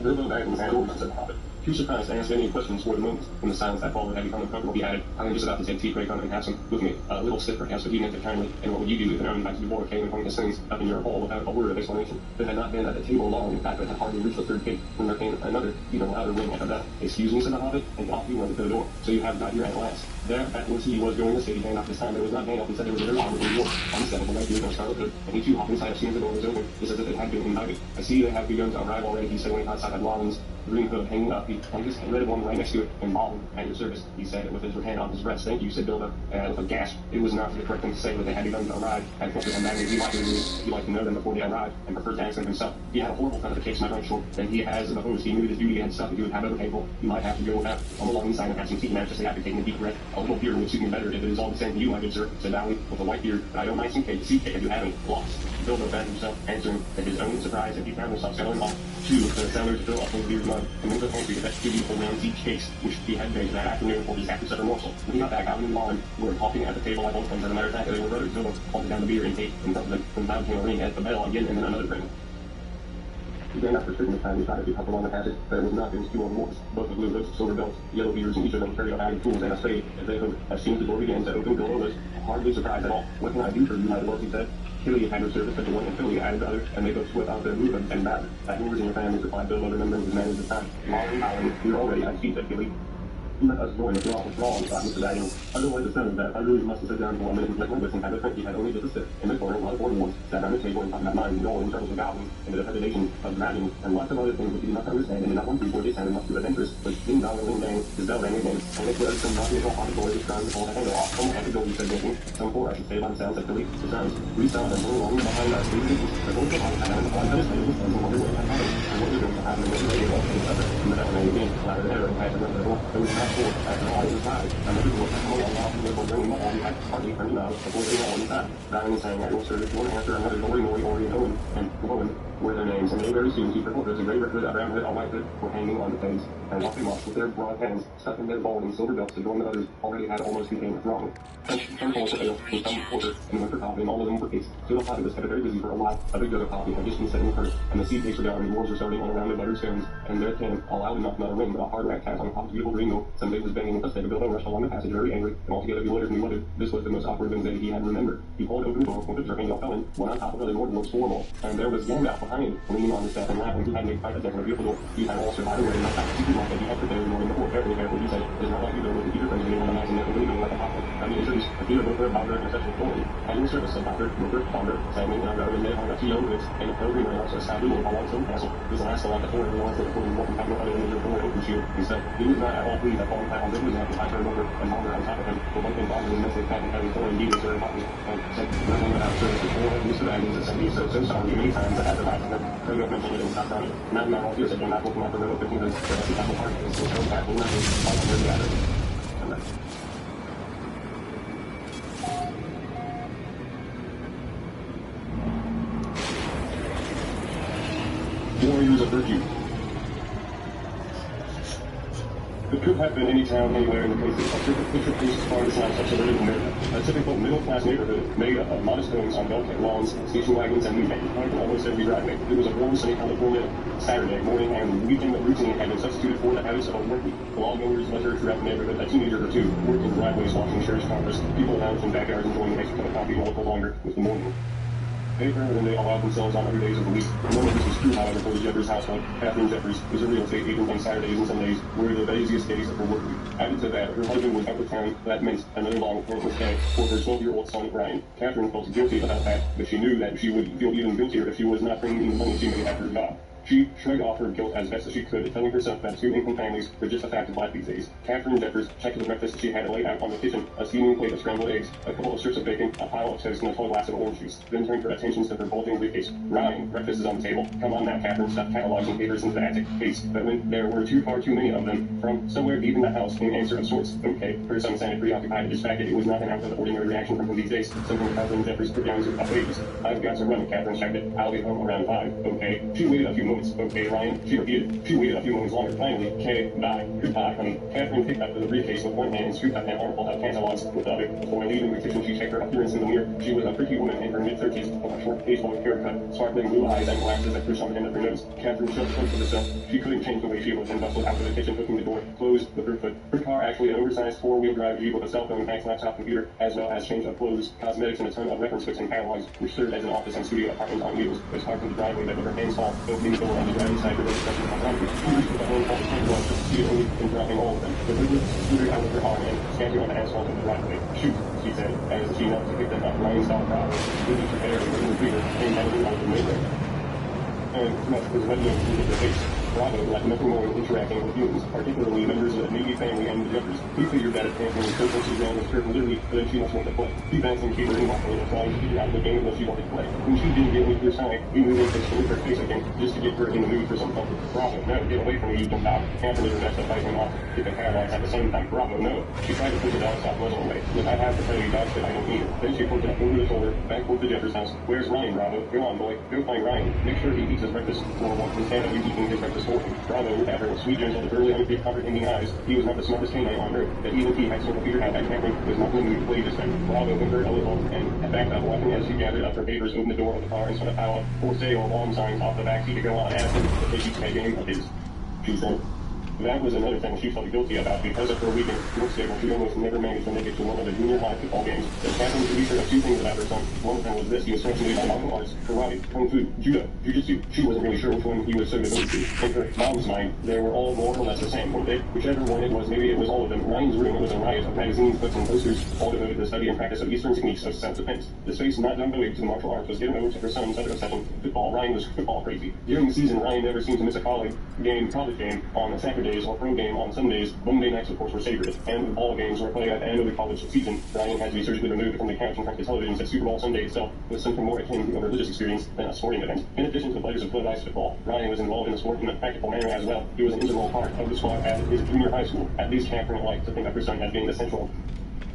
Bilbo Baggins had orders, said the hobbit. Too surprised to ask any questions for the moment. In the silence that followed had become uncomfortable, he added, I am just about to take tea, pray come and have some with me. A little stiff perhaps, but he meant it kindly. And what would you do if an uninvited dwarf came and pointed his things up in your hall without a word of explanation? They had not been at the table long, in fact, but had hardly reached the third cake when there came another, even louder ring like a bell. Excuse me, said the hobbit, and off he went to the door. So you have got here at last. There, at once he was going to say Gandalf this time, but it was not Gandalf. He said there was a very honorable dwarf on the step of the right beard and scarlet hood, and he too hopped inside as soon as the door was open, just as if it had been invited. I see they have begun to arrive already, he said when he caught sight of Llewellyn's green hood hanging up coffee, and he just handwritten one right next to it, and Mom, at your service, he said with his hand on his breast. Thank you, said Bilbo, with a gasp. It was not the correct thing to say, but they had begun to arrive. Had focused on magnets, he liked to know them before they arrived, and preferred to ask them himself. He had a horrible kind of the case not right short, and he has the host. He knew his duty and stuff to do with however painful he might have to go without. On the long inside and have some tea, and just say after taking a deep breath, a little beer would suit me better if it is all the same to you, my good sir, said Valley, with a white beard. But I don't mind some cake, seed cake if you haven't lost. Bilbo found himself answering at his own surprise, and he found himself sailing off to the cellar to fill up his beard mud, and into the pantry to fetch 2 beautiful round each cakes, which he had baked that afternoon for his after-supper morsel. When he got back, Alvin and Lauren were talking at the table like old friends. As a matter of fact, they were brothers. Bilbo halted down the beer and cake in front of them, and loud came a ring at the bell again, and then another ring. He ran after certain time and tried to keep up along the passage, but it was not. It was 2 old dwarfs, both with blue hoods, silver belts, yellow beards, and each of them carried a bag of tools and a spade. As they hooked, as soon as the door began to open, Bilbo was hardly surprised at all. What can I do for you, my dwarf? He said. Killy had your service, said the one, and Philly added the other, and they both swept out their blue hoods and bowed. At yours and your families, replied Bilbo, remembering his manners at the time. Lauren, we're all ready, I see, said Killy. Let us join the wrong, thought Mr. Baggins. Otherwise, the sound of that, I really must have sat down for 1 minute and reflect my wits and have a think he had only just a sip. In the corner, a lot of board ones sat on the table and talked about mine and all in terms of goblins, and the depredation of dragons, and lots of other things which he did not understand and did not want to, for they sounded much too adventurous. But ding dong and ling dang, his bell rang again, and it was some naughty little hot boy who trying to pull the handle off. Some had to go, he said, joking. Some four, I should say, by the sounds, said Philly. The sounds, we saw them rolling along behind us, the boys of life had on the front of his head was and wondered what had happened, and what was going to happen when they walked to the other. And the bell rang again, louder than ever, and had another door. There was not four, after all, it was five. Another door, come along now, and they were bringing all the hardly turned out before they all went back. Dying and saying, I will serve one after another, Nori, Ori, and Owen, and Owen were their names, and they very soon see purple hoods, a gray red hood, a brown hood, a white hood, were hanging on the pegs, and off they marched with their broad hands stuck in their bald and silver belts to join the others already had almost became a throng. Some calls for ale, and some porter, and went for coffee, and all of them were cakes. So the pot was kept very busy for a while. A big jug of coffee had just been set in the curd, and the seed cakes were down, and the dwarves were starting on around the buttered stones, and there came a loud enough, not a ring, but a hard rat tat on a hot, beautiful green milk. Somebody was banging with a stick. Bilbo rushed along the passage very angry, and altogether bewildered and wondered. This was the most awkward Wednesday he had remembered. He pulled open the door, pointed to and fell in, one on top of the other, more dwarfs, 4 more, and there was Gandalf behind, leaning on the staff and laughing. He had made quite a deck of a beautiful door. He had also by the way not that secret mark that he had prepared in the fort. Carefully, he said, it's not like you go with the Peter friends anyone imagine that we're doing like a pocket. I mean, introduce a Peter Booker, Bounder, and such authority. At your service, said Dr. Booker, Bounder, Sammy, and I go and they hung up 2 young goods, and a pilgrim and also a saddle and a long stone castle. This last like the 4 and realized that the 4 and 1 had no other than your 4 open shield. He said, he was not at all pleased that falling flat on this was after I turned over and Bounder on top of him. But one thing Bounder was immensely fat and having 4 indeed was very hotly, and said, nothing without service before Mr. Baggins and said, he's so sorry many times that after that, Krogo mentioned it and stopped running. Not all here said, you're not looking at the road, 15 minutes, but that's the apple park, and so back, we're not all under the other. Warriors of virtue. It could have been any town anywhere in the country. A typical farm is not such a living America. A typical middle-class neighborhood made up of modest homes on well-kept lawns, station wagons, and weed parked almost every driveway. It was a warm, sunny California Saturday morning, and weekend routine had been substituted for the habits of a work week. Lawnmowers littered throughout the neighborhood. A teenager or two worked in driveways, watching church conference. People lounged in backyards, enjoying an extra cup of coffee a little longer with the morning. Paper than they allowed themselves on other days of the week. None of this was true, however, for the Jeffers household. Catherine Jeffers was a real estate agent, and Saturdays and Sundays were the busiest days of her work week. Added to that, her husband was out of town. That meant another long, pointless day for her 12-year-old son, Ryan. Catherine felt guilty about that, but she knew that she would feel even guiltier if she was not bringing in the money she made after her job. She shrugged off her guilt as best as she could, telling herself that 2 income families were just a fact of life these days. Catherine Jeffers checked the breakfast she had laid out on the kitchen, a steaming plate of scrambled eggs, a couple of strips of bacon, a pile of toast, and a tall glass of orange juice. Then turned her attention to her bulging briefcase. Ryan, breakfast is on the table. Come on now, Catherine, stuffed catalogs and papers into the attic case. But when there were far too many of them, from somewhere deep in the house came an answer of sorts. Okay, her son sounded preoccupied and distracted. It was not an out of the ordinary reaction from him these days. Something Catherine Jeffers put down to wages. I've got to run, Catherine shouted. I'll be home around 5. Okay. She waited a few moments. Okay, Ryan. She repeated. She waited a few moments longer. Finally, okay, bye. Goodbye, honey. Catherine picked up the briefcase with one hand and scooped up an armful of catalogs with the other. Before leaving the kitchen, she checked her appearance in the mirror. She was a pretty woman in her mid-30s, with a short, baseball haircut, sparkling blue eyes, and glasses that pushed on the end of her nose. Catherine shut close to herself. She couldn't change the way she was and bustled out of the kitchen, hooking the door closed with her foot. Her car, actually an oversized 4-wheel drive Jeep with a cell phone, fax, laptop, computer, as well as change of clothes, cosmetics, and a ton of reference books and catalogs, which served as an office and studio apartment on wheels, was parked in the driveway that with her hands fall, opening the door on the driving side for those discussion of laundry. She reached with the hand called the tank was to see only in dropping all of them. The liquid scooted out of her arm and standing on the asphalt of the driveway. Shoot, she said, as she knelt to pick them up. Ryan saw proud. Looking to bear the retriever came heavily out of the window. And much was wet enough to hit the face. Bravo lacked nothing more than interacting with humans, particularly members of the Navy family and the jumpers. He figured that if Catherine was so close to ground with her literally, then she must want to play. He bounced and keeper in walking and trying to figure out the game unless she wanted to play. When she didn't get with her side, he moved in to salute her face again, just to get her in the mood for some comfort. Bravo, no, get away from me, you dumb dog. Catherine is the best to fight him off. Get the paralyzed at the same time. Bravo, no. She tried to push the dog stop muzzle away. Look, I have to tell you, dog said I don't need it. Then she pointed up over the shoulder, back toward the Jeffers house. Where's Ryan, Bravo? Go on, boy. Go find Ryan. Make sure he eats his breakfast for once instead of you eating his breakfast for him. Bravo looked at her with sweet, gentle, burly, uncomprehending eyes. He was not the smartest canine on earth, but even he had sort of figured out that Catherine was not in the mood to play this time. Bravo whimpered a little and backed up, watching as she gathered up her papers, opened the door of the car, and saw a pile of for sale lawn signs off the back seat to go on, asking if they each had a game of his. She said. That was another thing she felt guilty about because of her weekend work schedule. She almost never managed to make it to one of the junior high football games. But Catherine produced her two things about her son. One of them was this: he was fascinated by martial arts, karate, kung fu, judo, jiu-jitsu. She wasn't really sure which one he was so devoted to. In her mom's mind, they were all more or less the same, weren't they? Whichever one it was, maybe it was all of them. Ryan's room was a riot of magazines, books, and posters, all devoted to the study and practice of Eastern techniques of self-defense. The space not devoted to martial arts was given over to her son's other obsession, football. Ryan was football crazy. During the season, Ryan never seemed to miss a college game on Saturdays or pro game on Sundays. Monday nights, of course, were sacred, and the ball games were played at the end of the college season. Ryan had to be surgically removed from the couch in front of the television at Super Bowl Sunday itself was something more akin to a religious experience than a sporting event. In addition to the pleasures of ice football, Ryan was involved in the sport in a practical manner as well. He was an integral part of the squad at his junior high school. At least Catherine liked to think of her son as being essential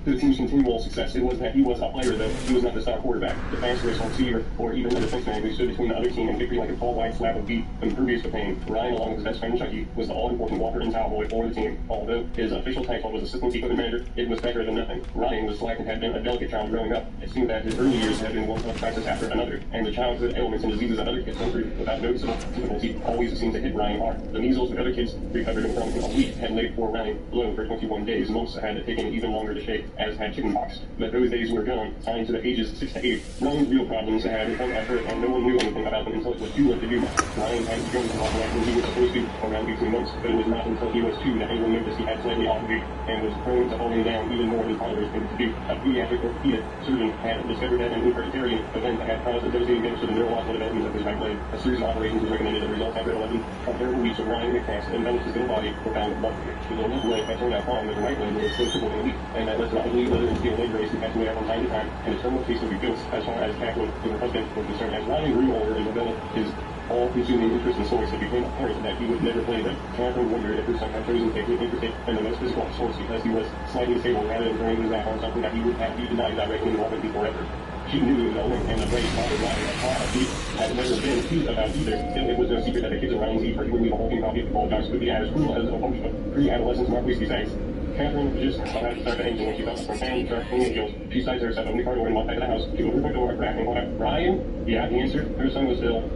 to the team's continual success. It was that he was a player, though. He was not the star quarterback, the fastest receiver, or even the defense man who stood between the other team and victory like a tall white slab of beef, impervious to pain. Ryan, along with his best friend Chucky, was the all-important walker and towel boy for the team. Although his official title was assistant equipment manager, it was better than nothing. Ryan was slack and had been a delicate child growing up. It seemed that his early years had been one of crisis after another, and the childhood ailments and diseases that other kids went through without noticeable difficulty always seemed to hit Ryan hard. The measles the other kids recovered from in a week had laid poor Ryan low for 21 days. Most had taken even longer to shake, as had chickenpox. But those days were gone, signed to the ages 6 to 8. Ryan's real problems had one effort, and no one knew anything about them until it was too late to do that. Ryan had begun to walk like when he was supposed to around 18 months, but it was not until he was 2 that anyone noticed he had slightly off weight and was prone to holding down even more than toddlers needed to do. A pediatric orthopedic surgeon had discovered that an inheritarian event that had caused a devastating damage to the neurological development of his right leg. A series of operations was recommended. The result after 11 terrible weeks of Ryan McCass and his little body were found blood. The left leg had turned out fine, but the right leg was still crippled and weak, and that led to ugly leather and steel leg brace who passed away from time to time, and a terminal case of guilt as far as Catherine and her husband were concerned. As Ryan grew older and developed his all-consuming interest in sports, it became apparent that he would never play them. Catherine wondered if her son had chosen to take an interest in the most physical sports because he was slightly disabled rather than throwing his back on something that he would have denied directly involvement in forever. She knew it was Owen and the brave father Ryan he had never been accused about either. Still, it was no secret that the kids of Ryan's age frequently leave a hulking copy of the ball dogs could be as cruel as a bunch of pre-adolescents Mark Whiskey sex. Catherine just about to start the engine when she felt from fan start cleaning heels. She sighted herself opened the car door and walked back to the house. She opened her door, cracking and went, Ryan? Yeah, he answered. Her son was still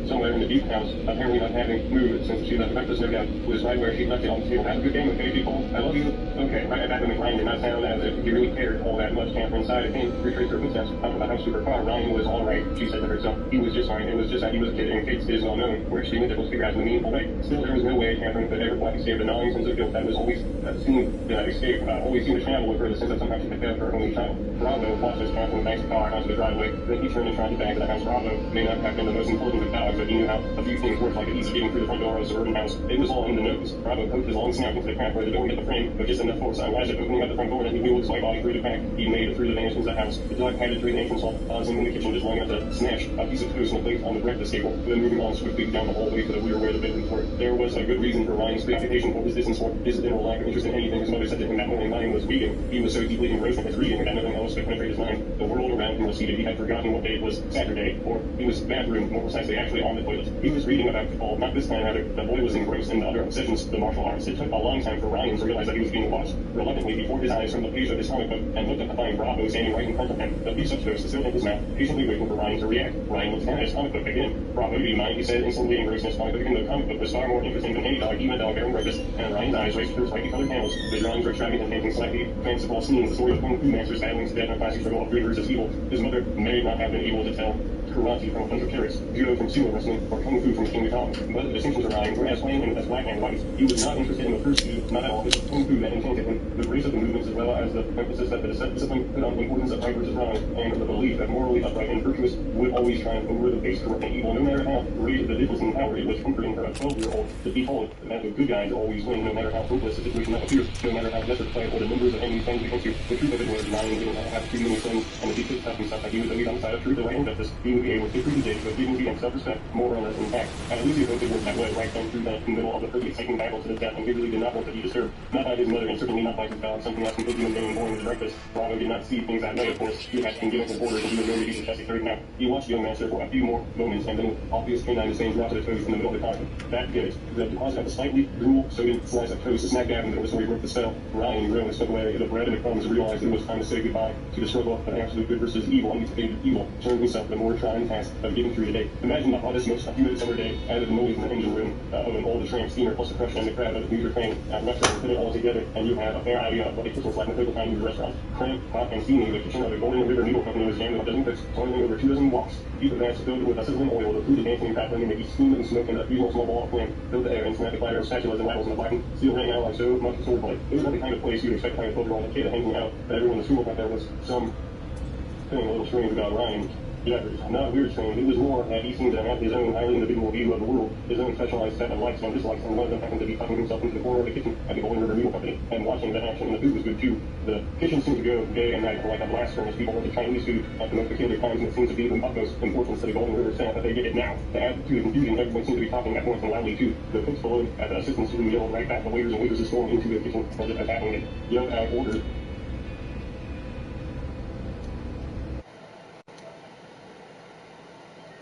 somewhere in the deep house, apparently not having moved since she left the breakfast, no doubt, was right where she left it on the table. Have a good game, okay, people? I love you. Okay, right at that moment, Ryan did not sound as if he really cared all that much. Catherine sighed and retraced her footsteps out of the house to her car. Ryan was all right, she said to herself. He was just fine. It was just that he was a kid, and kids is well known. We're extremely difficult to figure out in a meaningful way. Still, there was no way Catherine could ever quite escape the gnawing sense of guilt that was always seemed to travel with her, the sense that somehow she had failed her only child. Bravo watched as Catherine backed the car onto the driveway. Then he turned and tried to back to the house. Bravo may not have been the most important of dogs, but he knew how a few things worked like an easy getting through the front door of a suburban house. It was all in the nose. Bravo poked his long snout into the crack where the door hit the frame, but just enough force on Elijah opening up the front door that he wheeled his white body through the crack. He made it through the vanishings of the house. The dog padded through the entrance hall, pausing in the kitchen just long enough to smash a piece of toast on the plate on the breakfast table, then moving on swiftly down the hallway to the rear where the bedrooms were. There was a good reason for Ryan's preoccupation for his distance, for his general lack of interest in anything. His mother said to him that morning Ryan was reading. He was so deeply engrossed in his reading that nothing else could penetrate his mind. The world around him was seated. He had forgotten what day it was, Saturday, or he was bathroom, more precisely, actually on the toilet. He was reading about football, not this time, rather. The boy was engrossed in the other obsessions, the martial arts. It took a long time for Ryan to realize that he was being watched. Reluctantly, he poured his eyes from the page of his comic book and looked at the fine Bravo standing right in front of him. The piece of toast still in his mouth, patiently waiting for Ryan to react. Ryan looked down at his comic book again. Bravo, do you mind? He said, instantly engrossed in his comic book. Again, the comic book was far more interesting than any dog, even a dog bearing breakfast. And Ryan's eyes raced through slightly colored panels. The drawings were extravagant and painting slightly fanciful scenes, the story of kung fu masters battling to death and classic struggle of good versus evil. His mother may not have been able to tell karate from a bunch of carrots, judo from sumo wrestling, or kung fu from King Kong. But the distinctions are Ryan, whereas playing him as black and white, he was not interested in the first two, not at all. It's kung fu that enchanted him. The grace of the movements, as well as the emphasis that the discipline put on the importance of right versus wrong, and the belief that morally upright and virtuous would always triumph over the base corrupt and evil, no matter how great the difference in power. It was comforting for a 12-year-old to behold that the good guys always win, no matter how hopeless the situation might appear, no matter how desperate fight or the numbers of enemies stand against you. The truth of it was Ryan didn't have too many friends, and the deep stuff himself that he was always on the side of truth and right and justice. He would be able to free the day with dignity and self-respect, more honor and impact. At least he hoped it worked that way, right down through the middle of the pretty exciting battle to the death, and he really did not want to be disturbed, not by his mother, and certainly not by his God, something else completely mundane and boring as breakfast. Bravo did not see things that way, of course. He had been given his orders, and he was ready to be successfully carried out. He watched the young man for a few more moments, and then with obvious canine disdain brought to the toes in the middle of the coffin. That did it. The deposit of a slightly gruel soaked slice of toast smack dab in the middle before he broke the spell. Ryan groaned and slipped away. The bread and the crumbs realized it was time to say goodbye to the struggle of absolute good versus evil, and he defeated evil, turned himself the more trying task of getting through the day. Imagine the hottest, most humid summer day, added the noise in the engine room of an old tramp steamer, plus the pressure and the crowd of the user train at restaurant, put it all together, and you have a fair idea of what a Christmas like in a typical Chinese restaurant. Cramped, hot, and steamy, the kitchen of the Golden River Needle Company was jammed with a dozen cooks, toiling over 2 dozen woks. Deep advanced filled with a sizzling oil, the food is dancing and crackling, and the steam and smoke and a fusional small ball of flame filled the air and snapped the fire of spatulas and rattles in the blackened steel rang out like so much swordplay. It was not the kind of place you'd expect to find a 12-year-old kid hanging out, but everyone in the school thought there was some thing a little strange about Ryan. Yeah, not weird strange. It was more that he seemed to have his own highly individual view of the world, his own specialized set of likes and dislikes, and one of them happened to be tucking himself into the corner of the kitchen at the Golden River Needle Company, and watching that action. And the food was good too. The kitchen seemed to go day and night like a blast furnace. People went to Chinese food at the most peculiar times, and it seemed to be of utmost importance to the Golden River staff that they did it now. To add to the confusion, everyone seemed to be talking at once and loudly too. The cooks below, at the assistants who yelled right back, the waiters and waitresses stormed into the kitchen as if attacking it. Yelled out orders.